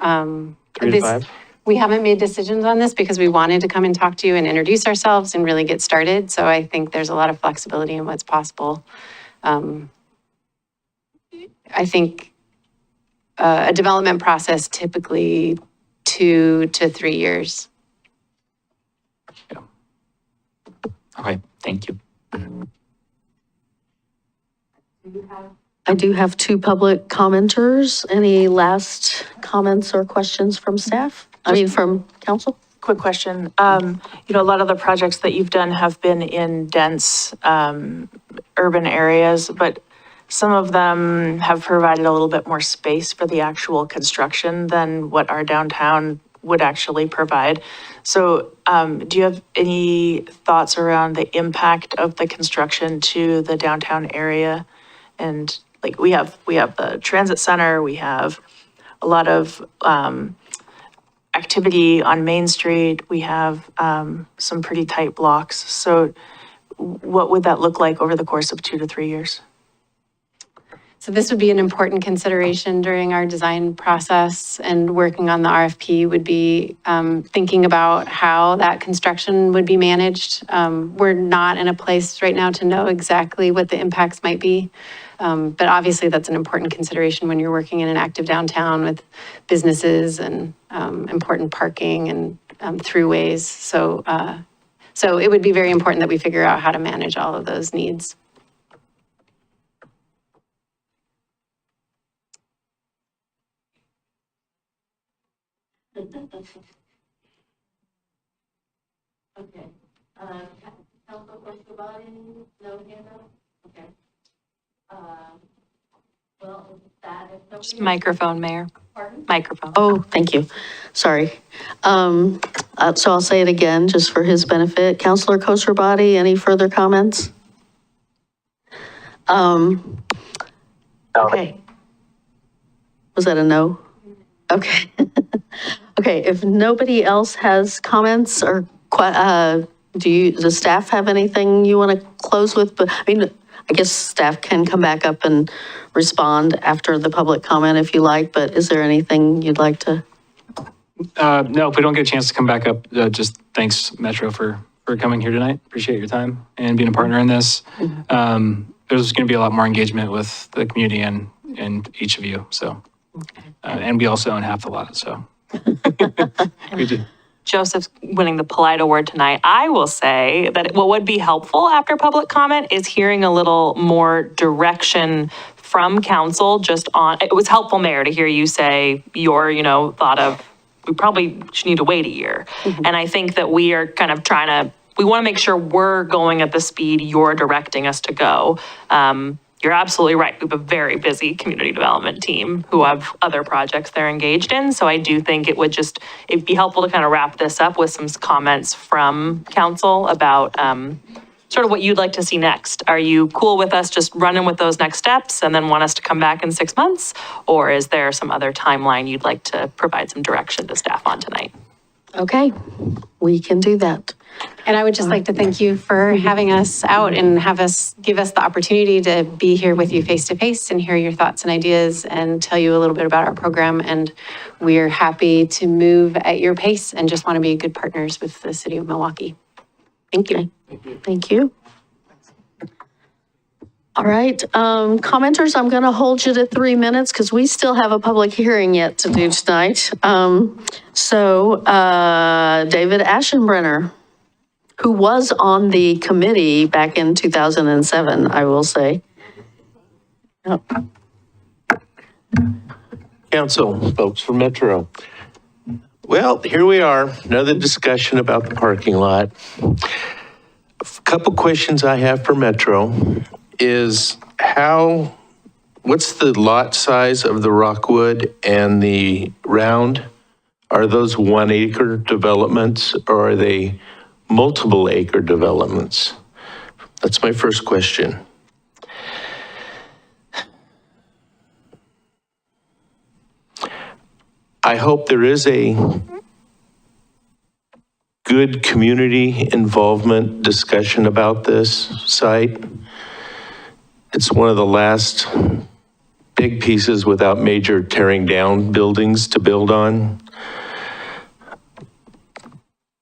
3 to 5. we haven't made decisions on this because we wanted to come and talk to you and introduce ourselves and really get started. So I think there's a lot of flexibility in what's possible. I think a development process typically 2 to 3 years. Okay, thank you. I do have two public commenters. Any last comments or questions from staff? From council? Quick question. A lot of the projects that you've done have been in dense urban areas, but some of them have provided a little bit more space for the actual construction than what our downtown would actually provide. So do you have any thoughts around the impact of the construction to the downtown area? And like we have the transit center, we have a lot of activity on Main Street, we have some pretty tight blocks. So what would that look like over the course of 2 to 3 years? So this would be an important consideration during our design process, and working on the RFP would be thinking about how that construction would be managed. We're not in a place right now to know exactly what the impacts might be. But obviously that's an important consideration when you're working in an active downtown with businesses and important parking and throughways. So it would be very important that we figure out how to manage all of those needs. Okay. Council question about any? No hand up? Okay. Well, that is. Microphone, Mayor. Pardon? Microphone. Oh, thank you. Sorry. So I'll say it again, just for his benefit. Councilor Koster-Body, any further comments? Okay. Was that a no? Okay. Okay, if nobody else has comments or does the staff have anything you want to close with? But I guess staff can come back up and respond after the public comment if you like, but is there anything you'd like to? No, if we don't get a chance to come back up, just thanks Metro for coming here tonight. Appreciate your time and being a partner in this. There's going to be a lot more engagement with the community and each of you. So, and we also own half the lot, so. We do. Joseph's winning the polite award tonight. I will say that what would be helpful after public comment is hearing a little more direction from council just on, it was helpful, Mayor, to hear you say your, thought of, we probably should need to wait a year. And I think that we are kind of trying to we want to make sure we're going at the speed you're directing us to go. You're absolutely right. We have a very busy community development team who have other projects they're engaged in. So I do think it'd be helpful to kind of wrap this up with some comments from council about sort of what you'd like to see next. Are you cool with us just running with those next steps and then want us to come back in 6 months? Or is there some other timeline you'd like to provide some direction to staff on tonight? Okay, we can do that. And I would just like to thank you for having us out and give us the opportunity to be here with you face to face and hear your thoughts and ideas and tell you a little bit about our program. And we're happy to move at your pace and just want to be good partners with the city of Milwaukee. Thank you. Thank you. All right, commenters, I'm going to hold you to 3 minutes because we still have a public hearing yet to do tonight. David Aschenbrenner, who was on the committee back in 2007, I will say. Yep. Council, folks from Metro. Well, here we are, another discussion about the parking lot. A couple questions I have for Metro is what's the lot size of the Rockwood and the Round? Are those 1 acre developments or are they multiple acre developments? That's my first question. I hope there is a good community involvement discussion about this site. It's one of the last big pieces without major tearing down buildings to build on.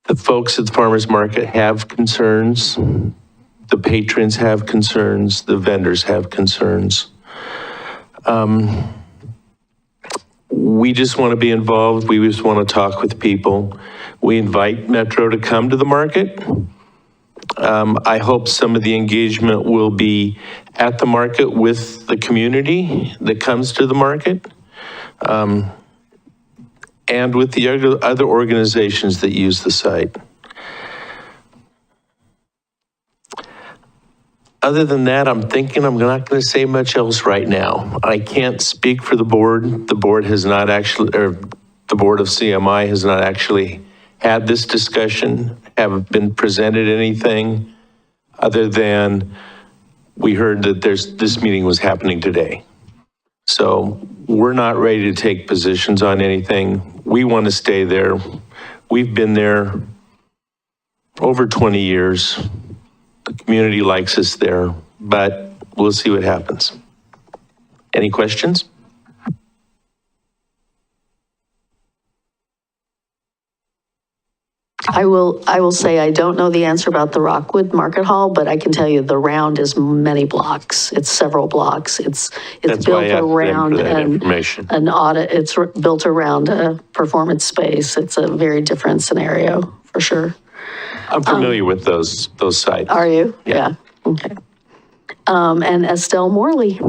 The folks at the farmers market have concerns. The patrons have concerns. The vendors have concerns. We just want to be involved. We just want to talk with people. We invite Metro to come to the market. I hope some of the engagement will be at the market with the community that comes to the market, and with the other organizations that use the site. Other than that, I'm thinking I'm not going to say much else right now. I can't speak for the board. The board has not actually, or the board of CMI has not actually had this discussion, haven't been presented anything other than we heard that this meeting was happening today. So we're not ready to take positions on anything. We want to stay there. We've been there over 20 years. The community likes us there, but we'll see what happens. Any questions? I will say I don't know the answer about the Rockwood Market Hall, but I can tell you the Round is many blocks. It's several blocks. It's built around an audit. It's built around a performance space. It's a very different scenario for sure. I'm familiar with those sites. Are you? Yeah. Okay. And Estelle Morley.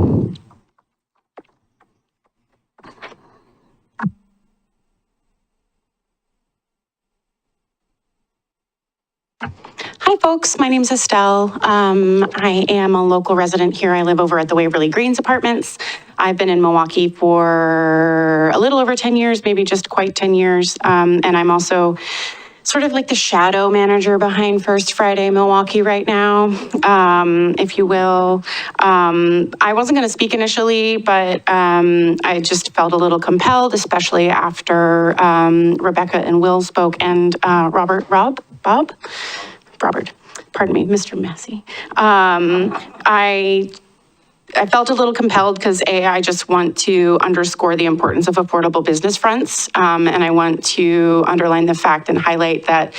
Hi, folks. My name's Estelle. I am a local resident here. I live over at the Waverly Greens Apartments. I've been in Milwaukee for a little over 10 years, maybe just quite 10 years. And I'm also sort of like the shadow manager behind First Friday Milwaukee right now, if you will. I wasn't going to speak initially, but I just felt a little compelled, especially after Rebecca and Will spoke and Robert, pardon me, Mr. Massey. I felt a little compelled because I just want to underscore the importance of affordable business fronts. And I want to underline the fact and highlight that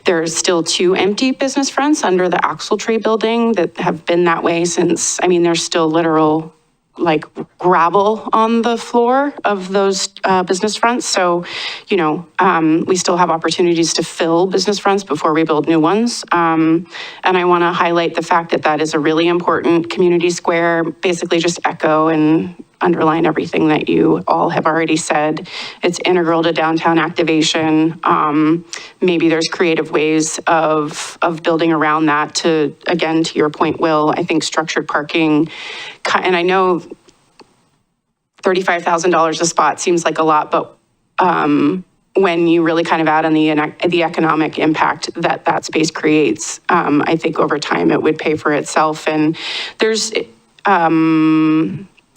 there's still 2 empty business fronts under the Axle Tree building that have been that way since, there's still literal like gravel on the floor of those business fronts. So, we still have opportunities to fill business fronts before we build new ones. And I want to highlight the fact that that is a really important community square, basically just echo and underline everything that you all have already said. It's integral to downtown activation. Maybe there's creative ways of building around that to, again, to your point, Will, I think structured parking, and I know $35,000 a spot seems like a lot, but when you really kind of add on the economic impact that that space creates, I think over time it would pay for itself. And there's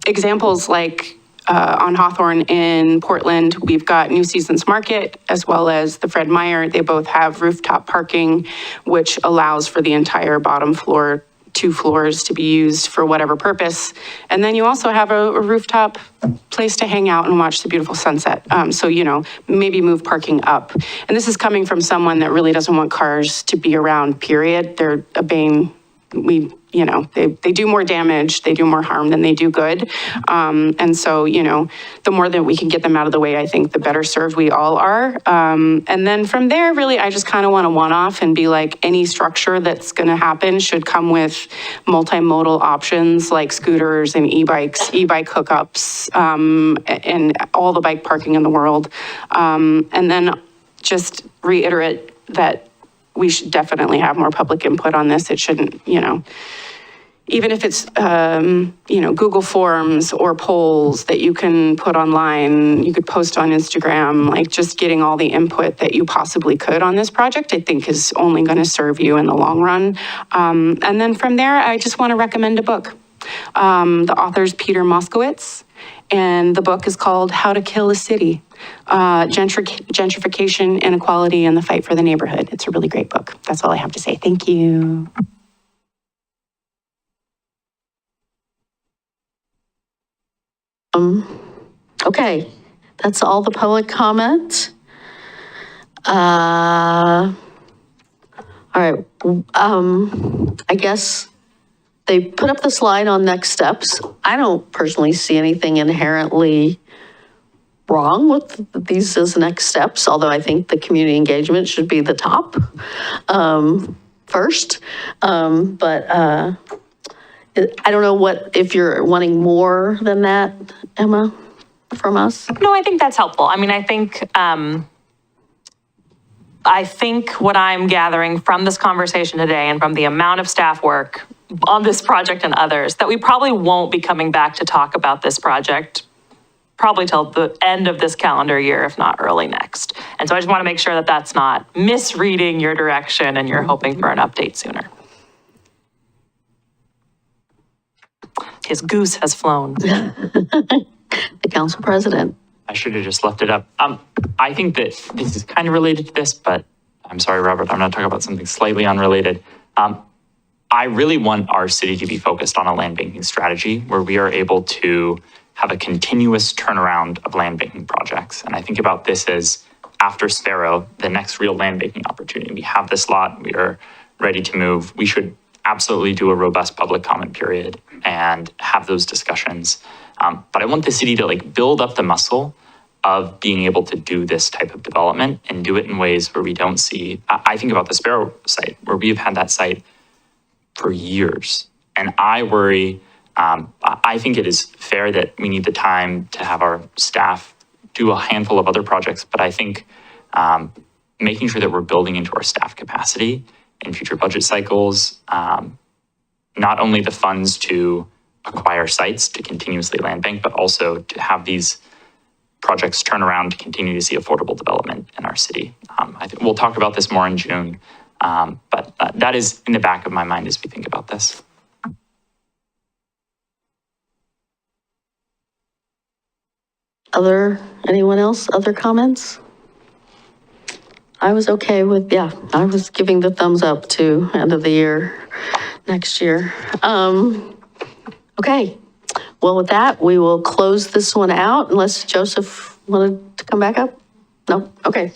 examples like on Hawthorne in Portland, we've got New Seasons Market as well as the Fred Meyer. They both have rooftop parking, which allows for the entire bottom floor, 2 floors to be used for whatever purpose. And then you also have a rooftop place to hang out and watch the beautiful sunset. So, you know, maybe move parking up. And this is coming from someone that really doesn't want cars to be around, period. They're a bane. They do more damage, they do more harm than they do good. And so, you know, the more that we can get them out of the way, I think the better served we all are. And then from there, really, I just kind of want to one-off and be like, any structure that's going to happen should come with multimodal options like scooters and e-bikes, e-bike hookups, and all the bike parking in the world. And then just reiterate that we should definitely have more public input on this. It shouldn't, you know, even if it's, you know, Google Forms or polls that you can put online, you could post on Instagram, like just getting all the input that you possibly could on this project, I think is only going to serve you in the long run. And then from there, I just want to recommend a book. The author's Peter Moskowitz, and the book is called How to Kill a City, Gentrification, Inequality, and the Fight for the Neighborhood. It's a really great book. That's all I have to say. Thank you. Okay, that's all the public comment. All right, I guess they put up the slide on next steps. I don't personally see anything inherently wrong with these as next steps, although I think the community engagement should be the top first. But I don't know if you're wanting more than that, Emma, from us? No, I think that's helpful. I mean, I think what I'm gathering from this conversation today and from the amount of staff work on this project and others, that we probably won't be coming back to talk about this project probably till the end of this calendar year, if not early next. And so I just want to make sure that that's not misreading your direction and you're hoping for an update sooner. His goose has flown. The council president. I should have just left it up. I think that this is kind of related to this, but I'm sorry, Robert, I'm not talking about something slightly unrelated. I really want our city to be focused on a land banking strategy where we are able to have a continuous turnaround of land banking projects. And I think about this as after Sparrow, the next real land banking opportunity. We have this lot, we are ready to move. We should absolutely do a robust public comment period and have those discussions. But I want the city to build up the muscle of being able to do this type of development and do it in ways where we don't see, I think about the Sparrow site, where we have had that site for years. And I worry, I think it is fair that we need the time to have our staff do a handful of other projects, but I think making sure that we're building into our staff capacity in future budget cycles, not only the funds to acquire sites to continuously land bank, but also to have these projects turn around to continue to see affordable development in our city. I think we'll talk about this more in June, but that is in the back of my mind as we think about this. Anyone else, other comments? I was okay with, I was giving the thumbs up to end of the year, next year. Okay, well with that, we will close this one out unless Joseph wanted to come back up? No, okay.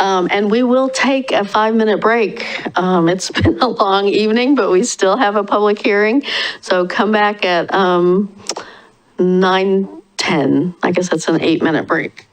And we will take a 5-minute break. It's been a long evening, but we still have a public hearing. So come back at 9:10. I guess that's an 8-minute break.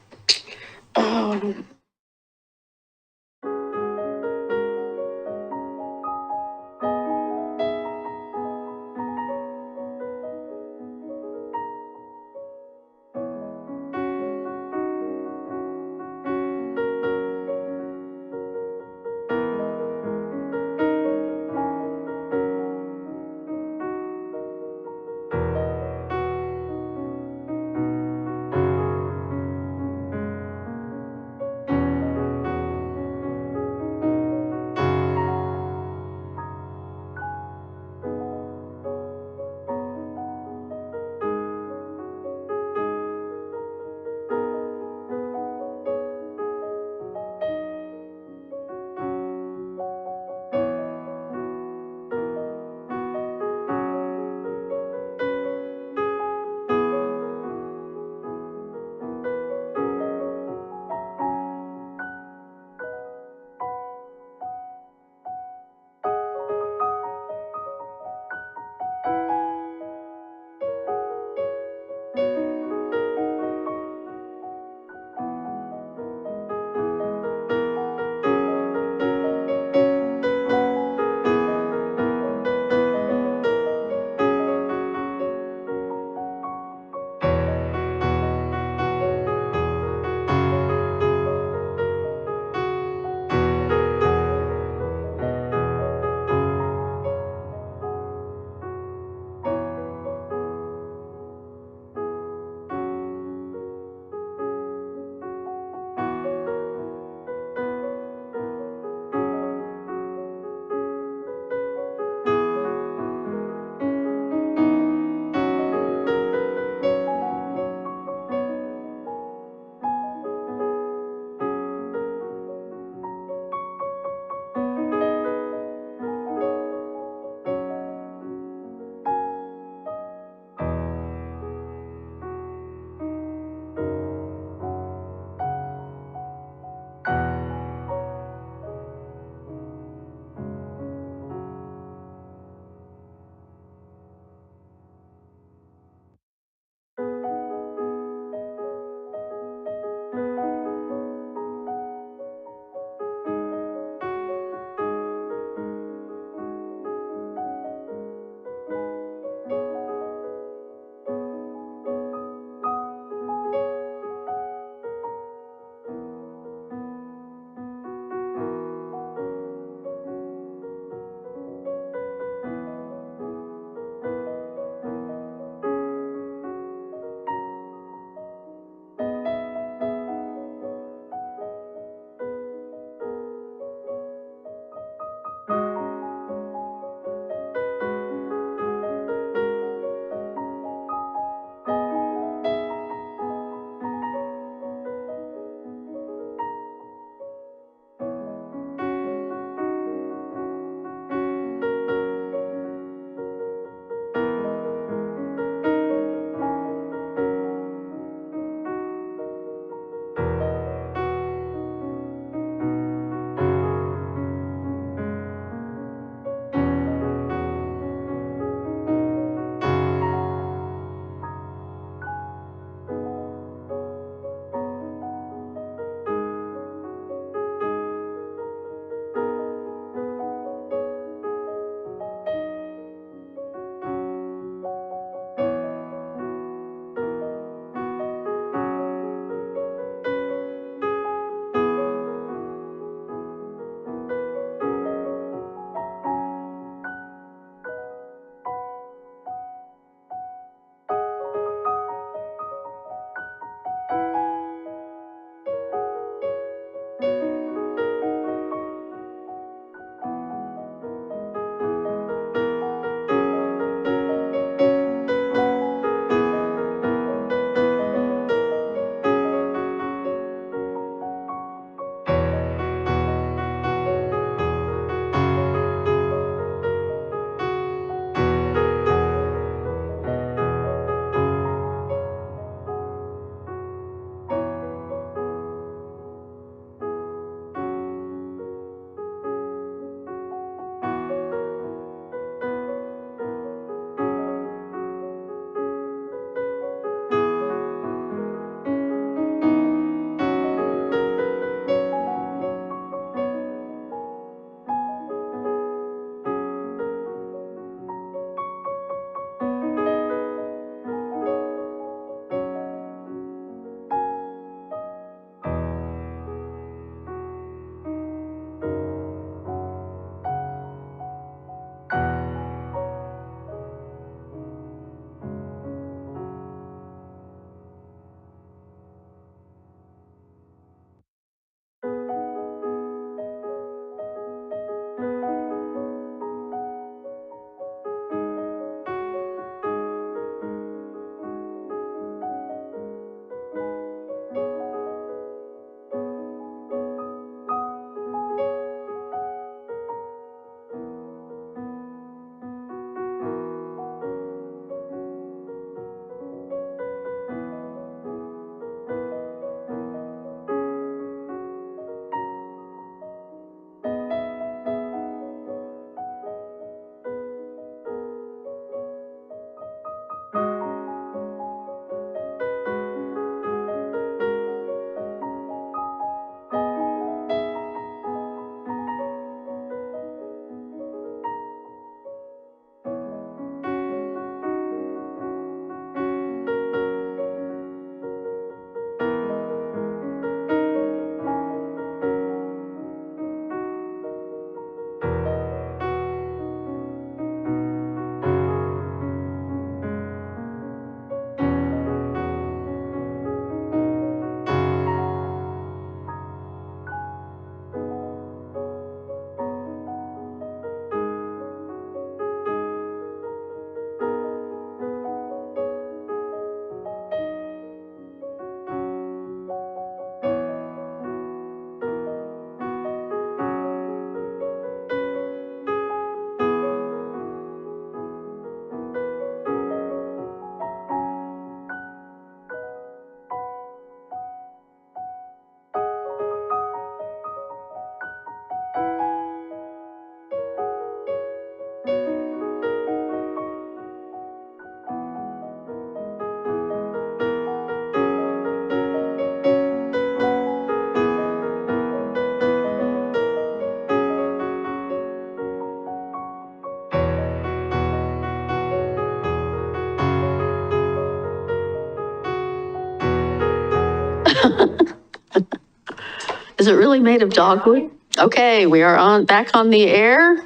Is it really made of dogwood? Okay, we are back on the air,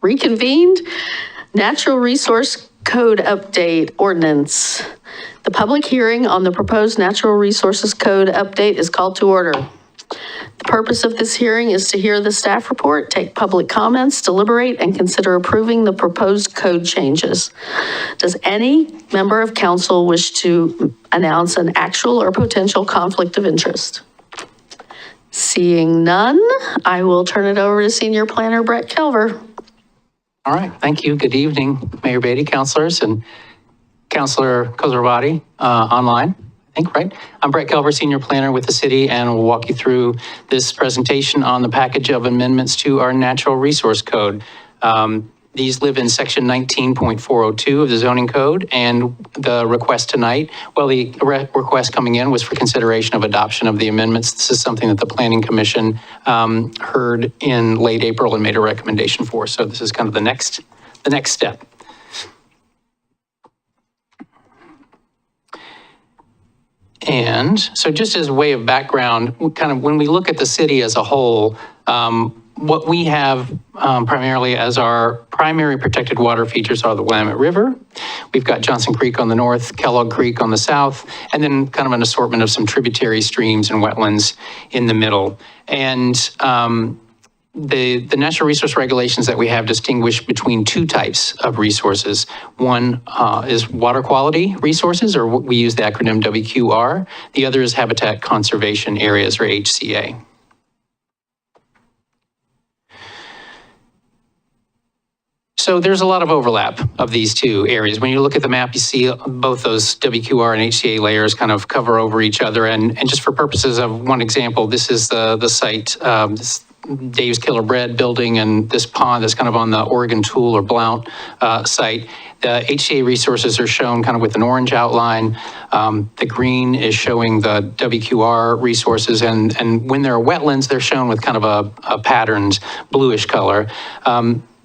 reconvened. Natural Resource Code Update Ordinance. The public hearing on the proposed Natural Resources Code update is called to order. The purpose of this hearing is to hear the staff report, take public comments, deliberate, and consider approving the proposed code changes. Does any member of council wish to announce an actual or potential conflict of interest? Seeing none, I will turn it over to Senior Planner Brett Kelver. All right, thank you. Good evening, Mayor Beatty, councilors, and Councilor Kozarvati online, I think, right? I'm Brett Kelver, Senior Planner with the city, and we'll walk you through this presentation on the package of amendments to our Natural Resource Code. These live in section 19.402 of the zoning code, and the request tonight, well, the request coming in was for consideration of adoption of the amendments. This is something that the Planning Commission heard in late April and made a recommendation for. So this is kind of the next step. And so just as a way of background, kind of when we look at the city as a whole, what we have primarily as our primary protected water features are the Willamette River. We've got Johnson Creek on the north, Kellogg Creek on the south, and then kind of an assortment of some tributary streams and wetlands in the middle. And the natural resource regulations that we have distinguish between two types of resources. One is water quality resources, or we use the acronym WQR. The other is habitat conservation areas, or HCA. So there's a lot of overlap of these two areas. When you look at the map, you see both those WQR and HCA layers kind of cover over each other. And just for purposes of one example, this is the site, this Dave's Killer Bread building, and this pond that's kind of on the Oregon Tool or Blount site. The HCA resources are shown kind of with an orange outline. The green is showing the WQR resources, and when there are wetlands, they're shown with kind of a patterned bluish color.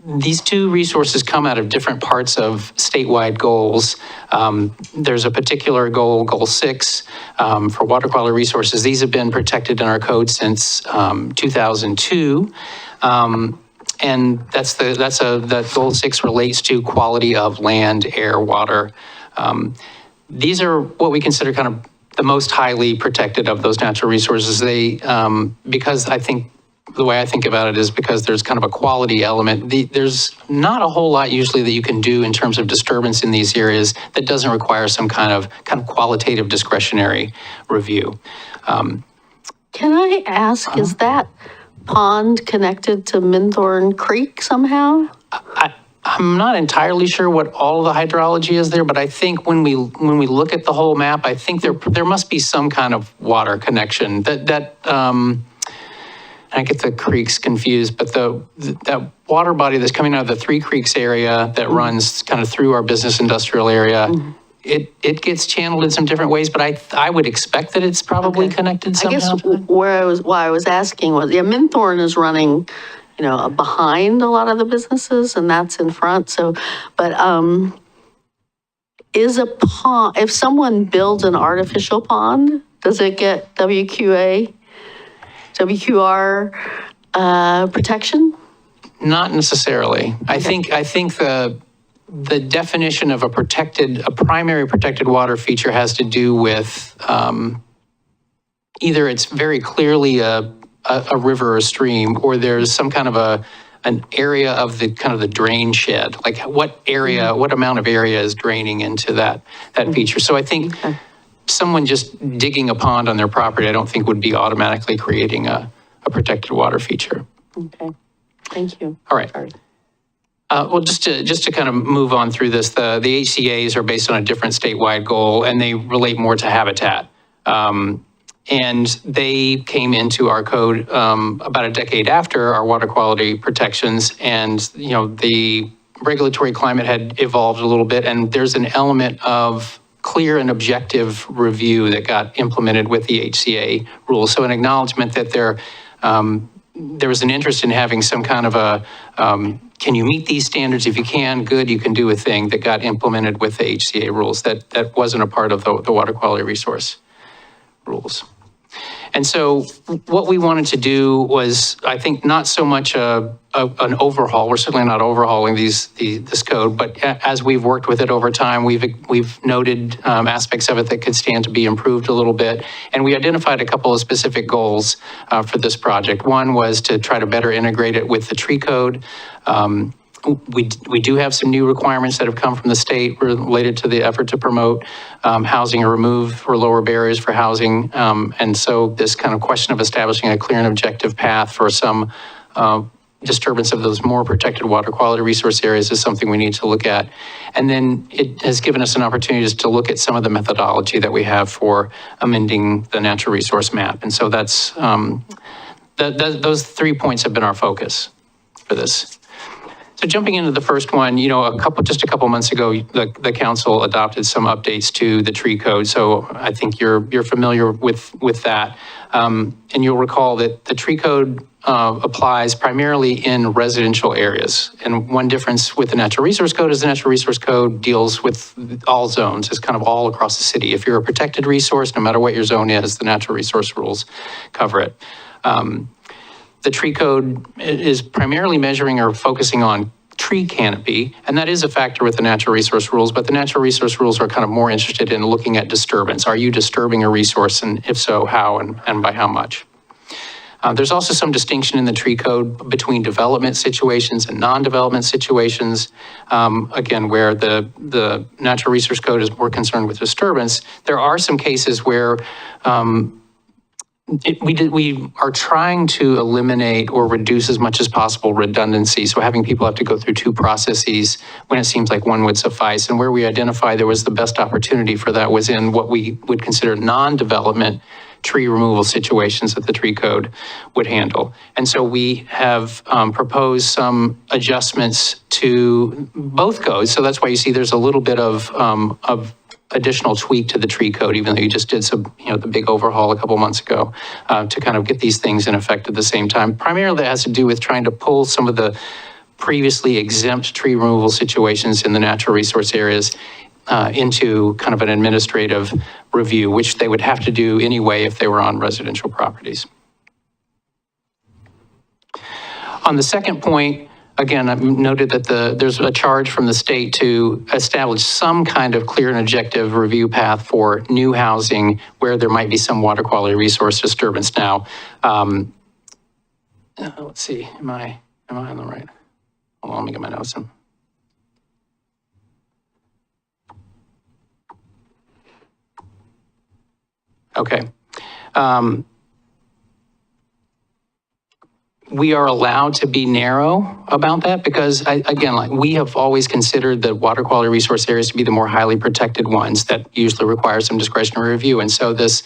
These two resources come out of different parts of statewide goals. There's a particular goal, Goal 6, for water quality resources. These have been protected in our code since 2002. And that Goal 6 relates to quality of land, air, water. These are what we consider kind of the most highly protected of those natural resources. They, because I think, the way I think about it is because there's kind of a quality element. There's not a whole lot usually that you can do in terms of disturbance in these areas that doesn't require some kind of qualitative discretionary review. Can I ask, is that pond connected to Minthorn Creek somehow? I'm not entirely sure what all of the hydrology is there, but I think when we look at the whole map, I think there must be some kind of water connection I get the creeks confused, but that water body that's coming out of the Three Creeks area that runs kind of through our business industrial area, it gets channeled in some different ways, but I would expect that it's probably connected somehow. I guess why I was asking was, Minthorn is running, behind a lot of the businesses, and that's in front. So, but is a pond, if someone builds an artificial pond, does it get WQR protection? Not necessarily. I think the definition of a primary protected water feature has to do with either it's very clearly a river or stream, or there's some kind of an area of the drain shed. Like what amount of area is draining into that feature. So I think someone just digging a pond on their property, I don't think would be automatically creating a protected water feature. Okay, thank you. All right. Well, just to kind of move on through this, the HCAs are based on a different statewide goal, and they relate more to habitat. And they came into our code about a decade after our water quality protections, and the regulatory climate had evolved a little bit, and there's an element of clear and objective review that got implemented with the HCA rules. So an acknowledgement that there was an interest in having some kind of a, can you meet these standards? If you can, good, you can do a thing, that got implemented with the HCA rules. That wasn't a part of the water quality resource rules. And so what we wanted to do was, I think, not so much an overhaul. We're certainly not overhauling this code, but as we've worked with it over time, we've noted aspects of it that could stand to be improved a little bit. And we identified a couple of specific goals for this project. One was to try to better integrate it with the tree code. We do have some new requirements that have come from the state related to the effort to promote housing or remove or lower barriers for housing. And so this kind of question of establishing a clear and objective path for some disturbance of those more protected water quality resource areas is something we need to look at. And then it has given us an opportunity just to look at some of the methodology that we have for amending the natural resource map. And so that's, those 3 points have been our focus for this. So jumping into the first one, just a couple months ago, the council adopted some updates to the tree code. So I think you're familiar with that. And you'll recall that the tree code applies primarily in residential areas. And one difference with the natural resource code is the natural resource code deals with all zones. It's kind of all across the city. If you're a protected resource, no matter what your zone is, the natural resource rules cover it. The tree code is primarily measuring or focusing on tree canopy, and that is a factor with the natural resource rules, but the natural resource rules are kind of more interested in looking at disturbance. Are you disturbing a resource, and if so, how and by how much? There's also some distinction in the tree code between development situations and non-development situations. Again, where the natural resource code is more concerned with disturbance, there are some cases where we are trying to eliminate or reduce as much as possible redundancy. So having people have to go through two processes when it seems like one would suffice. And where we identify there was the best opportunity for that was in what we would consider non-development tree removal situations that the tree code would handle. And so we have proposed some adjustments to both codes. So that's why you see there's a little bit of additional tweak to the tree code, even though you just did some, the big overhaul a couple months ago to kind of get these things in effect at the same time. Primarily that has to do with trying to pull some of the previously exempt tree removal situations in the natural resource areas into kind of an administrative review, which they would have to do anyway if they were on residential properties. On the second point, again, I've noted that there's a charge from the state to establish some kind of clear and objective review path for new housing where there might be some water quality resource disturbance. Now, let's see, am I on the right? Hold on, let me get my notes in. Okay. We are allowed to be narrow about that because, again, we have always considered the water quality resource areas to be the more highly protected ones that usually require some discretionary review. And so this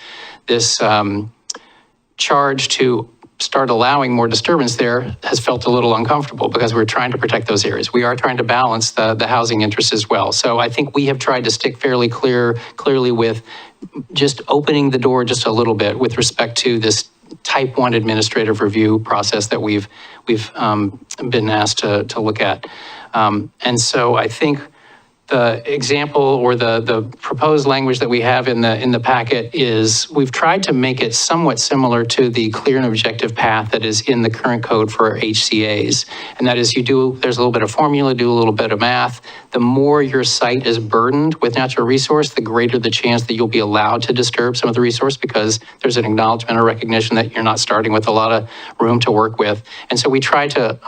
charge to start allowing more disturbance there has felt a little uncomfortable because we're trying to protect those areas. We are trying to balance the housing interests as well. So I think we have tried to stick fairly clearly with just opening the door just a little bit with respect to this type 1 administrative review process that we've been asked to look at. And so I think the example or the proposed language that we have in the packet is we've tried to make it somewhat similar to the clear and objective path that is in the current code for HCAs. And that is there's a little bit of formula, do a little bit of math. The more your site is burdened with natural resource, the greater the chance that you'll be allowed to disturb some of the resource because there's an acknowledgement or recognition that you're not starting with a lot of room to work with. And so we try to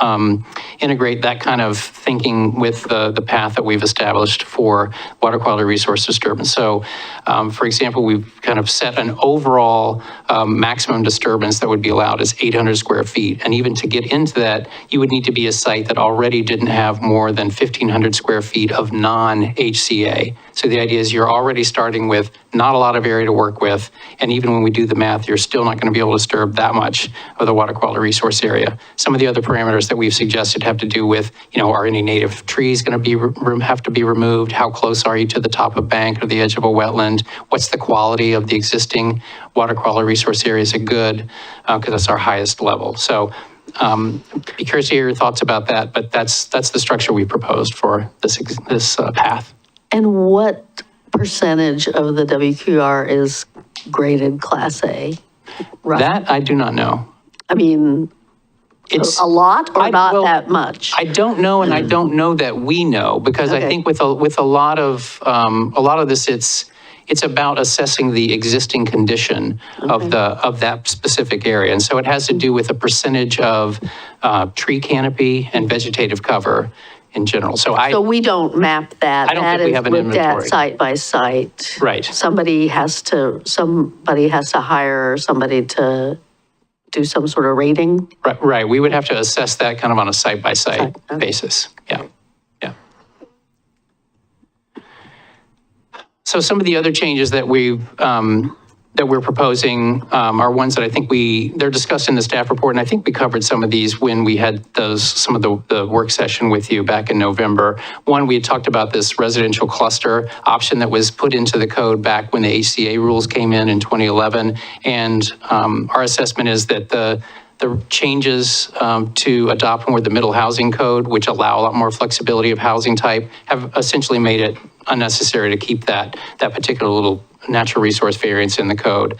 integrate that kind of thinking with the path that we've established for water quality resource disturbance. So, for example, we've kind of set an overall maximum disturbance that would be allowed as 800 square feet. And even to get into that, you would need to be a site that already didn't have more than 1,500 square feet of non-HCA. So the idea is you're already starting with not a lot of area to work with. And even when we do the math, you're still not going to be able to disturb that much of the water quality resource area. Some of the other parameters that we've suggested have to do with, are any native trees going to have to be removed? How close are you to the top of a bank or the edge of a wetland? What's the quality of the existing water quality resource area? Is it good? Because that's our highest level. So be curious to hear your thoughts about that, but that's the structure we proposed for this path. And what percentage of the WQR is graded Class A? That I do not know. I mean, It's a lot or not well, that much? I don't know, and I don't know that we know, because I Okay. think with a lot of this, it's about assessing the existing condition of that specific area. And so it has to do with a percentage of tree canopy and vegetative cover in general. So So we don't map that. I don't think we have an That is looked at inventory. site by site. Right. Somebody has to hire somebody to do some sort of rating. Right, we would have to assess that kind of on a site-by-site basis. Yeah. So some of the other changes that we're proposing are ones that I think they're discussed in the staff report, and I think we covered some of these when we had some of the work session with you back in November. One, we had talked about this residential cluster option that was put into the code back when the HCA rules came in 2011, and our assessment is that the changes to adopt more the middle housing code, which allow a lot more flexibility of housing type, have essentially made it unnecessary to keep that particular little natural resource variance in the code.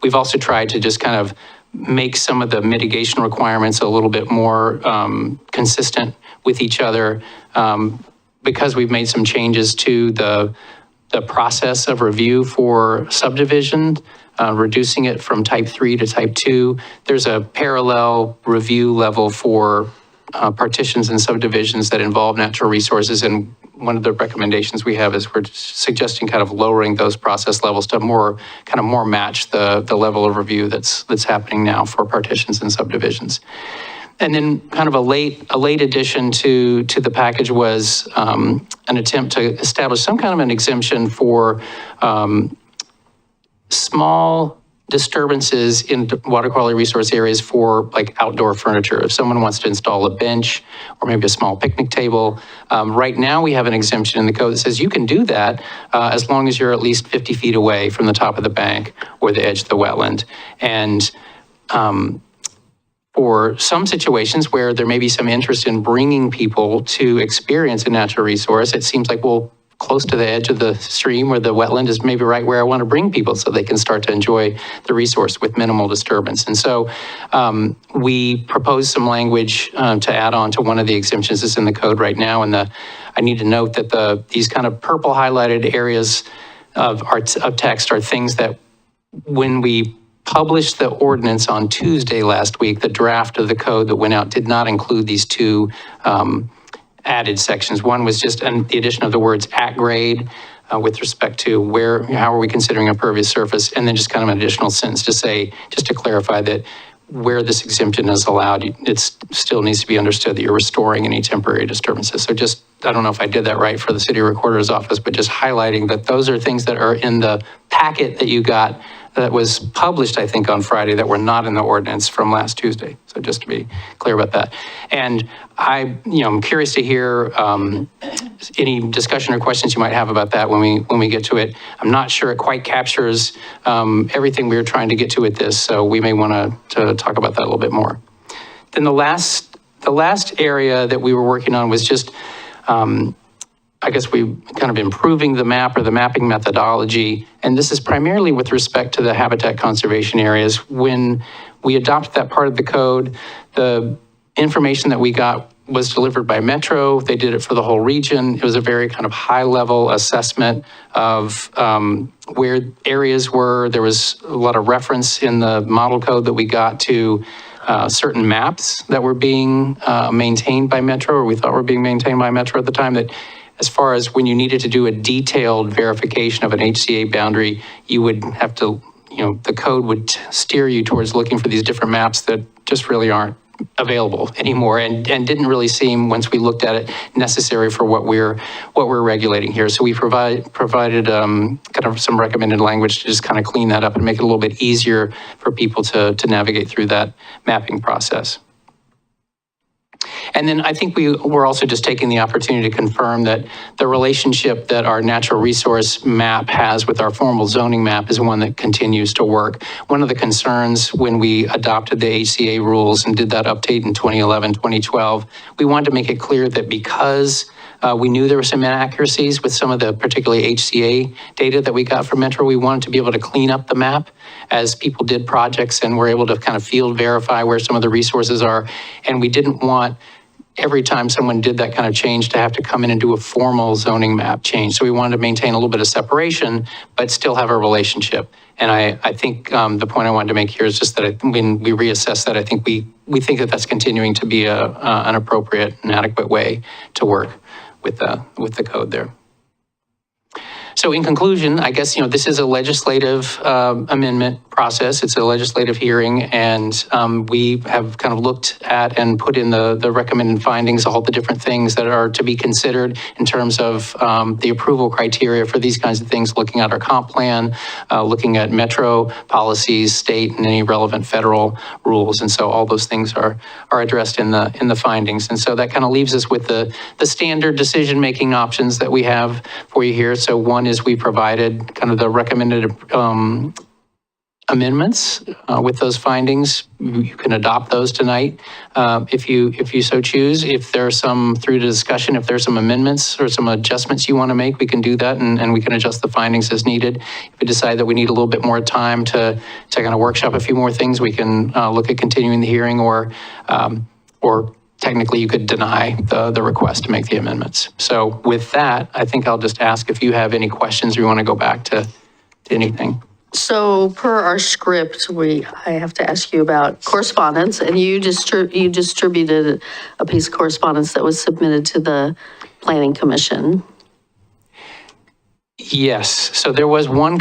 We've also tried to just kind of make some of the mitigation requirements a little bit more consistent with each other, because we've made some changes to the process of review for subdivision, reducing it from type 3 to type 2. There's a parallel review level for partitions and subdivisions that involve natural resources, and one of the recommendations we have is we're suggesting kind of lowering those process levels to more match the level of review that's happening now for partitions and subdivisions. And then kind of a late addition to the package was an attempt to establish some kind of an exemption for small disturbances in water quality resource areas for like outdoor furniture. If someone wants to install a bench or maybe a small picnic table, right now we have an exemption in the code that says you can do that as long as you're at least 50 feet away from the top of the bank or the edge of the wetland. And for some situations where there may be some interest in bringing people to experience a natural resource, it seems like, well, close to the edge of the stream or the wetland is maybe right where I want to bring people so they can start to enjoy the resource with minimal disturbance. And so we proposed some language to add on to one of the exemptions that's in the code right now. And I need to note that these kind of purple highlighted areas of text are things that when we published the ordinance on Tuesday last week, the draft of the code that went out did not include these two added sections. One was just the addition of the words at grade with respect to how are we considering impervious surface, and then just kind of an additional sentence to clarify that where this exemption is allowed, it still needs to be understood that you're restoring any temporary disturbances. So just, I don't know if I did that right for the city recorder's office, but just highlighting that those are things that are in the packet that you got that was published, I think, on Friday that were not in the ordinance from last Tuesday. So just to be clear about that. And I'm curious to hear any discussion or questions you might have about that when we get to it. I'm not sure it quite captures everything we were trying to get to with this, so we may want to talk about that a little bit more. Then the last area that we were working on was just, I guess we kind of improving the map or the mapping methodology. And this is primarily with respect to the habitat conservation areas. When we adopted that part of the code, the information that we got was delivered by Metro. They did it for the whole region. It was a very kind of high level assessment of where areas were. There was a lot of reference in the model code that we got to certain maps that were being maintained by Metro, or we thought were being maintained by Metro at the time, that as far as when you needed to do a detailed verification of an HCA boundary, you would have to, the code would steer you towards looking for these different maps that just really aren't available anymore, and didn't really seem, once we looked at it, necessary for what we're regulating here. So we provided kind of some recommended language to just kind of clean that up and make it a little bit easier for people to navigate through that mapping process. And then I think we're also just taking the opportunity to confirm that the relationship that our natural resource map has with our formal zoning map is one that continues to work. One of the concerns when we adopted the HCA rules and did that update in 2011, 2012, we wanted to make it clear that because We knew there were some inaccuracies with some of the particularly HCA data that we got from Metro. We wanted to be able to clean up the map as people did projects and were able to kind of field verify where some of the resources are. And we didn't want every time someone did that kind of change to have to come in and do a formal zoning map change. So we wanted to maintain a little bit of separation, but still have a relationship. And I think the point I wanted to make here is just that when we reassess that, I think we think that that's continuing to be an appropriate and adequate way to work with the code there. So in conclusion, I guess, this is a legislative amendment process. It's a legislative hearing, and we have kind of looked at and put in the recommended findings, all the different things that are to be considered in terms of the approval criteria for these kinds of things, looking at our comp plan, looking at Metro policies, state, and any relevant federal rules. And so all those things are addressed in the findings. And so that kind of leaves us with the standard decision-making options that we have for you here. So one is we provided kind of the recommended amendments with those findings. You can adopt those tonight if you so choose. If there's some, through the discussion, if there's some amendments or some adjustments you want to make, we can do that, and we can adjust the findings as needed. If we decide that we need a little bit more time to kind of workshop a few more things, we can look at continuing the hearing, or technically you could deny the request to make the amendments. So with that, I think I'll just ask if you have any questions or you want to go back to anything. So per our script, I have to ask you about correspondence, and you distributed a piece of correspondence that was submitted to the Planning Commission. Yes, so there was one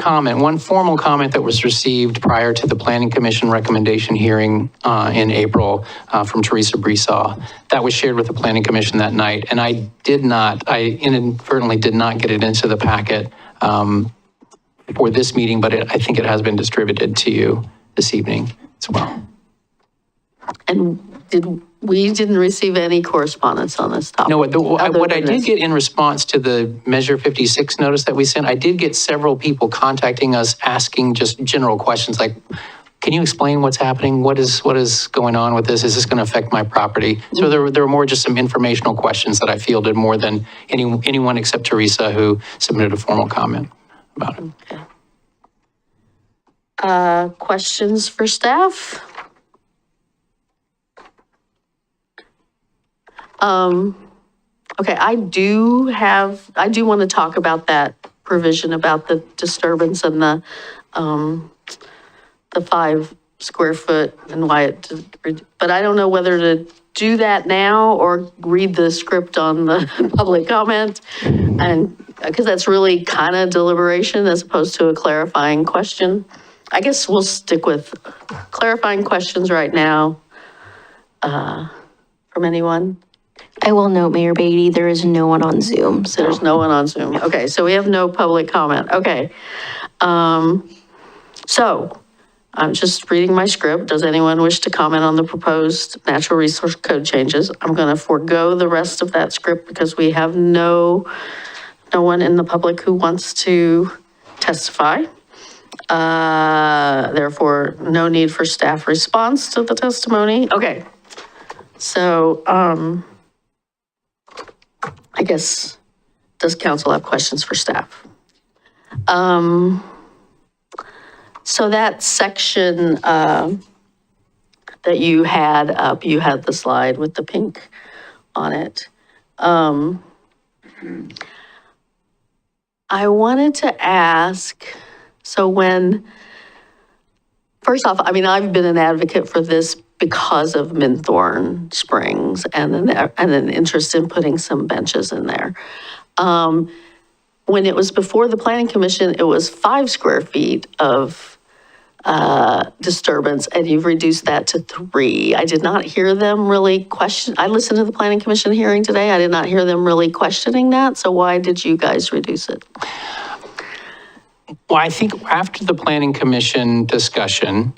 formal comment that was received prior to the Planning Commission recommendation hearing in April from Teresa Bresaw. That was shared with the Planning Commission that night, and I inadvertently did not get it into the packet for this meeting, but I think it has been distributed to you this evening as well. And we didn't receive any correspondence on this topic? No, what I did get in response to the Measure 56 notice that we sent, I did get several people contacting us asking just general questions like, can you explain what's happening? What is going on with this? Is this going to affect my property? So there were more just some informational questions that I fielded more than anyone except Teresa, who submitted a formal comment about it. Okay. Questions for staff? Okay, I do want to talk about that provision about the disturbance and the 5 square foot and why but I don't know whether to do that now or read the script on the public comment, and because that's really kind of deliberation as opposed to a clarifying question. I guess we'll stick with clarifying questions right now. From anyone? I will note, Mayor Beatty, there is no one on Zoom. So. There's no one on Zoom. Okay, so we have no public comment. Okay. So I'm just reading my script. Does anyone wish to comment on the proposed natural resource code changes? I'm going to forego the rest of that script because we have no one in the public who wants to testify. Therefore, no need for staff response to the testimony. Okay. So, I guess, does council have questions for staff? So that section that you had up, you had the slide with the pink on it. I wanted to ask, so first off, I mean, I've been an advocate for this because of Minthorn Springs and an interest in putting some benches in there. When it was before the Planning Commission, it was 5 square feet of disturbance, and you've reduced that to 3. I did not hear them really question. I listened to the Planning Commission hearing today. I did not hear them really questioning that. So why did you guys reduce it? Well, I think after the Planning Commission discussion,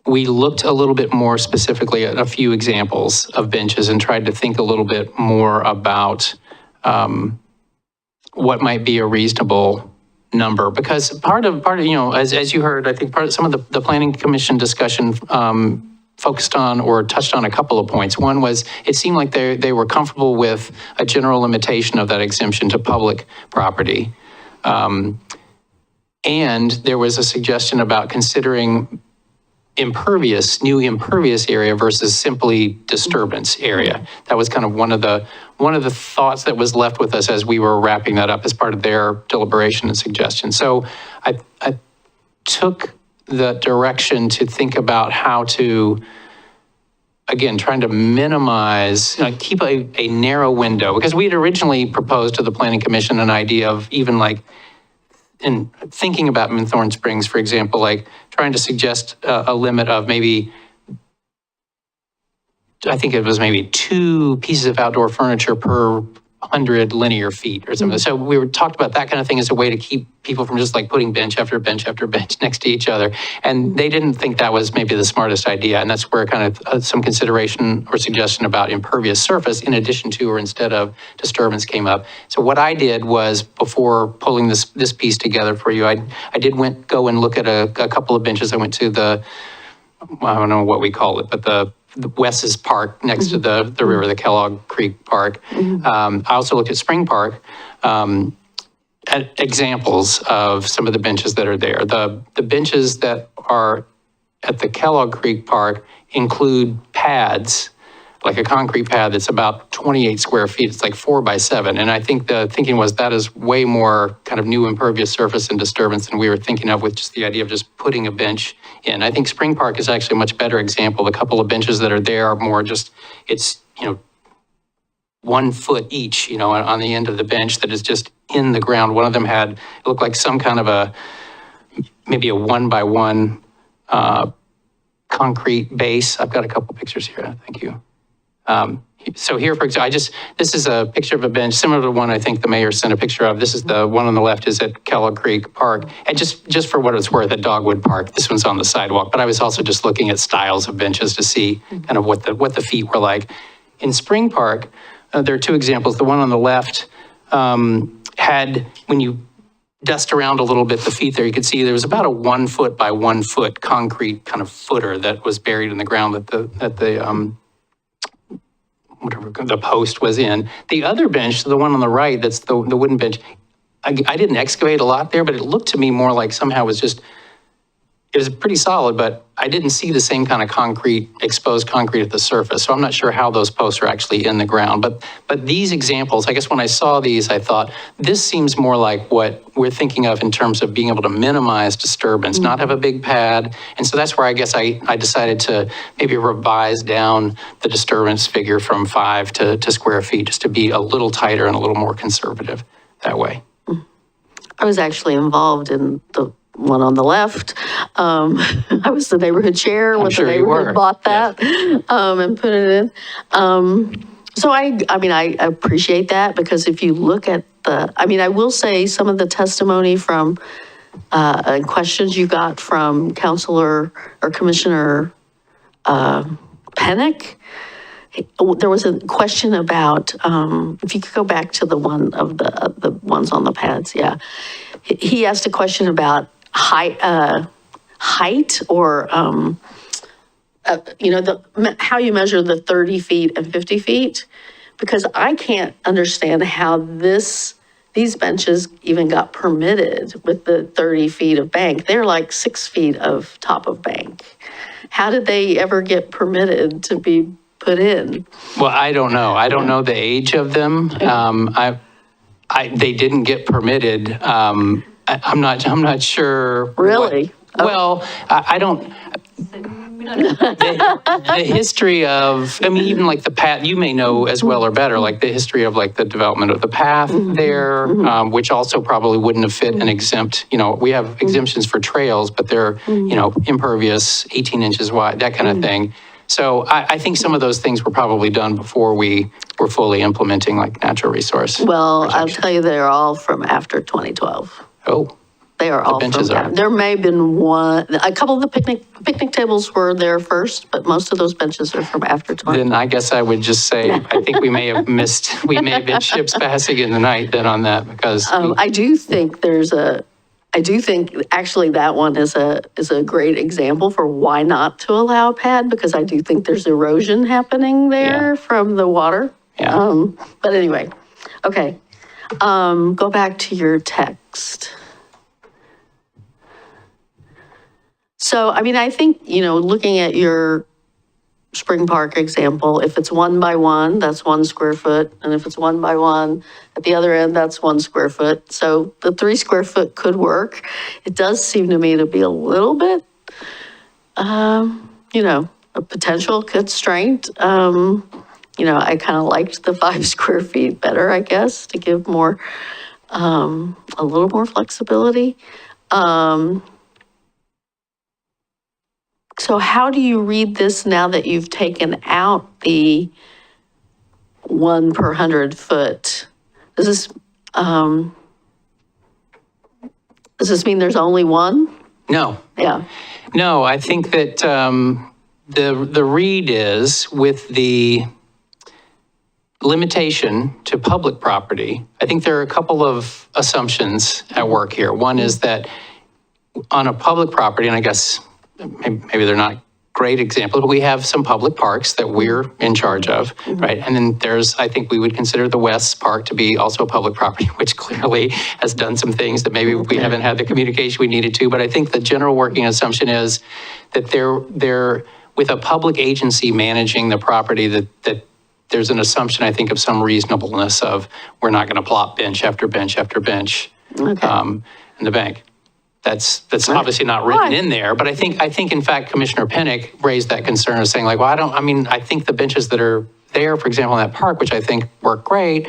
we looked a little bit more specifically at a few examples of benches and tried to think a little bit more about what might be a reasonable number. Because part of as you heard, I think some of the Planning Commission discussion focused on or touched on a couple of points. One was, it seemed like they were comfortable with a general limitation of that exemption to public property. And there was a suggestion about considering new impervious area versus simply disturbance area. That was kind of one of the thoughts that was left with us as we were wrapping that up as part of their deliberation and suggestion. So I took the direction to think about how to, again, trying to minimize, keep a narrow window, because we had originally proposed to the Planning Commission an idea of even like, in thinking about Thorn Springs, for example, like trying to suggest a limit of maybe, I think it was maybe 2 pieces of outdoor furniture per 100 linear feet or something. So we talked about that kind of thing as a way to keep people from just like putting bench after bench after bench next to each other. And they didn't think that was maybe the smartest idea. And that's where kind of some consideration or suggestion about impervious surface in addition to or instead of disturbance came up. So what I did was, before pulling this piece together for you, I did go and look at a couple of benches. I went to I don't know what we call it, but the Wes's Park next to the river, the Kellogg Creek Park. I also looked at Spring Park, at examples of some of the benches that are there. The benches that are at the Kellogg Creek Park include pads, like a concrete pad that's about 28 square feet. It's like 4 by 7. And I think the thinking was that is way more kind of new impervious surface and disturbance than we were thinking of with just the idea of just putting a bench in. I think Spring Park is actually a much better example. The couple of benches that are there are more just, it's, 1 foot each, on the end of the bench that is just in the ground. One of them it looked like some kind of maybe a 1 by 1 concrete base. I've got a couple pictures here. Thank you. So here, for example, this is a picture of a bench similar to one I think the mayor sent a picture of. This is the one on the left is at Kellogg Creek Park. And just for what it's worth, at Dogwood Park, this one's on the sidewalk. But I was also just looking at styles of benches to see kind of what the feet were like. In Spring Park, there are 2 examples. The one on the left had, when you dust around a little bit the feet there, you could see there was about a 1 foot by 1 foot concrete kind of footer that was buried in the ground that the post was in. The other bench, the one on the right, that's the wooden bench, I didn't excavate a lot there, but it looked to me more like somehow it was pretty solid, but I didn't see the same kind of exposed concrete at the surface. So I'm not sure how those posts are actually in the ground. But these examples, I guess when I saw these, I thought, this seems more like what we're thinking of in terms of being able to minimize disturbance, not have a big pad. And so that's where I guess I decided to maybe revise down the disturbance figure from 5 to square feet, just to be a little tighter and a little more conservative that way. I was actually involved in the one on the left. I was the neighborhood chair when the neighborhood bought that and put it in. So I appreciate that, because if you look at I will say some of the testimony from and questions you got from Councilor or Commissioner Pennick, there was a question about, if you could go back to the one of the ones on the pads, yeah. He asked a question about height or, how you measure the 30 feet and 50 feet, because I can't understand how these benches even got permitted with the 30 feet of bank. They're like 6 feet of top of bank. How did they ever get permitted to be put in? Well, I don't know. I don't know the age of them. They didn't get permitted. I'm not sure. Really? Well, I don't. The history of, even like the path, you may know as well or better, like the history of like the development of the path there, which also probably wouldn't have fit an exempt, we have exemptions for trails, but they're, impervious, 18 inches wide, that kind of thing. So I think some of those things were probably done before we were fully implementing like natural resource. Well, protection. I'll tell you, they're all from after 2012. Oh. They are all benches from, there may have been a couple of the picnic tables were there first, but most of those benches are from after 20. Then I guess I would just say, I think we may have been ships passing in the night then on that, because. I do think I I do think actually that one is a great example for why not to allow a pad, because I do think there's erosion happening there from the water. Yeah. But anyway, okay. Go back to your text. So, I mean, I think, looking at your Spring Park example, if it's 1 by 1, that's 1 square foot. And if it's 1 by 1 at the other end, that's 1 square foot. So the 3 square foot could work. It does seem to me to be a little bit, a potential constraint. I kind of liked the 5 square feet better, I guess, to give more, a little more flexibility. So how do you read this now that you've taken out the 1 per 100 foot? Does this mean there's only one? No. Yeah. No, I think that the read is with the limitation to public property. I think there are a couple of assumptions at work here. One is that on a public property, and I guess maybe they're not great examples, but we have some public parks that we're in charge of, right? And then I think we would consider the West Park to be also a public property, which clearly has done some things that maybe we haven't had the communication we needed to. But I think the general working assumption is that they're with a public agency managing the property, that there's an assumption, I think, of some reasonableness of we're not going to plop bench after bench after bench in the bank. That's obviously not written in there, but I think in fact Commissioner Pennick raised that concern of saying like, well, I think the benches that are there, for example, in that park, which I think work great,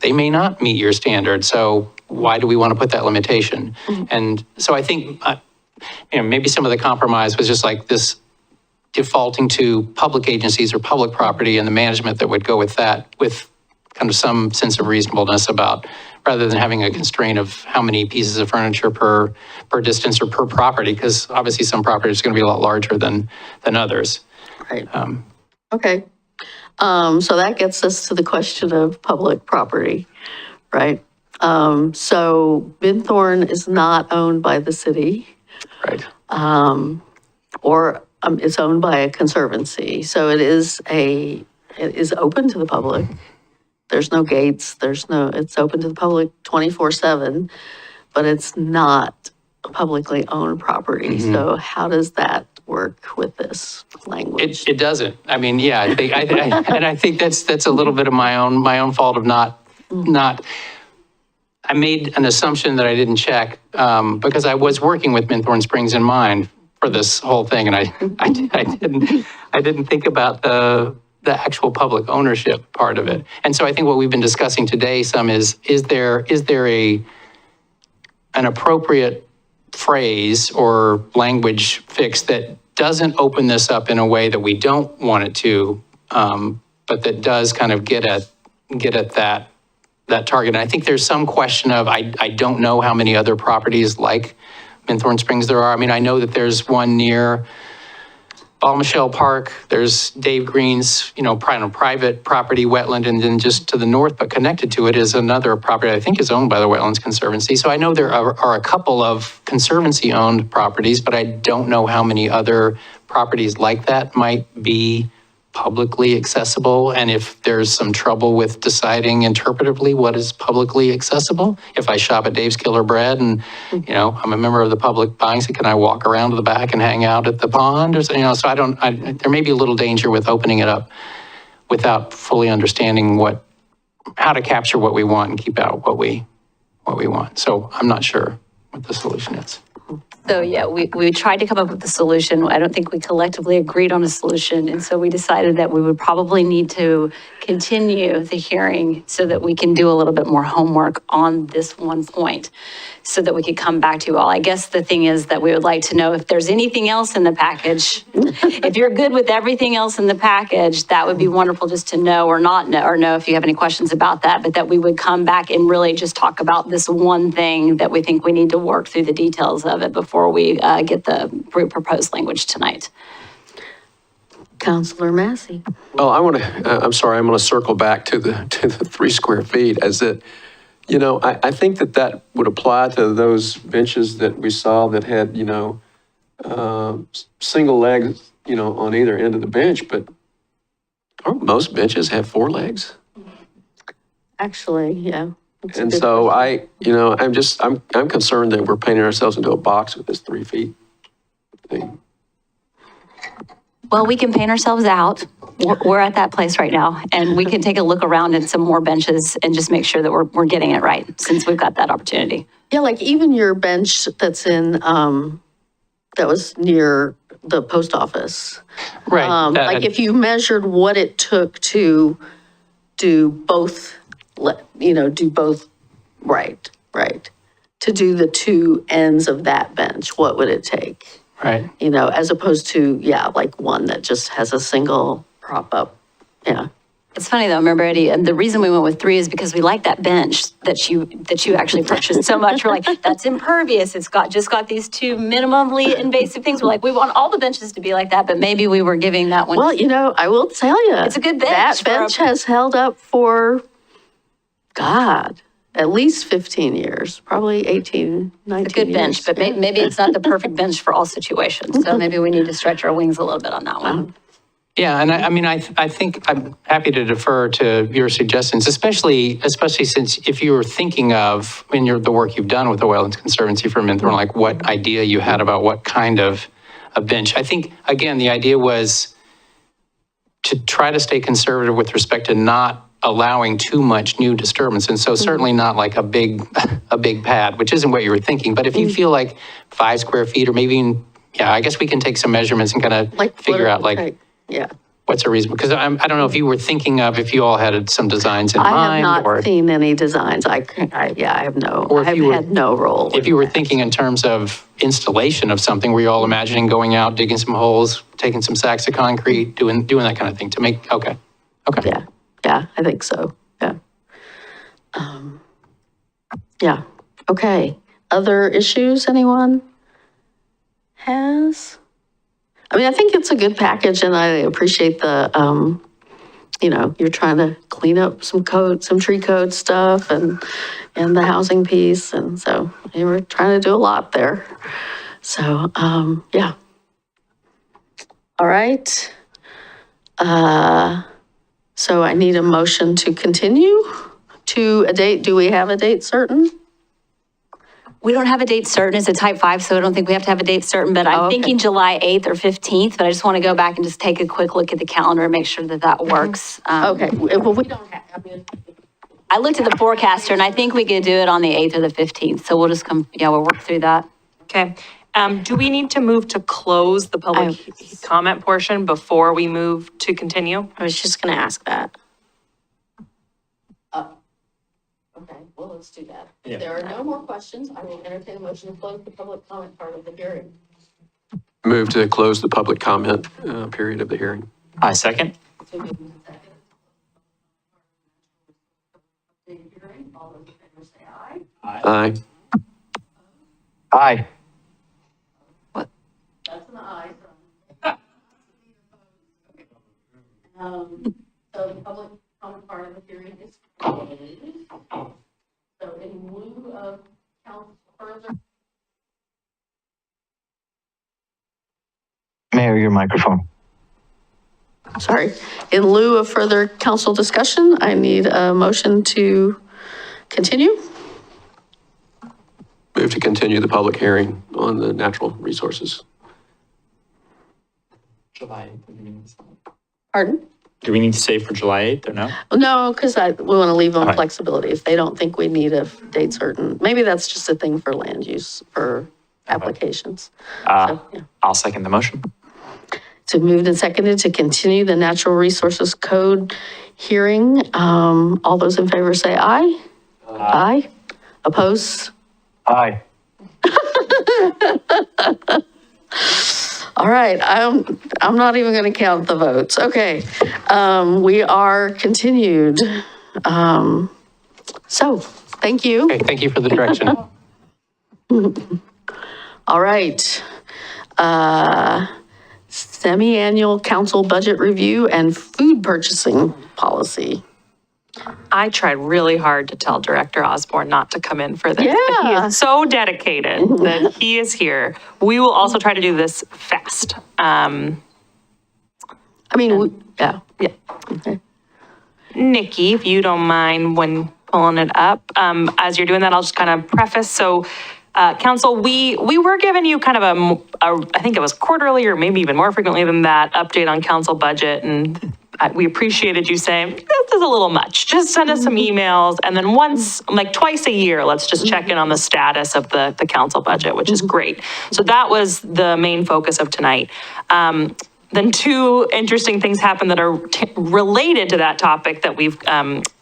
they may not meet your standard. So why do we want to put that limitation? And so I think maybe some of the compromise was just like this defaulting to public agencies or public property and the management that would go with that, with kind of some sense of reasonableness about, rather than having a constraint of how many pieces of furniture per distance or per property, because obviously some property is going to be a lot larger than others. Right. Okay. So that gets us to the question of public property, right? So Binthorn is not owned by the city. Right. Or it's owned by a conservancy. So it is open to the public. There's no gates, it's open to the public 24/7, but it's not a publicly owned property. So how does that work with this language? It doesn't. I mean, yeah, I think that's a little bit of my own fault of not. I made an assumption that I didn't check because I was working with Binthorn Springs in mind for this whole thing, and I didn't think about the actual public ownership part of it. And so I think what we've been discussing today some is there an appropriate phrase or language fix that doesn't open this up in a way that we don't want it to, but that does kind of get at that target. And I think there's some question of, I don't know how many other properties like Binthorn Springs there are. I mean, I know that there's one near Michelle Park, there's Dave Green's, private property wetland, and then just to the north, but connected to it is another property I think is owned by the Wetlands Conservancy. So I know there are a couple of conservancy-owned properties, but I don't know how many other properties like that might be publicly accessible, and if there's some trouble with deciding interpretively what is publicly accessible. If I shop at Dave's Killer Bread and, I'm a member of the public buying, so can I walk around to the back and hang out at the pond or something? So there may be a little danger with opening it up without fully understanding how to capture what we want and keep out what we want. So I'm not sure what the solution is. So yeah, we tried to come up with a solution. I don't think we collectively agreed on a solution. And so we decided that we would probably need to continue the hearing so that we can do a little bit more homework on this one point so that we could come back to you all. I guess the thing is that we would like to know if there's anything else in the package. If you're good with everything else in the package, that would be wonderful just to know or not know, or know if you have any questions about that, but that we would come back and really just talk about this one thing that we think we need to work through the details of it before we get the proposed language tonight. Councilor Massey. Well, I'm going to circle back to the 3 square feet as that, You know, I think that would apply to those benches that we saw that had, single legs, on either end of the bench, but don't most benches have 4 legs? Actually, yeah. That's a And good so question. I'm concerned that we're painting ourselves into a box with this 3 feet thing. Well, we can paint ourselves out. We're at that place right now, and we can take a look around at some more benches and just make sure that we're getting it right, since we've got that opportunity. Yeah, like even your bench that's in, that was near the post office. Right. Like if you measured what it took to do both, right. To do the 2 ends of that bench, what would it take? Right. As opposed to, like one that just has a single prop up. Yeah. It's funny though, remember Eddie, and the reason we went with 3 is because we like that bench that you actually purchased so much. We're like, that's impervious. It's just got these 2 minimally invasive things. We're like, we want all the benches to be like that, but maybe we were giving that one. Well, I will tell you. It's a good bench. That bench has held up for, God, at least 15 years, probably 18, 19 It's a good years. bench, but maybe it's not the perfect bench for all situations. So maybe we need to stretch our wings a little bit on that one. Yeah, and I think I'm happy to defer to your suggestions, especially since if you were thinking of, in the work you've done with the Wetlands Conservancy for Minthorn, like what idea you had about what kind of a bench. I think, again, the idea was to try to stay conservative with respect to not allowing too much new disturbance. And so certainly not like a big pad, which isn't what you were thinking. But if you feel like 5 square feet or maybe even, I guess we can take some measurements and kind of figure out what's a reasonable, because I don't know if you were thinking of, if you all had some designs in mind. I have not seen any designs. I have had no role. If you were thinking in terms of installation of something, were you all imagining going out, digging some holes, taking some sacks of concrete, doing that kind of thing to make, okay. Yeah, I think so. Yeah. Yeah. Okay. Other issues anyone has? I think it's a good package, and I appreciate the, you're trying to clean up some tree code stuff and the housing piece. And so you were trying to do a lot there. So, yeah. All right. So I need a motion to continue to a date. Do we have a date certain? We don't have a date certain. It's a type 5, so I don't think we have to have a date certain, but I'm thinking July 8th or 15th, but I just want to go back and just take a quick look at the calendar and make sure that works. Okay, well, we don't have, I looked at the forecaster and I think we could do it on the 8th or the 15th, so we'll just we'll work through that. Okay. Do we need to move to close the public comment portion before we move to continue? I was just going to ask that. okay, well, let's do that. Yeah. If there are no more questions, I will entertain a motion to close the public comment part of the hearing. Move to close the public comment period of the hearing. I second. So moved and seconded. The hearing, all those in favor say aye. Aye. Aye. That's an aye. So the public comment part of the hearing is closed. So in lieu of council further. Mayor, your microphone. Sorry. In lieu of further council discussion, I need a motion to continue. Move to continue the public hearing on the natural resources. July 8th. Pardon? Do we need to say for July 8th or no? No, because we want to leave them All right. flexibility. If they don't think we need a date certain, maybe that's just a thing for land use, for applications. So, yeah. I'll second the motion. So moved and seconded to continue the Natural Resources Code hearing. All those in favor say aye. Aye. Oppose? Aye. All right, I'm not even going to count the votes. Okay, we are continued. So, thank you. Okay, thank you for the direction. All right. Semi-annual council budget review and food purchasing policy. I tried really hard to tell Director Osborne not to come in for this. But he Yeah. is so dedicated that he is here. We will also try to do this fast. Yeah. Yeah. Nikki, if you don't mind when pulling it up, as you're doing that, I'll just kind of preface. So, Council, we were giving you kind of I think it was quarterly or maybe even more frequently than that, update on council budget. And we appreciated you saying, this is a little much. Just send us some emails. And then twice a year, let's just check in on the status of the council budget, which is great. So that was the main focus of tonight. Then two interesting things happened that are related to that topic that we've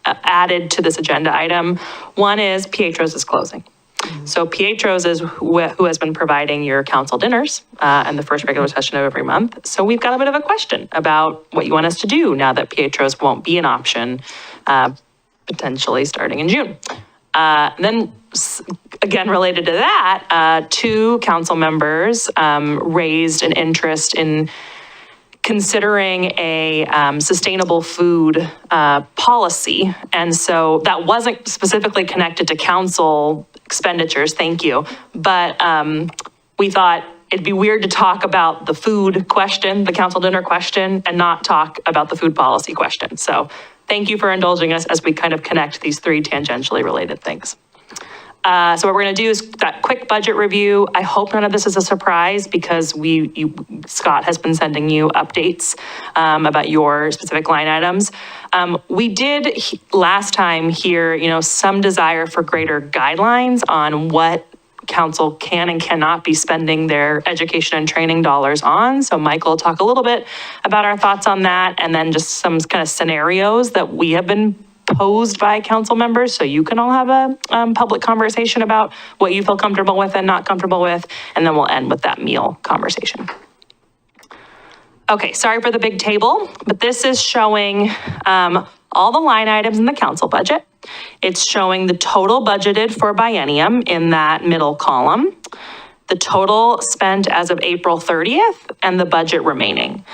added to this agenda item. One is Pietro's is closing. So Pietro's is who has been providing your council dinners and the first regular session of every month. So we've got a bit of a question about what you want us to do now that Pietro's won't be an option, potentially starting in June. Then again, related to that, two council members raised an interest in considering a sustainable food policy. And so that wasn't specifically connected to council expenditures, thank you. But we thought it'd be weird to talk about the food question, the council dinner question, and not talk about the food policy question. So thank you for indulging us as we kind of connect these three tangentially related things. So what we're going to do is that quick budget review. I hope none of this is a surprise because Scott has been sending you updates about your specific line items. We did last time hear, some desire for greater guidelines on what council can and cannot be spending their education and training dollars on. So Michael will talk a little bit about our thoughts on that, and then just some kind of scenarios that we have been posed by council members, so you can all have a public conversation about what you feel comfortable with and not comfortable with, and then we'll end with that meal conversation. Okay, sorry for the big table, but this is showing all the line items in the council budget. It's showing the total budgeted for biennium in that middle column, the total spent as of April 30th, and the budget remaining.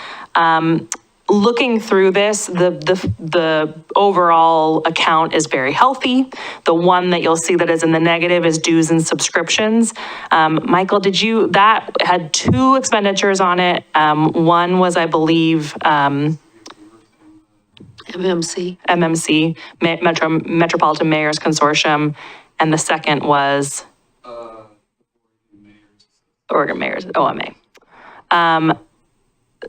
Looking through this, the overall account is very healthy. The one that you'll see that is in the negative is dues and subscriptions. Michael, that had two expenditures on it. One was, I believe, MMC, Metropolitan Mayors Consortium, and the second was Oregon Mayors, OMA.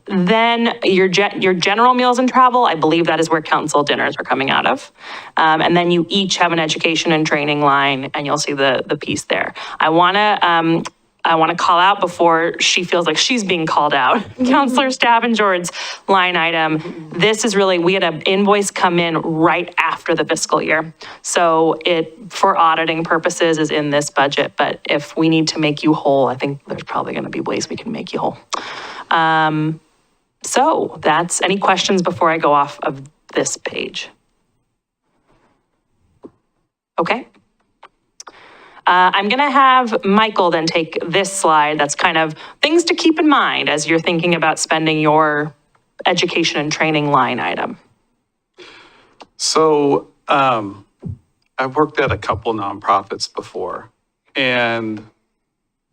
Then your general meals and travel, I believe that is where council dinners are coming out of. And then you each have an education and training line, and you'll see the piece there. I want to call out before she feels like she's being called out. Councilor Stavengerd's line item. This is really, we had an invoice come in right after the fiscal year. So it, for auditing purposes, is in this budget. But if we need to make you whole, I think there's probably going to be ways we can make you whole. So that's, any questions before I go off of this page? Okay. I'm going to have Michael then take this slide. That's kind of things to keep in mind as you're thinking about spending your education and training line item. So I've worked at a couple nonprofits before, and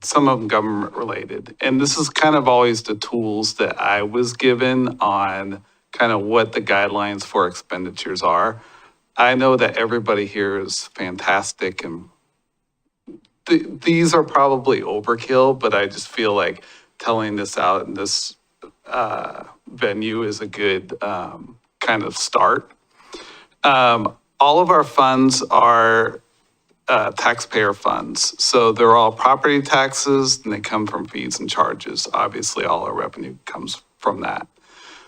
some of them government related. And this is kind of always the tools that I was given on kind of what the guidelines for expenditures are. I know that everybody here is fantastic, and these are probably overkill, but I just feel like telling this out in this venue is a good kind of start. All of our funds are taxpayer funds. So they're all property taxes, and they come from fees and charges. Obviously, all our revenue comes from that.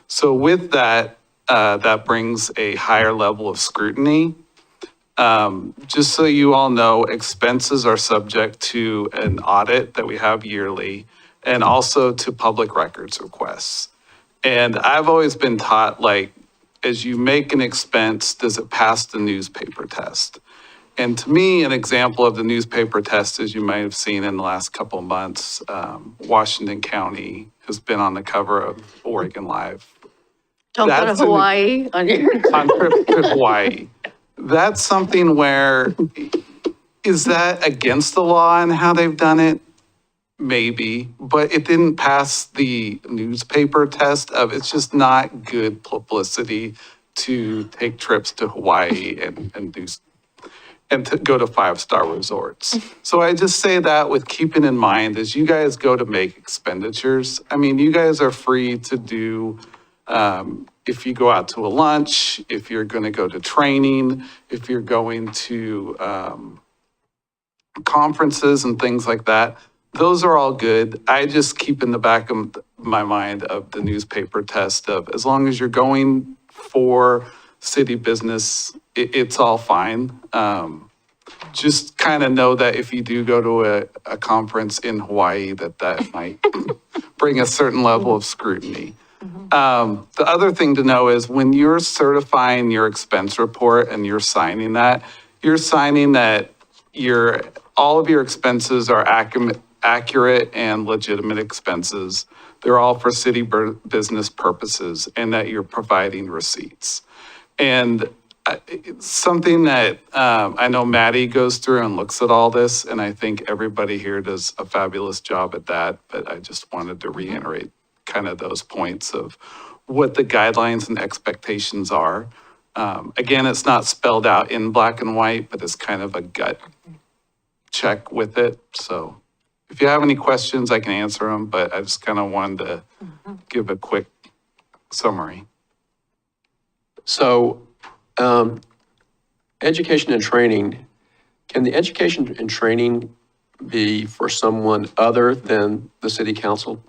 So with that, that brings a higher level of scrutiny. Just so you all know, expenses are subject to an audit that we have yearly, and also to public records requests. And I've always been taught, like, as you make an expense, does it pass the newspaper test? And to me, an example of the newspaper test, as you might have seen in the last couple of months, Washington County has been on the cover of Oregon Live. Don't go to Hawaii on your... On trip to Hawaii. that's something where, is that against the law and how they've done it? Maybe, but it didn't pass the newspaper test of, it's just not good publicity to take trips to Hawaii and to go to 5-star resorts. So I just say that with keeping in mind as you guys go to make expenditures. I mean, you guys are free to do, if you go out to a lunch, if you're going to go to training, if you're going to conferences and things like that. Those are all good. I just keep in the back of my mind of the newspaper test of, as long as you're going for city business, it's all fine. Just kind of know that if you do go to a conference in Hawaii, that might bring a certain level of scrutiny. The other thing to know is when you're certifying your expense report and you're signing that all of your expenses are accurate and legitimate expenses. They're all for city business purposes, and that you're providing receipts. And it's something that I know Maddie goes through and looks at all this, and I think everybody here does a fabulous job at that. But I just wanted to reiterate kind of those points of what the guidelines and expectations are. Again, it's not spelled out in black and white, but it's kind of a gut check with it. So if you have any questions, I can answer them, but I just kind of wanted to give a quick summary. So, education and training, can the education and training be for someone other than the city council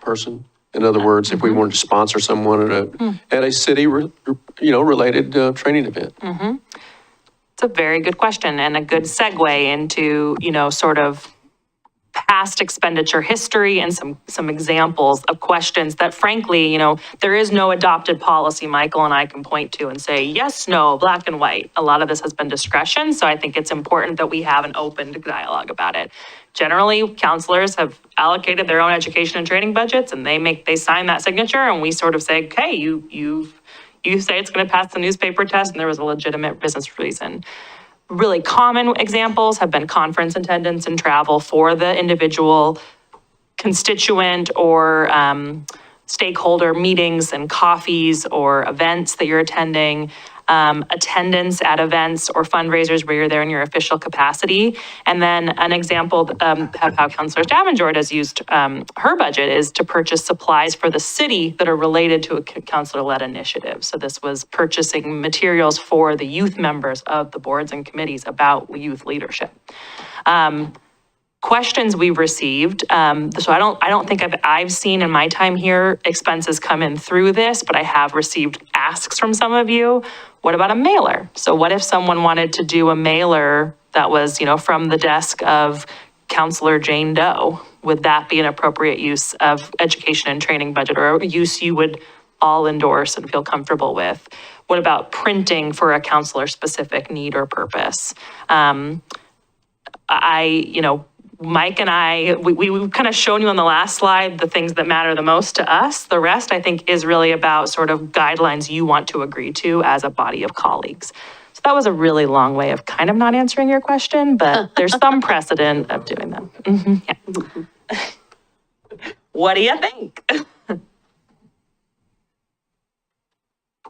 person? In other words, if we wanted to sponsor someone at a city, related training event? It's a very good question and a good segue into, sort of past expenditure history and some examples of questions that frankly, there is no adopted policy Michael and I can point to and say, yes, no, black and white. A lot of this has been discretion. So I think it's important that we have an open dialogue about it. Generally, counselors have allocated their own education and training budgets and they sign that signature and we sort of say, okay, you say it's going to pass the newspaper test and there was a legitimate business reason. Really common examples have been conference attendance and travel for the individual constituent or stakeholder meetings and coffees or events that you're attending, attendance at events or fundraisers where you're there in your official capacity. And then an example of how Councilor Davenport has used her budget is to purchase supplies for the city that are related to a councilor-led initiative. So this was purchasing materials for the youth members of the boards and committees about youth leadership. Questions we've received. So I don't think I've seen in my time here expenses come in through this, but I have received asks from some of you. What about a mailer? So what if someone wanted to do a mailer that was, from the desk of Councilor Jane Doe? Would that be an appropriate use of education and training budget, or a use you would all endorse and feel comfortable with? What about printing for a counselor specific need or purpose? Mike and I, we've kind of shown you on the last slide the things that matter the most to us. The rest, I think, is really about sort of guidelines you want to agree to as a body of colleagues. So that was a really long way of kind of not answering your question, but there's some precedent of doing that. Yeah. What do you think?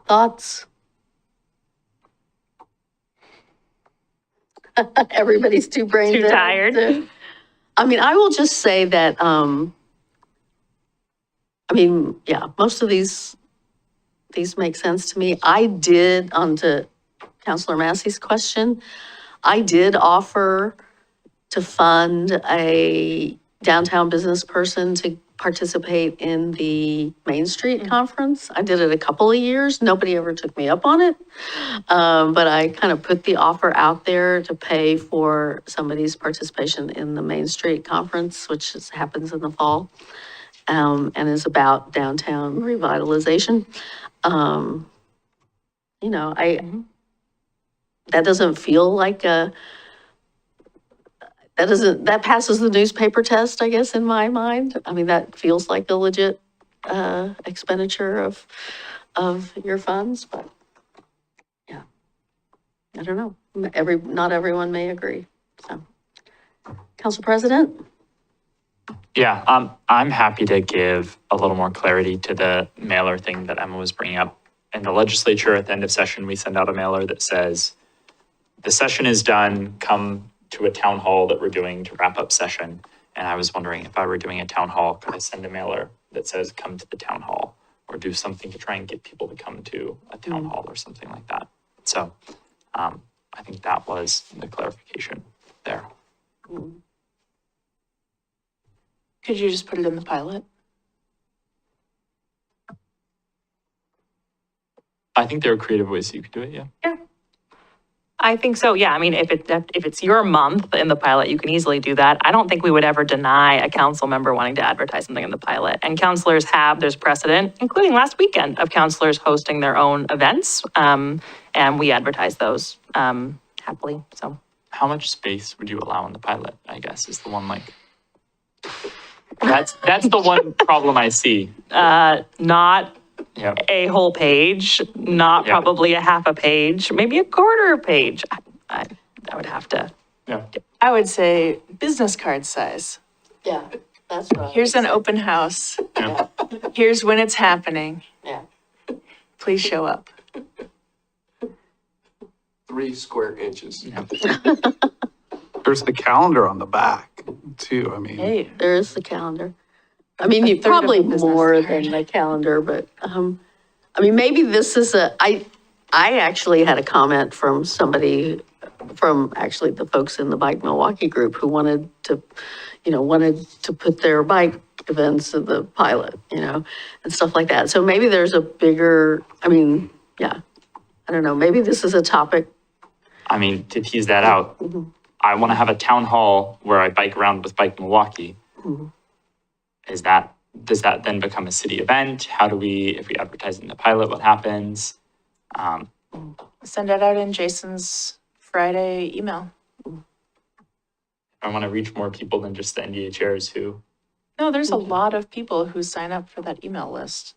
Thoughts? Everybody's too brain Too dead. tired. I mean, I will just say that, most of these make sense to me. I did, onto Councilor Massey's question, I did offer to fund a downtown business person to participate in the Main Street Conference. I did it a couple of years. Nobody ever took me up on it. But I kind of put the offer out there to pay for somebody's participation in the Main Street Conference, which happens in the fall, and is about downtown revitalization. That doesn't feel like that passes the newspaper test, I guess, in my mind. I mean, that feels like a legit expenditure of your funds, but yeah. I don't know, not everyone may agree, so. Council President? Yeah, I'm happy to give a little more clarity to the mailer thing that Emma was bringing up. In the legislature, at the end of session, we send out a mailer that says, the session is done, come to a town hall that we're doing to wrap up session. And I was wondering if I were doing a town hall, could I send a mailer that says, come to the town hall? Or do something to try and get people to come to a town hall or something like that. So I think that was the clarification there. Could you just put it in the pilot? I think there are creative ways you could do it, yeah. I think so, yeah. I mean, if it's your month in the pilot, you can easily do that. I don't think we would ever deny a council member wanting to advertise something in the pilot. And councilors there's precedent, including last weekend, of councilors hosting their own events. And we advertise those happily, so. How much space would you allow in the pilot, I guess, is the one that's the one problem I see. Not Yep. a whole page, not probably a half a page, maybe a quarter page. I would have to. Yeah. I would say business card size. Yeah, that's right. Here's an open house. Yeah. Here's when it's happening. Yeah. Please show up. 3 square inches. There's the calendar on the back too. I mean, Hey, There is the calendar. I mean, you third of probably a business more card. than the calendar, but, I mean, maybe this is I actually had a comment from somebody, from actually the folks in the Bike Milwaukie group who wanted to put their bike events in the pilot, and stuff like that. So maybe there's a bigger, I mean, yeah, I don't know, maybe this is a topic. I mean, to tease that out, I want to have a town hall where I bike around with Bike Milwaukie. Does that then become a city event? How do we, if we advertise in the pilot, what happens? Send it out in Jason's Friday email. I want to reach more people than just the NDA chairs who. No, there's a lot of people who sign up for that email list.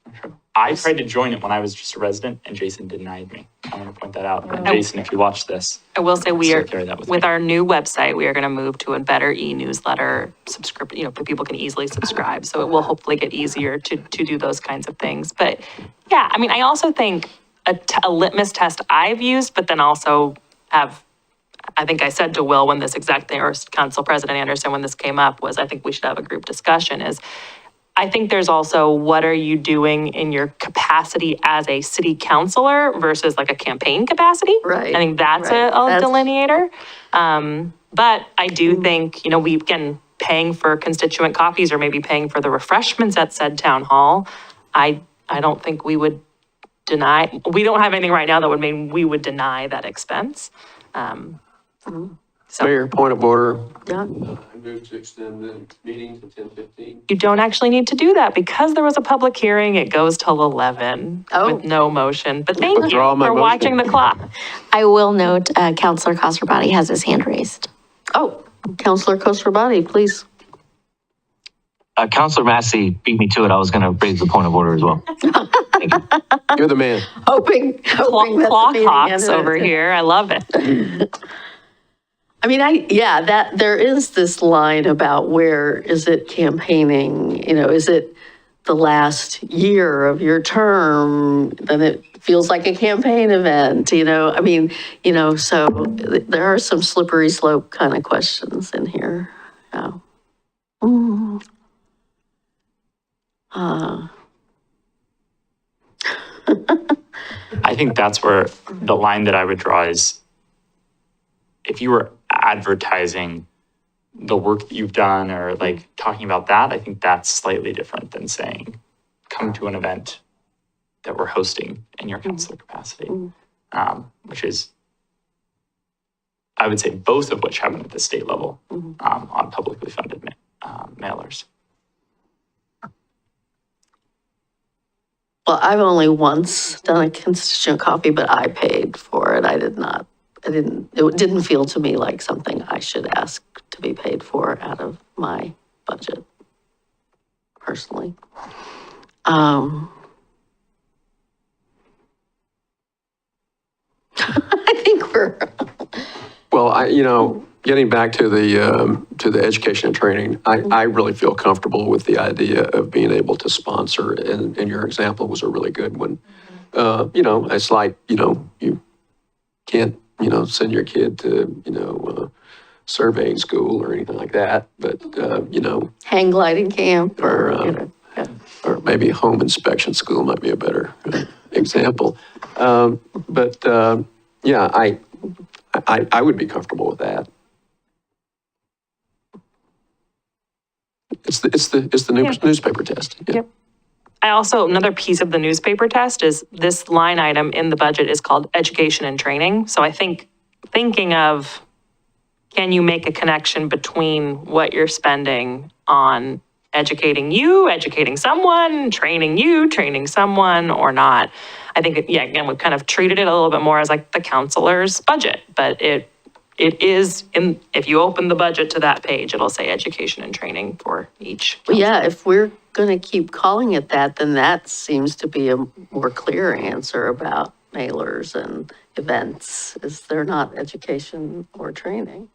I tried to join it when I was just a resident and Jason denied me. I want to point that out. And Jason, if you watch this. I will say still carry that with me. our new website, we are going to move to a better e-newsletter subscription, people can easily subscribe. So it will hopefully get easier to do those kinds of things. But yeah, I mean, I also think a litmus test I've used, but then also I think I said to Will when this exact thing, or Council President Anderson, when this came up, was I think we should have a group discussion is, I think there's also what are you doing in your capacity as a city councilor versus like a campaign capacity? Right. I think that's a delineator. But I do think, we can paying for constituent coffees or maybe paying for the refreshments at said town hall. I don't think we would deny, we don't have anything right now that would mean we would deny that expense. Mayor, point of order. Yeah. I move to extend the meeting to 10:15. You don't actually need to do that because there was a public hearing. It goes till 11 with no motion. But thank you Withdraw my for motion. watching the clock. I will note, Councilor Koster-Body has his hand raised. Oh, Councilor Koster-Body, please. Councilor Massey beat me to it. I was going to raise the point of order as well. You're the man. Hoping that the Clock meeting hawks ended. over here. I love it. I mean, that there is this line about where is it campaigning, is it the last year of your term, then it feels like a campaign event, I mean, so there are some slippery slope kind of questions in here. Yeah. I think that's where the line that I would draw is if you were advertising the work that you've done or like talking about that, I think that's slightly different than saying, come to an event that we're hosting in your council capacity, which is, I would say both of which happen at the state level on publicly funded mailers. Well, I've only once done a constituent coffee, but I paid for it. It didn't feel to me like something I should ask to be paid for out of my budget, personally. I think over. Well, getting back to the education and training, I really feel comfortable with the idea of being able to sponsor, and your example was a really good one. It's like, you can't, send your kid to, surveying school or anything like that, but, Hang gliding camp or, or maybe home inspection school might be a better example. Yeah, I would be comfortable with that. It's the newspaper test. Yeah. Yep. Another piece of the newspaper test is this line item in the budget is called education and training. So I think thinking of, can you make a connection between what you're spending on educating you, educating someone, training you, training someone, or not? I think, again, we've kind of treated it a little bit more as like the counselor's budget, but it is if you open the budget to that page, it'll say education and training for each. well, yeah, if we're going to keep calling it that, then that seems to be a more clear answer about mailers and events. Is there not education or training?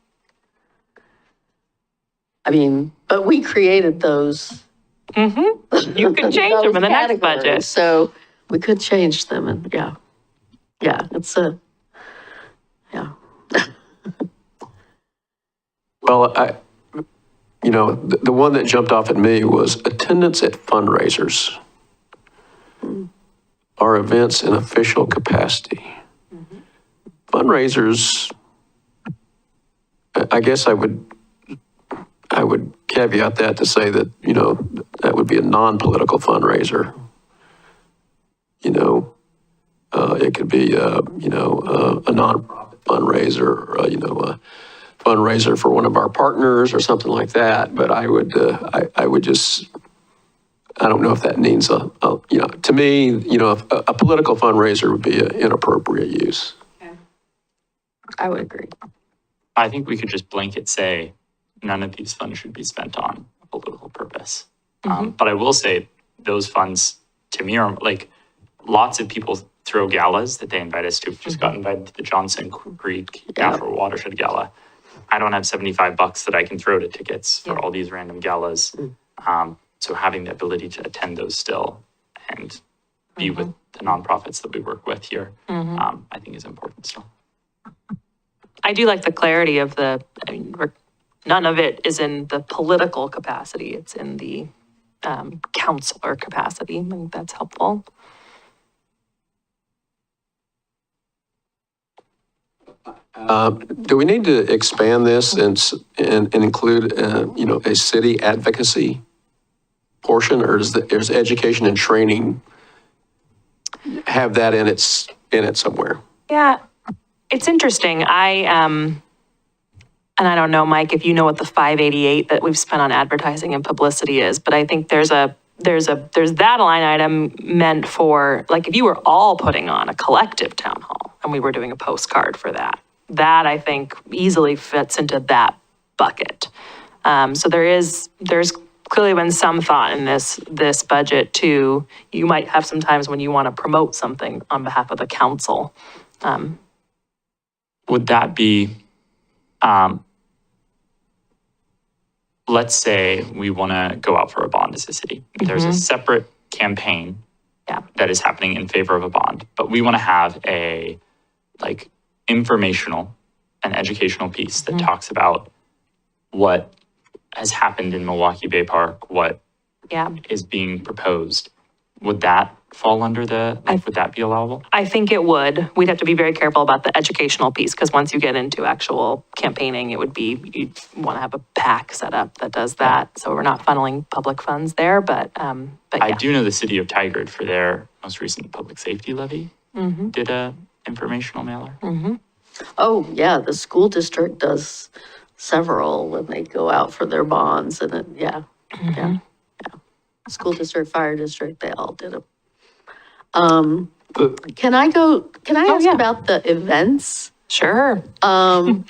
I mean, but we created those. Mm-hmm. You can change them in the next budget. So we could change them and yeah, it's a, yeah. Well, the one that jumped off at me was attendance at fundraisers or events in official capacity. Fundraisers, I guess I would caveat that to say that, that would be a non-political fundraiser. It could be, a nonprofit fundraiser, or, a fundraiser for one of our partners or something like that. But I would just, I don't know if that means, to me, a political fundraiser would be an inappropriate use. I would agree. I think we could just blanket say none of these funds should be spent on a political purpose. But I will say those funds, to me, are like lots of people throw galas that they invite us to. We've just got invited to the Johnson Creek Natural Watershed Gala. I don't have $75 that I can throw to tickets for all these random galas. So having the ability to attend those still and be with the nonprofits that we work with here, I think is important still. I do like the clarity of none of it is in the political capacity. It's in the counselor capacity. I think that's helpful. Do we need to expand this and include, a city advocacy portion, or does education and training have that in it somewhere? Yeah, it's interesting. And I don't know, Mike, if you know what the 588 that we've spent on advertising and publicity is, but I think there's that line item meant for, like, if you were all putting on a collective town hall and we were doing a postcard for that I think easily fits into that bucket. So there's clearly been some thought in this budget too. You might have some times when you want to promote something on behalf of the council. Would that be, let's say we want to go out for a bond as a city. There's a separate campaign that is happening in favor of a bond, but we want to have a informational and educational piece that talks about what has happened in Milwaukie Bay Park, what is being proposed. Would that fall under would that be allowable? I think it would. We'd have to be very careful about the educational piece, because once you get into actual campaigning, you'd want to have a PAC set up that does that. So we're not funneling public funds there, but I do know the city of Tigard, for their most recent public safety levy, did a informational mailer. Oh, yeah, the school district does several when they go out for their bonds, and school district, fire district, they all did them. Can I ask about the events? Sure.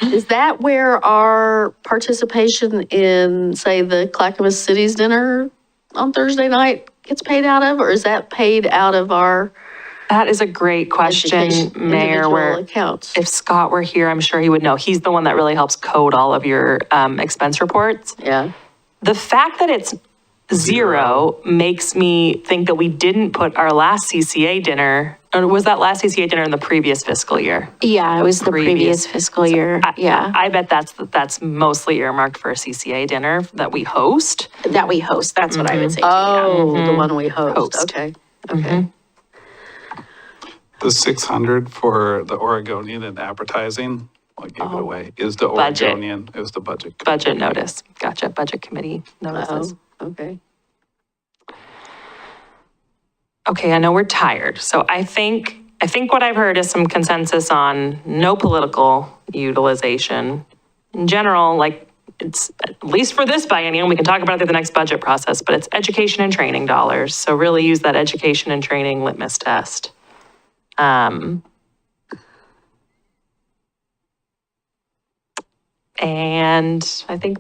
Is that where our participation in, say, the Clackamas Cities dinner on Thursday night gets paid out of, or is that paid out of our That is a great question, Education, Mayor, individual where accounts. if Scott were here, I'm sure he would know. He's the one that really helps code all of your expense reports. Yeah. The fact that it's zero makes me think that we didn't put our last CCA dinner, or was that last CCA dinner in the previous fiscal year? Yeah, it was the previous fiscal year. Yeah. I bet that's mostly earmarked for a CCA dinner that we host. That we host, that's what I would say. Oh, the one we host. Okay. Okay. The 600 for the Oregonian and advertising, I gave it away, is the Budget. Oregonian, it was the budget. Budget notice. Gotcha. Budget committee notices. Oh, okay. Okay, I know we're tired, so I think what I've heard is some consensus on no political utilization. In general, like, it's, at least for this biennium, we can talk about it through the next budget process, but it's education and training dollars. So really use that education and training litmus test. And I think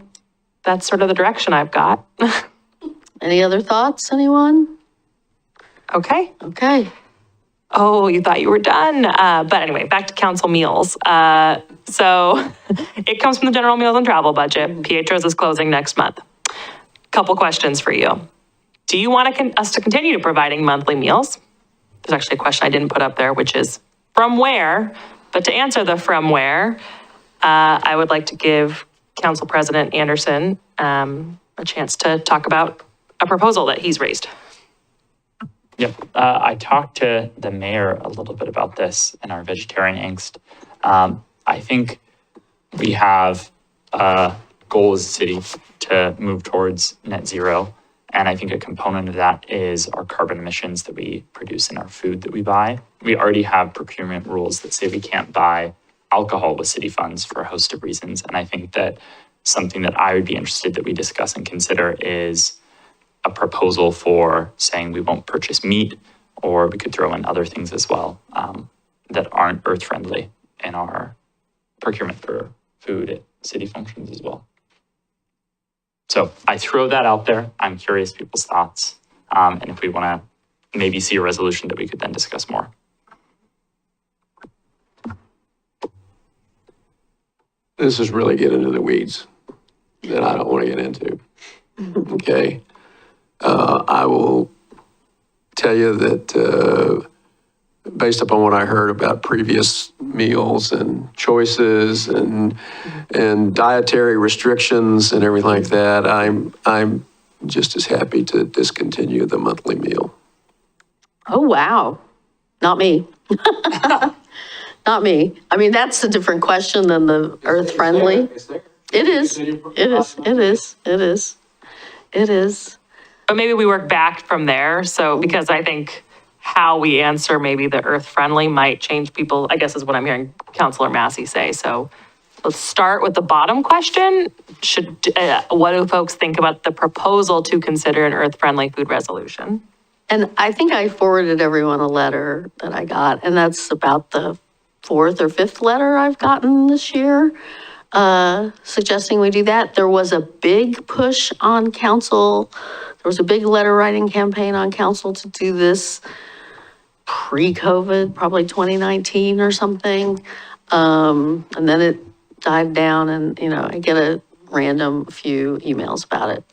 that's sort of the direction I've got. Any other thoughts, anyone? Okay. Okay. Oh, you thought you were done. But anyway, back to council meals. So it comes from the general meals and travel budget. Pietro's is closing next month. Couple questions for you. Do you want us to continue providing monthly meals? There's actually a question I didn't put up there, which is from where? But to answer the from where, I would like to give Council President Anderson a chance to talk about a proposal that he's raised. Yep, I talked to the mayor a little bit about this in our vegetarian angst. I think we have a goal as a city to move towards net zero. And I think a component of that is our carbon emissions that we produce in our food that we buy. We already have procurement rules that say we can't buy alcohol with city funds for a host of reasons. And I think that something that I would be interested that we discuss and consider is a proposal for saying we won't purchase meat, or we could throw in other things as well that aren't earth friendly in our procurement for food at city functions as well. So I throw that out there. I'm curious people's thoughts. And if we want to maybe see a resolution that we could then discuss more. This is really getting into the weeds that I don't want to get into. Okay. I will tell you that based upon what I heard about previous meals and choices and dietary restrictions and everything like that, I'm just as happy to discontinue the monthly meal. Oh, wow. Not me. Not me. I mean, that's a different question than the earth friendly. It is. It is. It is. It is. It is. But maybe we work back from there. So, because I think how we answer maybe the earth friendly might change people, I guess is what I'm hearing Councilor Massey say. So let's start with the bottom question. What do folks think about the proposal to consider an earth friendly food resolution? And I think I forwarded everyone a letter that I got, and that's about the 4th or 5th letter I've gotten this year, suggesting we do that. There was a big push on council. There was a big letter writing campaign on council to do this pre-COVID, probably 2019 or something. And then it died down and, I get a random few emails about it.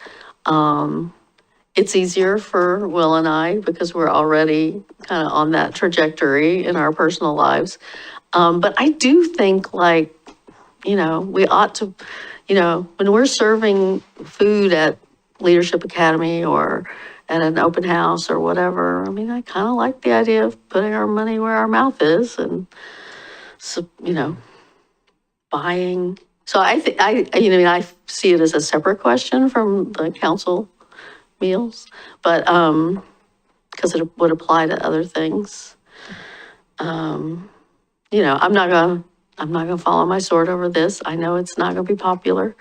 It's easier for Will and I because we're already kind of on that trajectory in our personal lives. But I do think we ought to, when we're serving food at Leadership Academy or at an open house or whatever, I mean, I kind of like the idea of putting our money where our mouth is and, buying. So I think, I see it as a separate question from the council meals, but, because it would apply to other things. I'm not gonna follow my sword over this. I know it's not gonna be popular.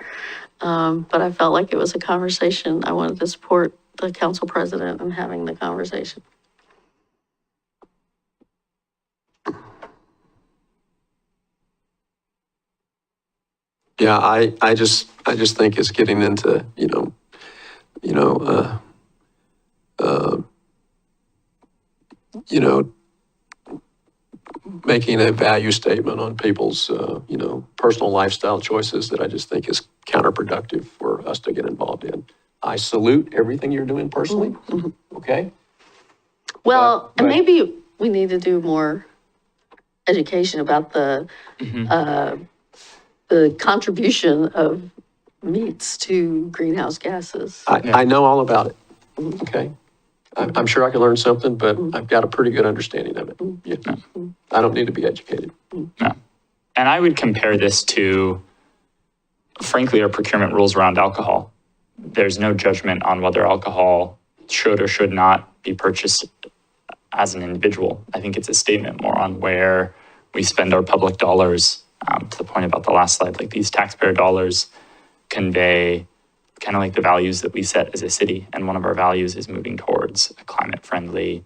But I felt like it was a conversation. I wanted to support the council president in having the conversation. Yeah, I just think it's getting into, making a value statement on people's, personal lifestyle choices that I just think is counterproductive for us to get involved in. I salute everything you're doing personally, okay? Well, and But- maybe we need to do more education about the contribution of meats to greenhouse gases. I know all about it, okay? I'm sure I can learn something, but I've got a pretty good understanding of it. Yeah. I don't need to be educated. No. And I would compare this to, frankly, our procurement rules around alcohol. There's no judgment on whether alcohol should or should not be purchased as an individual. I think it's a statement more on where we spend our public dollars, to the point about the last slide, like these taxpayer dollars convey kind of like the values that we set as a city. And one of our values is moving towards a climate-friendly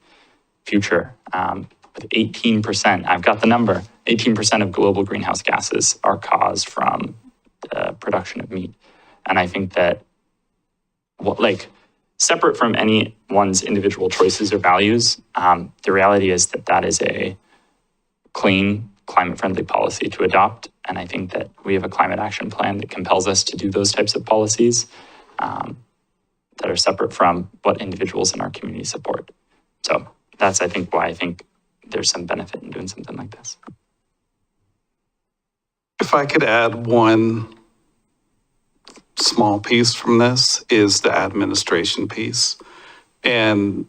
future. With 18%, I've got the number, 18% of global greenhouse gases are caused from the production of meat. And I think that, separate from anyone's individual choices or values, the reality is that that is a clean, climate-friendly policy to adopt. And I think that we have a climate action plan that compels us to do those types of policies that are separate from what individuals in our community support. So that's, I think, why I think there's some benefit in doing something like this. If I could add one small piece from this, is the administration piece. And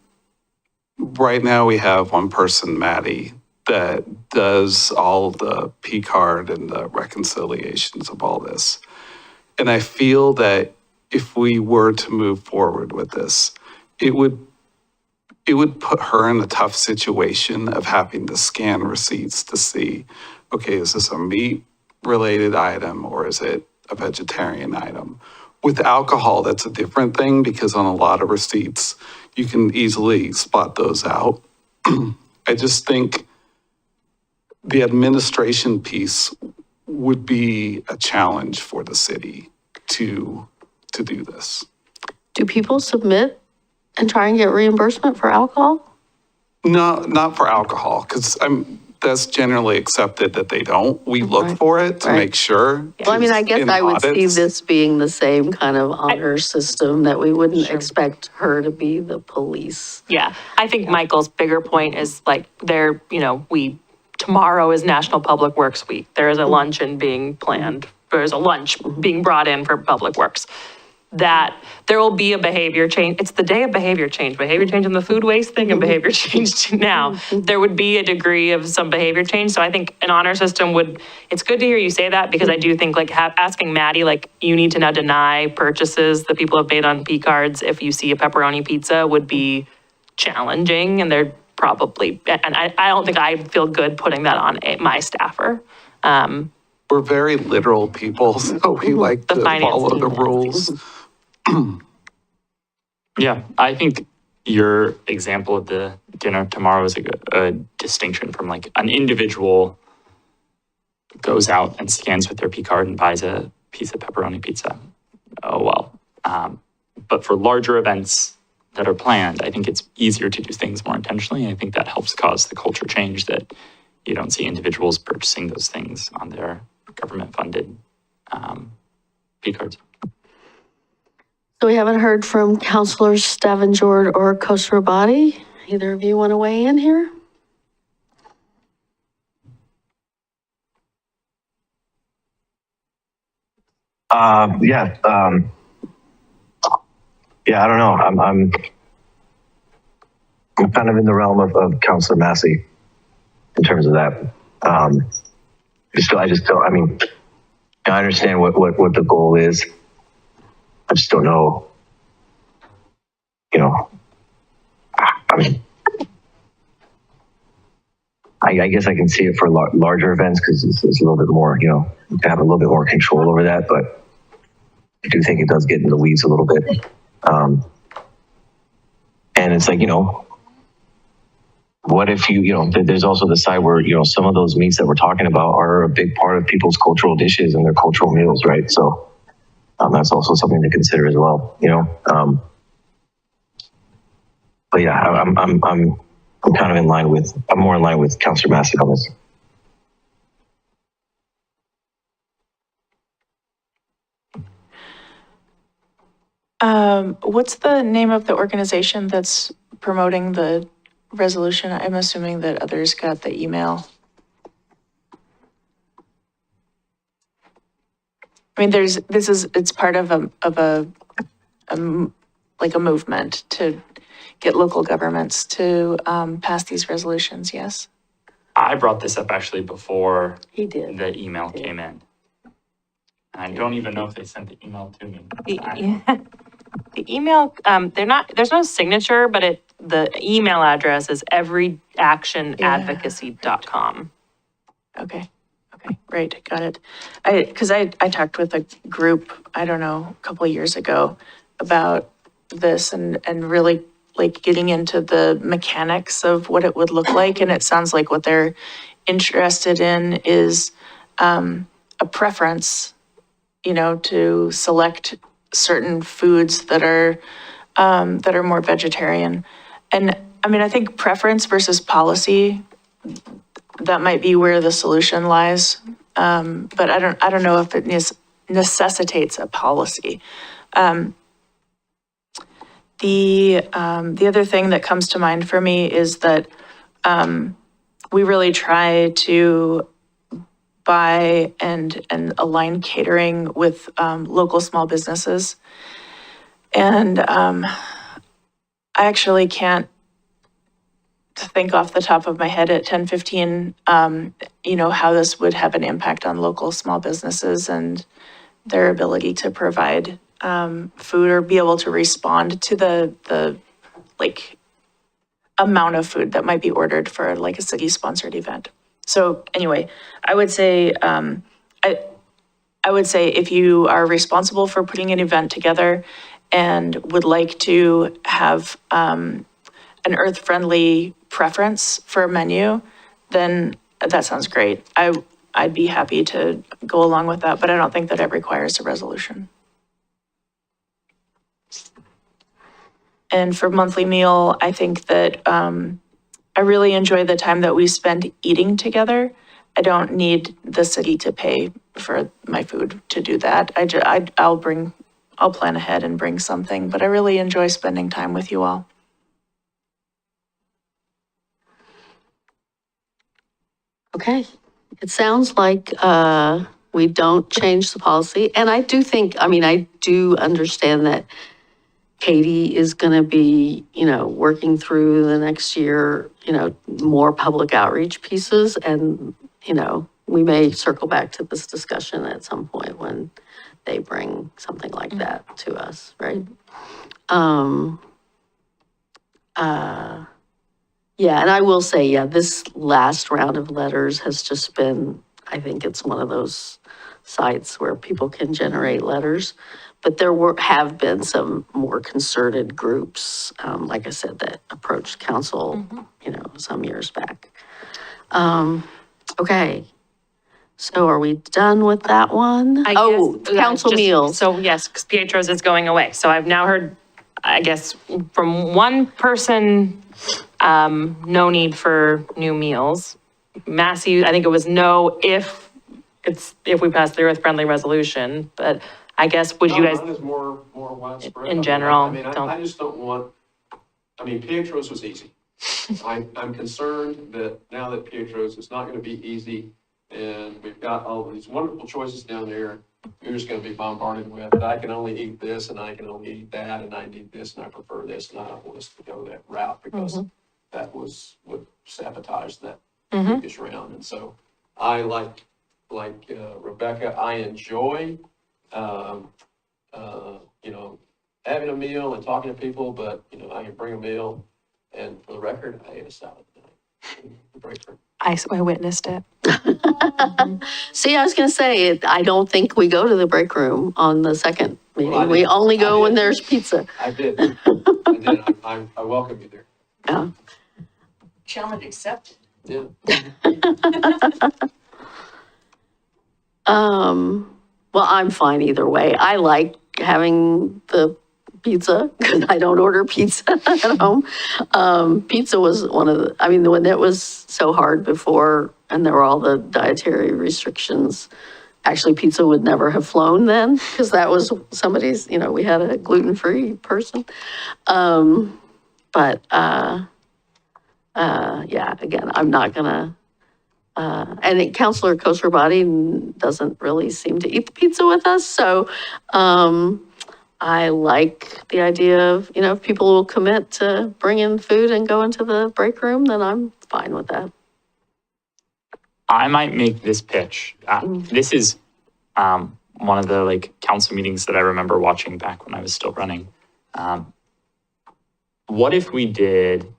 right now we have one person, Maddie, that does all the P-card and the reconciliations of all this. And I feel that if we were to move forward with this, it would put her in a tough situation of having to scan receipts to see, okay, is this a meat-related item or is it a vegetarian item? With alcohol, that's a different thing because on a lot of receipts, you can easily spot those out. I just think the administration piece would be a challenge for the city to do this. Do people submit and try and get reimbursement for alcohol? No, not for alcohol, because that's generally accepted that they don't. We look for it to make sure. Well, I mean, I guess in I would see audits. this being the same kind of honor system, that we wouldn't expect her to be the police. Yeah, I think Michael's bigger point is tomorrow is National Public Works Week. There is a luncheon being planned. There's a lunch being brought in for Public Works. That there will be a behavior change. It's the day of behavior change in the food waste thing and behavior change now. There would be a degree of some behavior change. So I think an honor system it's good to hear you say that, because I do think asking Maddie, you need to now deny purchases that people have made on P cards if you see a pepperoni pizza would be challenging. And they're probably, and I don't think I feel good putting that on my staffer. We're very literal people, so we like to follow the rules. Yeah, I think your example of the dinner tomorrow is a distinction from an individual goes out and scans with their P card and buys a piece of pepperoni pizza. Oh, well. But for larger events that are planned, I think it's easier to do things more intentionally. I think that helps cause the culture change that you don't see individuals purchasing those things on their government-funded P cards. So we haven't heard from Councilors Stavengerd or Khosrowbadi. Either of you want to weigh in here? Yeah, I don't know. I'm kind of in the realm of Councilor Massey in terms of that. I understand what the goal is. I just don't know, I guess I can see it for larger events because it's a little bit more, you have a little bit more control over that, but I do think it does get in the weeds a little bit. And it's what if there's also the side where, some of those meats that we're talking about are a big part of people's cultural dishes and their cultural meals, right? So that's also something to consider as well, But yeah, kind of I'm more in line with Councilor Massick on this. What's the name of the organization that's promoting the resolution? I'm assuming that others got the email. I mean, it's part of like a movement to get local governments to pass these resolutions, yes? I brought this up actually before He did. the email came in. And I don't even know if they sent the email to me. The email, there's no signature, but the email address is everyactionadvocacy.com. Okay, great, got it. Because I talked with a group, I don't know, a couple of years ago about this and really like getting into the mechanics of what it would look like. And it sounds like what they're interested in is a preference, to select certain foods that are more vegetarian. And I mean, I think preference versus policy, that might be where the solution lies. But I don't know if it necessitates a policy. The other thing that comes to mind for me is that we really try to buy and align catering with local small businesses. And I actually can't think off the top of my head at 10:15, how this would have an impact on local small businesses and their ability to provide food or be able to respond to the like amount of food that might be ordered for like a city-sponsored event. So anyway, I would say if you are responsible for putting an event together and would like to have an earth-friendly preference for a menu, then that sounds great. I'd be happy to go along with that, but I don't think that it requires a resolution. And for monthly meal, I think that I really enjoy the time that we spend eating together. I don't need the city to pay for my food to do that. I'll plan ahead and bring something, but I really enjoy spending time with you all. Okay, it sounds like we don't change the policy. And I do understand that Katie is going to be, working through the next year, more public outreach pieces. And, we may circle back to this discussion at some point when they bring something like that to us, right? Yeah, and I will say, this last round of letters has just been, I think it's one of those sites where people can generate letters. But there have been some more concerted groups, like I said, that approached council, some years back. Okay, so are we done with that one? Council meals. So yes, because Pietro's is going away. So I've now heard, I guess, from one person, no need for new meals. Massey, I think it was no if we pass the earth-friendly resolution, but I guess, would you guys? Mine is more widespread. In general, I just don't want, Pietro's was easy. I'm concerned that now that Pietro's is not going to be easy, and we've got all these wonderful choices down there, you're just going to be bombarded with, but I can only eat this, and I can only eat that, and I need this, and I prefer this, and I don't want us to go that route because that was what sabotaged that previous round. And so I like Rebecca, I enjoy having a meal and talking to people, but, I can bring a meal. And for the record, I ate a salad tonight. The break room. I witnessed it. See, I was going to say, I don't think we go to the break room on the second meeting. Well, we only go when there's pizza. I did. I welcome you there. Yeah. Challenge accepted. Yeah. Well, I'm fine either way. I like having the pizza because I don't order pizza at home. Pizza was one of the, I mean, when it was so hard before and there were all the dietary restrictions, actually pizza would never have flown then because that was somebody's, you know, we had a gluten-free person. Yeah, again, I'm not gonna, and Councilor Kosher-Body doesn't really seem to eat the pizza with us, so I like the idea of, you know, if people will commit to bring in food and go into the break room, then I'm fine with that. I might make this pitch. This is one of the council meetings that I remember watching back when I was still running. What if we did,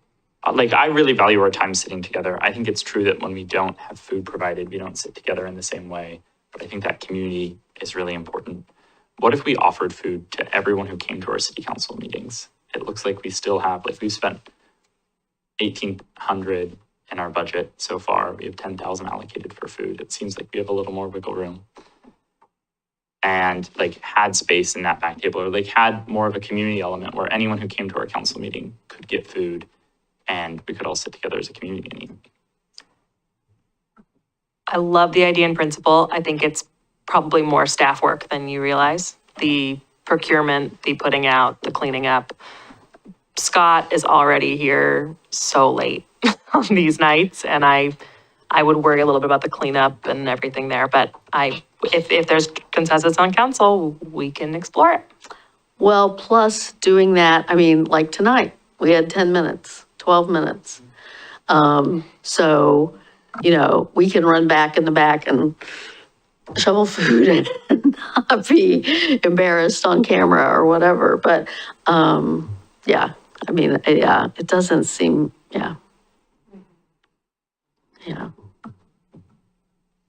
I really value our time sitting together. I think it's true that when we don't have food provided, we don't sit together in the same way. But I think that community is really important. What if we offered food to everyone who came to our city council meetings? It looks like we still have, we've spent $1,800 in our budget so far. We have $10,000 allocated for food. It seems like we have a little more wiggle room. And had space in that back table, or had more of a community element where anyone who came to our council meeting could get food and we could all sit together as a community and eat. I love the idea in principle. I think it's probably more staff work than you realize. The procurement, the putting out, the cleaning up. Scott is already here so late on these nights, and I would worry a little bit about the cleanup and everything there, but if there's consensus on council, we can explore it. Well, plus doing that, I mean, like tonight, we had 10 minutes, 12 minutes. So, you know, we can run back in the back and shovel food and not be embarrassed on camera or whatever. But yeah, I mean, yeah, it doesn't seem, yeah. Yeah.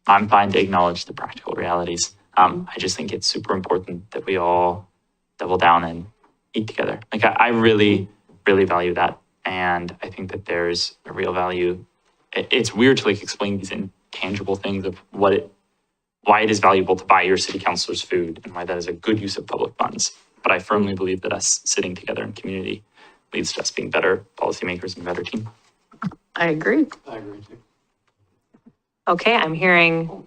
I'm fine to acknowledge the practical realities. I just think it's super important that we all double down and eat together. I really, really value that. And I think that there's a real value. It's weird to explain these intangible things of why it is valuable to buy your city councilors food and why that is a good use of public funds. But I firmly believe that us sitting together in community leads to us being better policymakers and a better team. I agree. I agree too. Okay, I'm hearing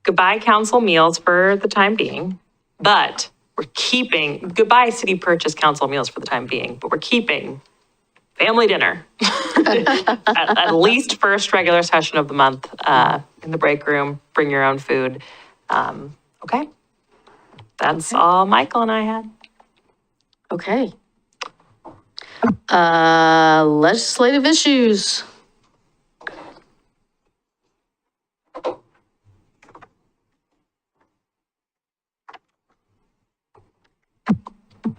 goodbye council meals for the time being, but we're keeping, goodbye city purchase council meals for the time being, but we're keeping family dinner at least first regular session of the month in the break room. Bring your own food. Okay, that's all Michael and I had. Okay. Legislative issues.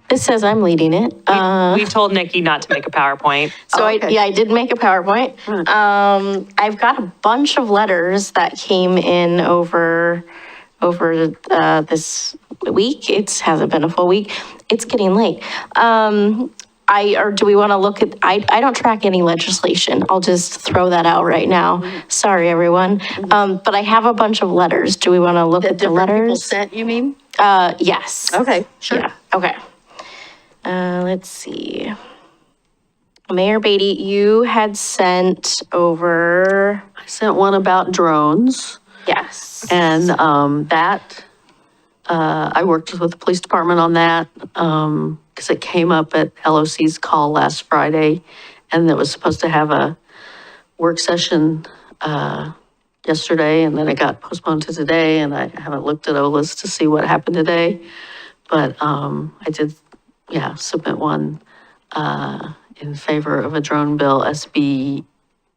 This says I'm leading it. We told Nikki not to make a PowerPoint. So I did make a PowerPoint. I've got a bunch of letters that came in over this week. It hasn't been a full week. It's getting late. Or do we want to look at, I don't track any legislation. I'll just throw that out right now. Sorry, everyone. But I have a bunch of letters. Do we want to look at the letters? People sent, you mean? Yes. Okay, sure. Yeah, okay. Let's see. Mayor Beatty, you had sent over. I sent one about drones. Yes. And I worked with the police department on that because it came up at LOC's call last Friday, and it was supposed to have a work session yesterday, and then it got postponed to today, and I haven't looked at OLIS to see what happened today. But I did, submit one in favor of a drone bill, SB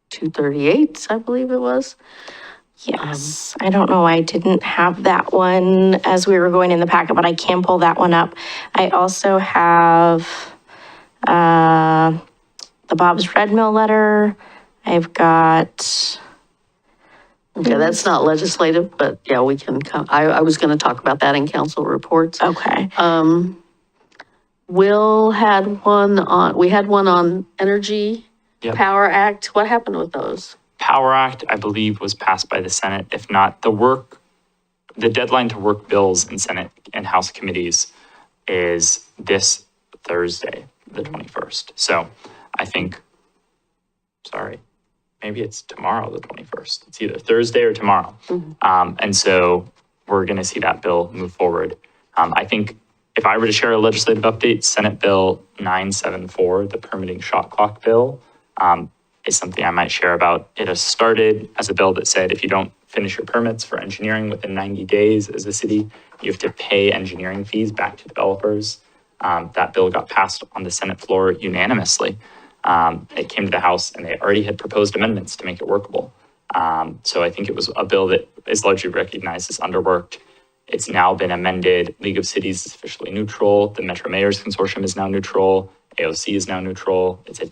238, I believe it was. Yes, I don't know why I didn't have that one as we were going in the packet, but I can pull that one up. I also have the Bob's Red Mill letter. I've got... Okay, that's not legislative, but yeah, we can come. I was going to talk about that in council reports. Okay. Will had one on, we had one on Energy Power Act. What happened with those? Power Act, I believe, was passed by the Senate. If not, the deadline to work bills in Senate and House committees is this Thursday, the 21st. So I think, sorry, maybe it's tomorrow, the 21st. It's either Thursday or tomorrow. And so we're going to see that bill move forward. I think if I were to share a legislative update, Senate Bill 974, the permitting shot clock bill, is something I might share about. It has started as a bill that said if you don't finish your permits for engineering within 90 days as a city, you have to pay engineering fees back to developers. That bill got passed on the Senate floor unanimously. It came to the House and they already had proposed amendments to make it workable. So I think it was a bill that is largely recognized as underworked. It's now been amended. League of Cities is officially neutral. The Metro Mayors Consortium is now neutral. AOC is now neutral. It's a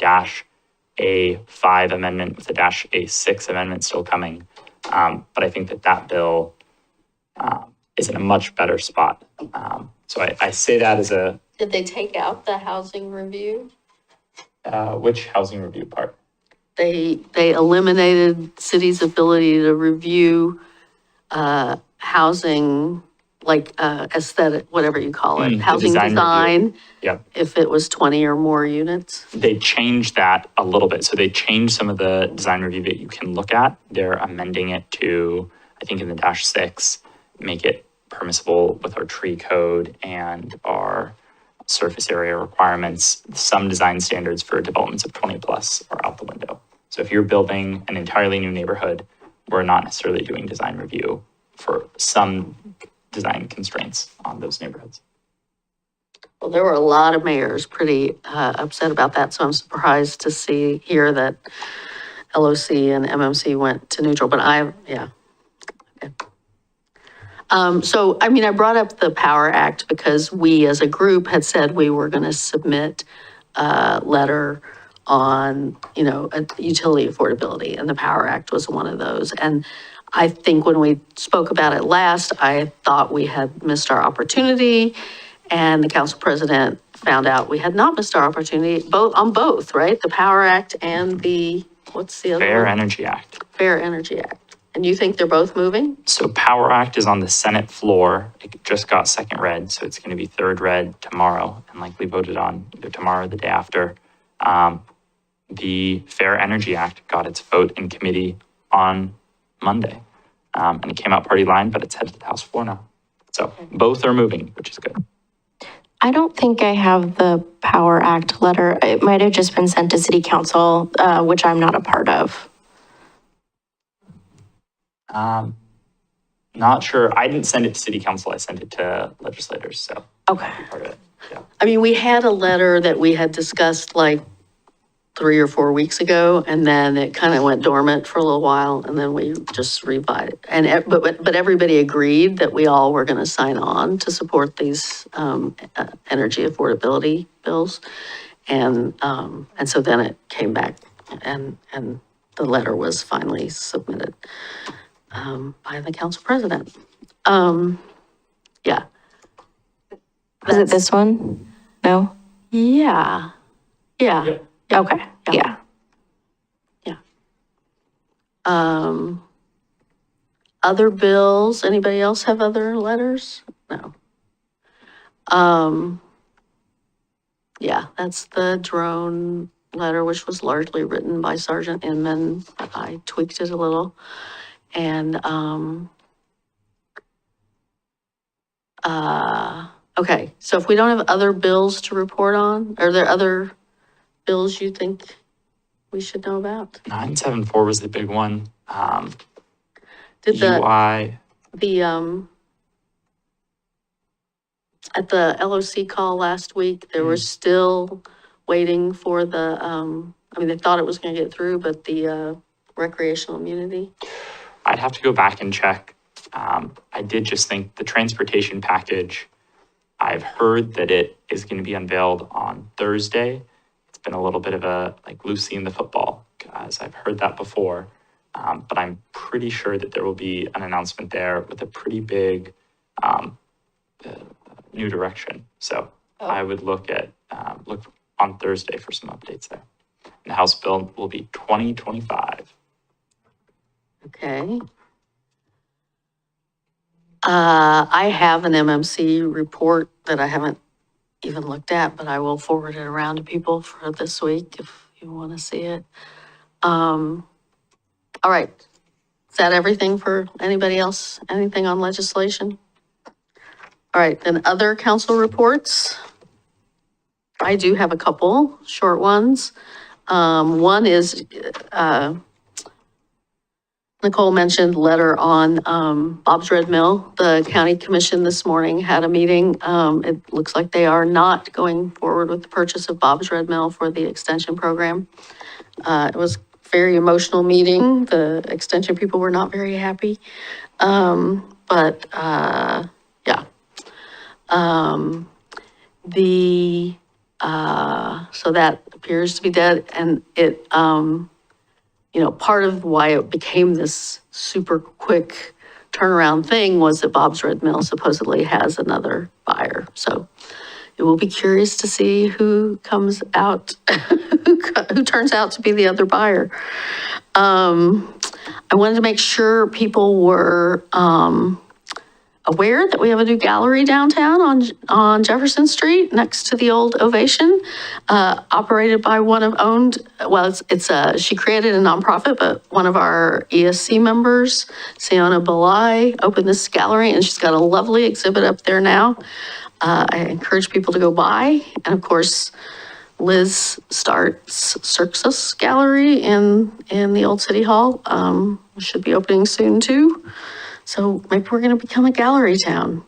-A5 amendment with a -A6 amendment still coming. But I think that bill is in a much better spot. So I say that as a... Did they take out the housing review? Which housing review part? They eliminated city's ability to review housing, like aesthetic, whatever you call it, housing design. Yeah. If it was 20 or more units. They changed that a little bit. So they changed some of the design review that you can look at. They're amending it to, I think in the -6, make it permissible with our tree code and our surface area requirements. Some design standards for developments of 20 plus are out the window. So if you're building an entirely new neighborhood, we're not necessarily doing design review for some design constraints on those neighborhoods. Well, there were a lot of mayors pretty upset about that, so I'm surprised to hear that LOC and MMC went to neutral, but yeah. Okay. So, I mean, I brought up the Power Act because we as a group had said we were going to submit a letter on, utility affordability, and the Power Act was one of those. And I think when we spoke about it last, I thought we had missed our opportunity, and the council president found out we had not missed our opportunity, on both, right? The Power Act and what's the other one? Fair Energy Act. Fair Energy Act. And you think they're both moving? So Power Act is on the Senate floor. It just got second read, so it's going to be third read tomorrow and likely voted on either tomorrow or the day after. The Fair Energy Act got its vote in committee on Monday. And it came out party line, but it's headed to the House floor now. So both are moving, which is good. I don't think I have the Power Act letter. It might have just been sent to City Council, which I'm not a part of. Not sure. I didn't send it to City Council. I sent it to legislators. So okay. Part of it. Yeah. I mean, we had a letter that we had discussed like 3 or 4 weeks ago, and then it kind of went dormant for a little while, and then we just revived it. And but everybody agreed that we all were going to sign on to support these energy affordability bills, and so then it came back, and the letter was finally submitted by the council president. Yeah. Was it this one? No? Yeah. Yeah. Yep. Okay. Yeah. Other bills, anybody else have other letters? No. Yeah, that's the drone letter, which was largely written by Sergeant Inman. I tweaked it a little. And, okay, so if we don't have other bills to report on, are there other bills you think we should know about? 974 was the big one. Did UI. At the LOC call last week, they were still waiting for they thought it was going to get through, but the recreational immunity. I'd have to go back and check. I did just think the transportation package, I've heard that it is going to be unveiled on Thursday. It's been a little bit of a Lucy in the football, as I've heard that before. But I'm pretty sure that there will be an announcement there with a pretty big new direction. So I would look on Thursday for some updates there. And the House bill will be 2025. Okay. I have an MMC report that I haven't even looked at, but I will forward it around to people for this week if you want to see it. All right. Is that everything for anybody else? Anything on legislation? All right, then other council reports. I do have a couple short ones. One is, Nicole mentioned letter on Bob's Red Mill. The county commission this morning had a meeting. It looks like they are not going forward with the purchase of Bob's Red Mill for the extension program. It was a very emotional meeting. The extension people were not very happy. So that appears to be dead, and it, part of why it became this super quick turnaround thing was that Bob's Red Mill supposedly has another buyer. So it will be curious to see who comes out, who turns out to be the other buyer. I wanted to make sure people were aware that we have a new gallery downtown on Jefferson Street next to the old Ovation, operated by she created a nonprofit, but one of our ESC members, Siona Belai, opened this gallery, and she's got a lovely exhibit up there now. I encourage people to go by. And of course, Liz starts Circus Gallery in the old City Hall. Should be opening soon too. So maybe we're going to become a gallery town.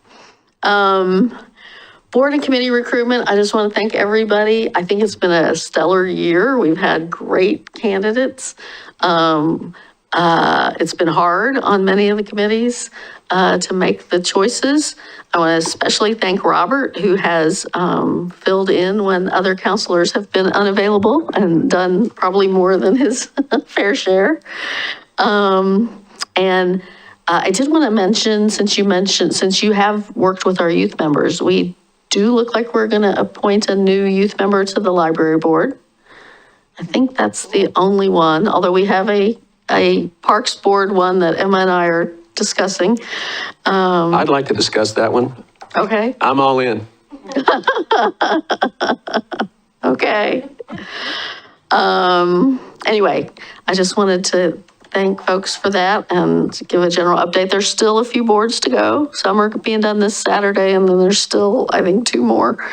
Board and committee recruitment, I just want to thank everybody. I think it's been a stellar year. We've had great candidates. It's been hard on many of the committees to make the choices. I want to especially thank Robert, who has filled in when other counselors have been unavailable and done probably more than his fair share. I did want to mention, since you have worked with our youth members, we do look like we're going to appoint a new youth member to the library board. I think that's the only one, although we have a Parks Board one that Emma and I are discussing. I'd like to discuss that one. Okay. I'm all in. Okay. Anyway, I just wanted to thank folks for that and give a general update. There's still a few boards to go. Some are being done this Saturday, and then there's still, I think, 2 more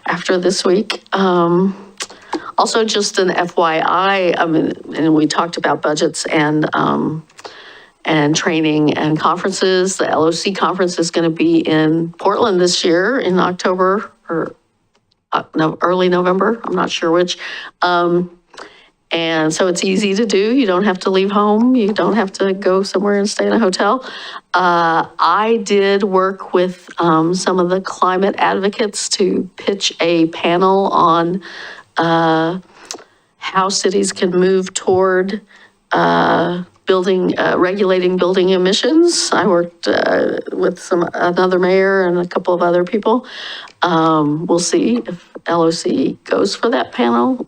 after this week. Also, just an FYI, and we talked about budgets and training and conferences. The LOC conference is going to be in Portland this year in October or early November. I'm not sure which. And so it's easy to do. You don't have to leave home. You don't have to go somewhere and stay in a hotel. I did work with some of the climate advocates to pitch a panel on how cities can move toward regulating building emissions. I worked with another mayor and a couple of other people. We'll see if LOC goes for that panel.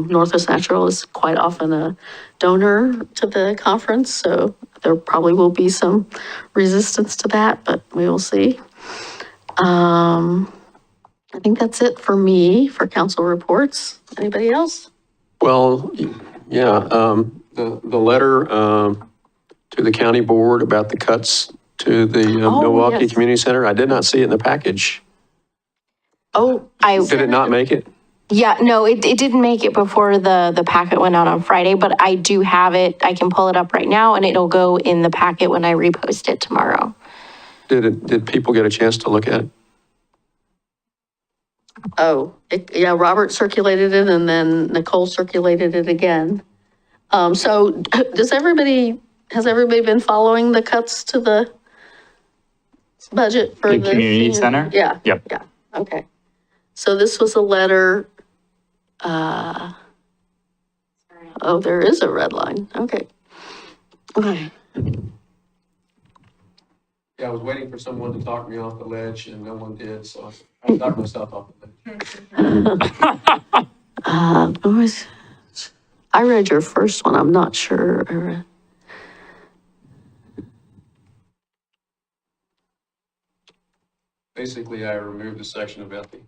Northwest Natural is quite often a donor to the conference, so there probably will be some resistance to that, but we will see. I think that's it for me for council reports. Anybody else? Well, yeah, the letter to the county board about the cuts to the Milwaukie yes. Community Center, I did not see it in the package. Did it not make it? Yeah, no, it didn't make it before the packet went out on Friday, but I do have it. I can pull it up right now and it'll go in the packet when I repost it tomorrow. Did people get a chance to look at it? Robert circulated it and then Nicole circulated it again. So has everybody been following the cuts to the budget for the community center? Yeah. Yep. Yeah, okay. So this was a letter, there is a red line, okay. Okay. Yeah, I was waiting for someone to talk me off the ledge and no one did, so I talked myself off the ledge. I read your first one, I'm not sure. Basically, I removed a section about the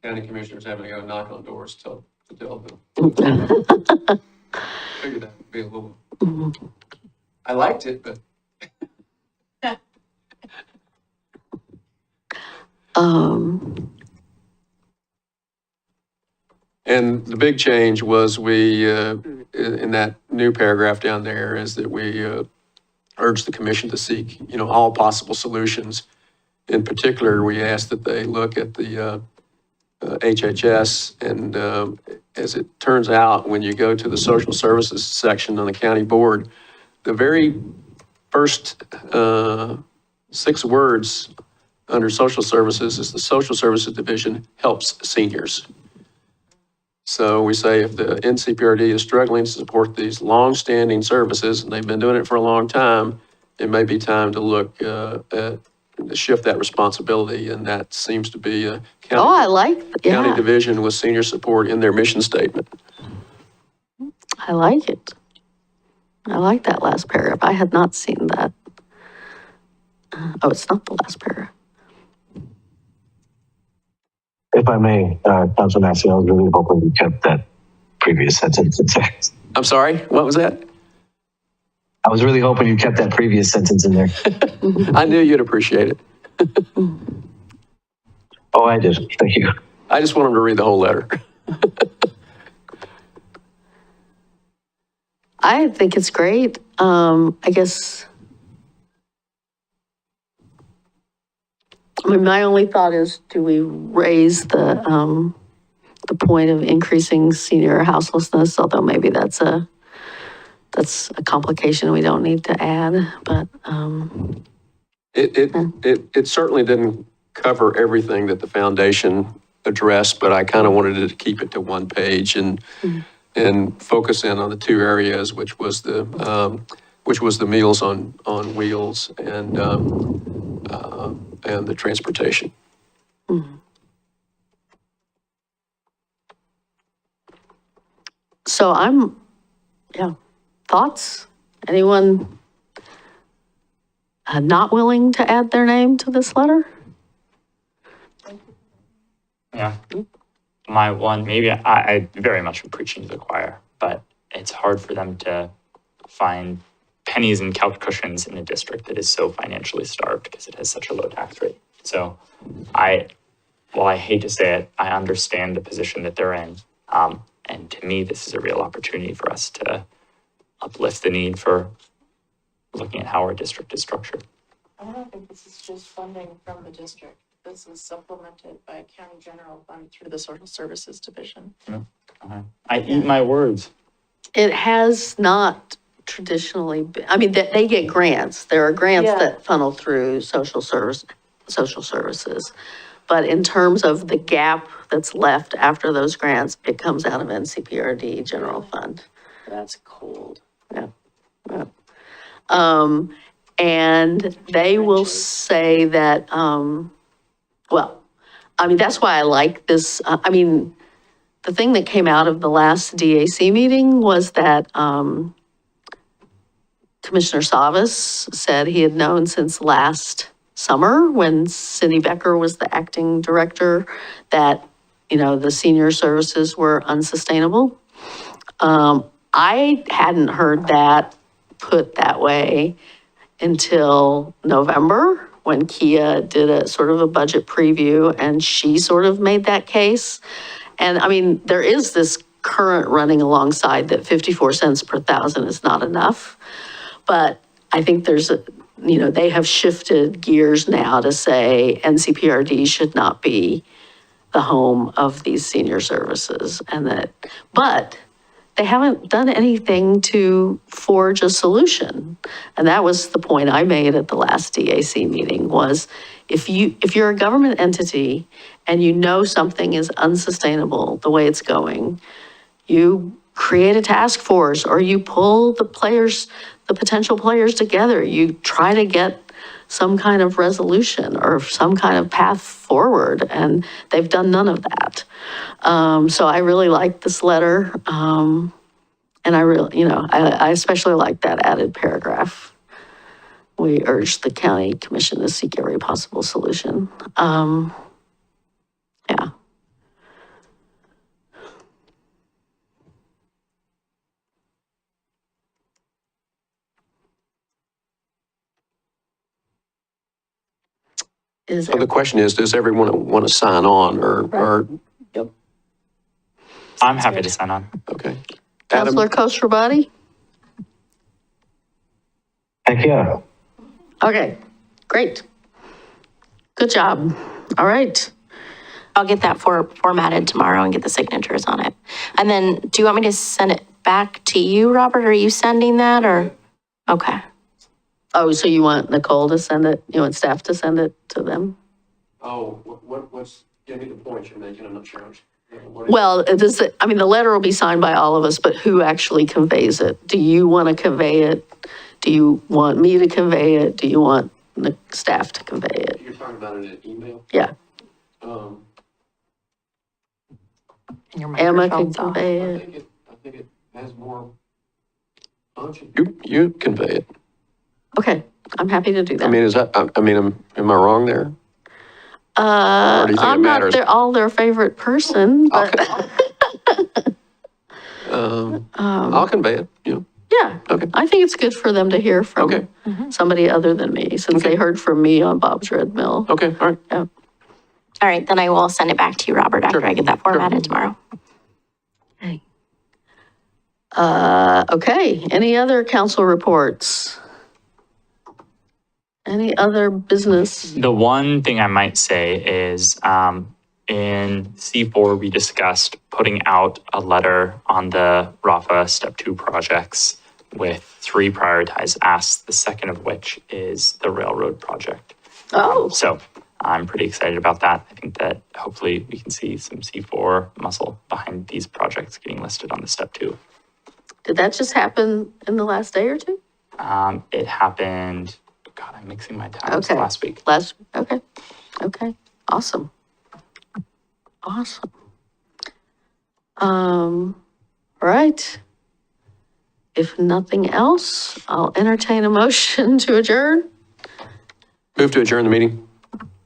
county commissioners having to go knock on doors to tell them. Figured that would be a little, I liked it, but. And the big change was we, in that new paragraph down there, is that we urge the commission to seek, all possible solutions. In particular, we asked that they look at the HHS, and as it turns out, when you go to the social services section on the county board, the very first 6 words under social services is the social services division helps seniors. So we say if the NCPRD is struggling to support these long-standing services, and they've been doing it for a long time, it may be time to look to shift that responsibility, and that seems to be a county division with senior support in their mission statement. I like it. I like that last paragraph. I had not seen that. Oh, it's not the last paragraph. If I may, Councilman Massey, I was really hoping you kept that previous sentence in there. I'm sorry, what was that? I was really hoping you kept that previous sentence in there. I knew you'd appreciate it. Oh, I did. Thank you. I just want him to read the whole letter. I think it's great. I guess, my only thought is, do we raise the point of increasing senior houselessness? Although maybe that's a complication we don't need to add, but. It certainly didn't cover everything that the foundation addressed, but I kind of wanted to keep it to one page and focus in on the 2 areas, which was the Meals on Wheels and the transportation. So thoughts? Anyone not willing to add their name to this letter? Yeah. My one, maybe I very much am preaching to the choir, but it's hard for them to find pennies and couch cushions in a district that is so financially starved because it has such a low tax rate. So while I hate to say it, I understand the position that they're in. And to me, this is a real opportunity for us to uplift the need for looking at how our district is structured. I don't think this is just funding from the district. This is supplemented by a county general fund through the social services division. I eat my words. It has not traditionally been, they get grants. There are grants that funnel through social services. But in terms of the gap that's left after those grants, it comes out of NCPRD general fund. That's cold. Yeah. And they will say that, that's why I like this. The thing that came out of the last DAC meeting was that Commissioner Savas said he had known since last summer when Cindy Becker was the acting director that, the senior services were unsustainable. I hadn't heard that put that way until November when Kia did a sort of a budget preview and she sort of made that case. And there is this current running alongside that 54 cents per thousand is not enough. But I think there's they have shifted gears now to say NCPRD should not be the home of these senior services but they haven't done anything to forge a solution. And that was the point I made at the last DAC meeting was if you're a government entity and something is unsustainable the way it's going, you create a task force or you pull the potential players together. You try to get some kind of resolution or some kind of path forward, and they've done none of that. So I really like this letter, and I especially like that added paragraph. We urge the county commission to seek every possible solution. Is So the question is, does everyone want to sign on or, I'm happy to sign on. okay. Councilor Kosrabati? Heck yeah. Okay, great. Good job. All right. I'll get that formatted tomorrow and get the signatures on it. And then, do you want me to send it back to you, Robert? Are you sending that or? Okay. Oh, so you want Nicole to send it? You want staff to send it to them? Oh, give me the points you're making, I'm not sure. Well, the letter will be signed by all of us, but who actually conveys it? Do you want to convey it? Do you want me to convey it? Do you want the staff to convey it? You're talking about it in an email? Yeah. Emma can convey it. I think it has more function. You convey it. Okay, I'm happy to do that. I mean, am I wrong there? Or do you think it I'm not matters? all their favorite person, but I'll convey it, yeah. Okay. I think it's good for them to hear from Okay. somebody other than me, since they heard from me on Bob's Red Mill. Okay, all right. Yeah. All right, then I will send it back to you, Robert, after I get that formatted tomorrow. Okay, any other council reports? Any other business? The one thing I might say is in C4, we discussed putting out a letter on the RAFA Step 2 projects with 3 prioritized asks, the second of which is the railroad project. Oh. So I'm pretty excited about that. I think that hopefully we can see some C4 muscle behind these projects getting listed on the Step 2. Did that just happen in the last day or two? It happened, God, I'm mixing my times, Okay. last week. Okay. Awesome. All right. If nothing else, I'll entertain a motion to adjourn. Move to adjourn the meeting.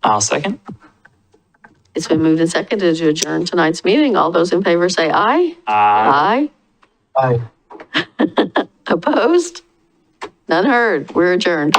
I'll second. It's been moved and seconded to adjourn tonight's meeting. All those in favor say aye. Aye. Bye. Opposed? None heard. We're adjourned.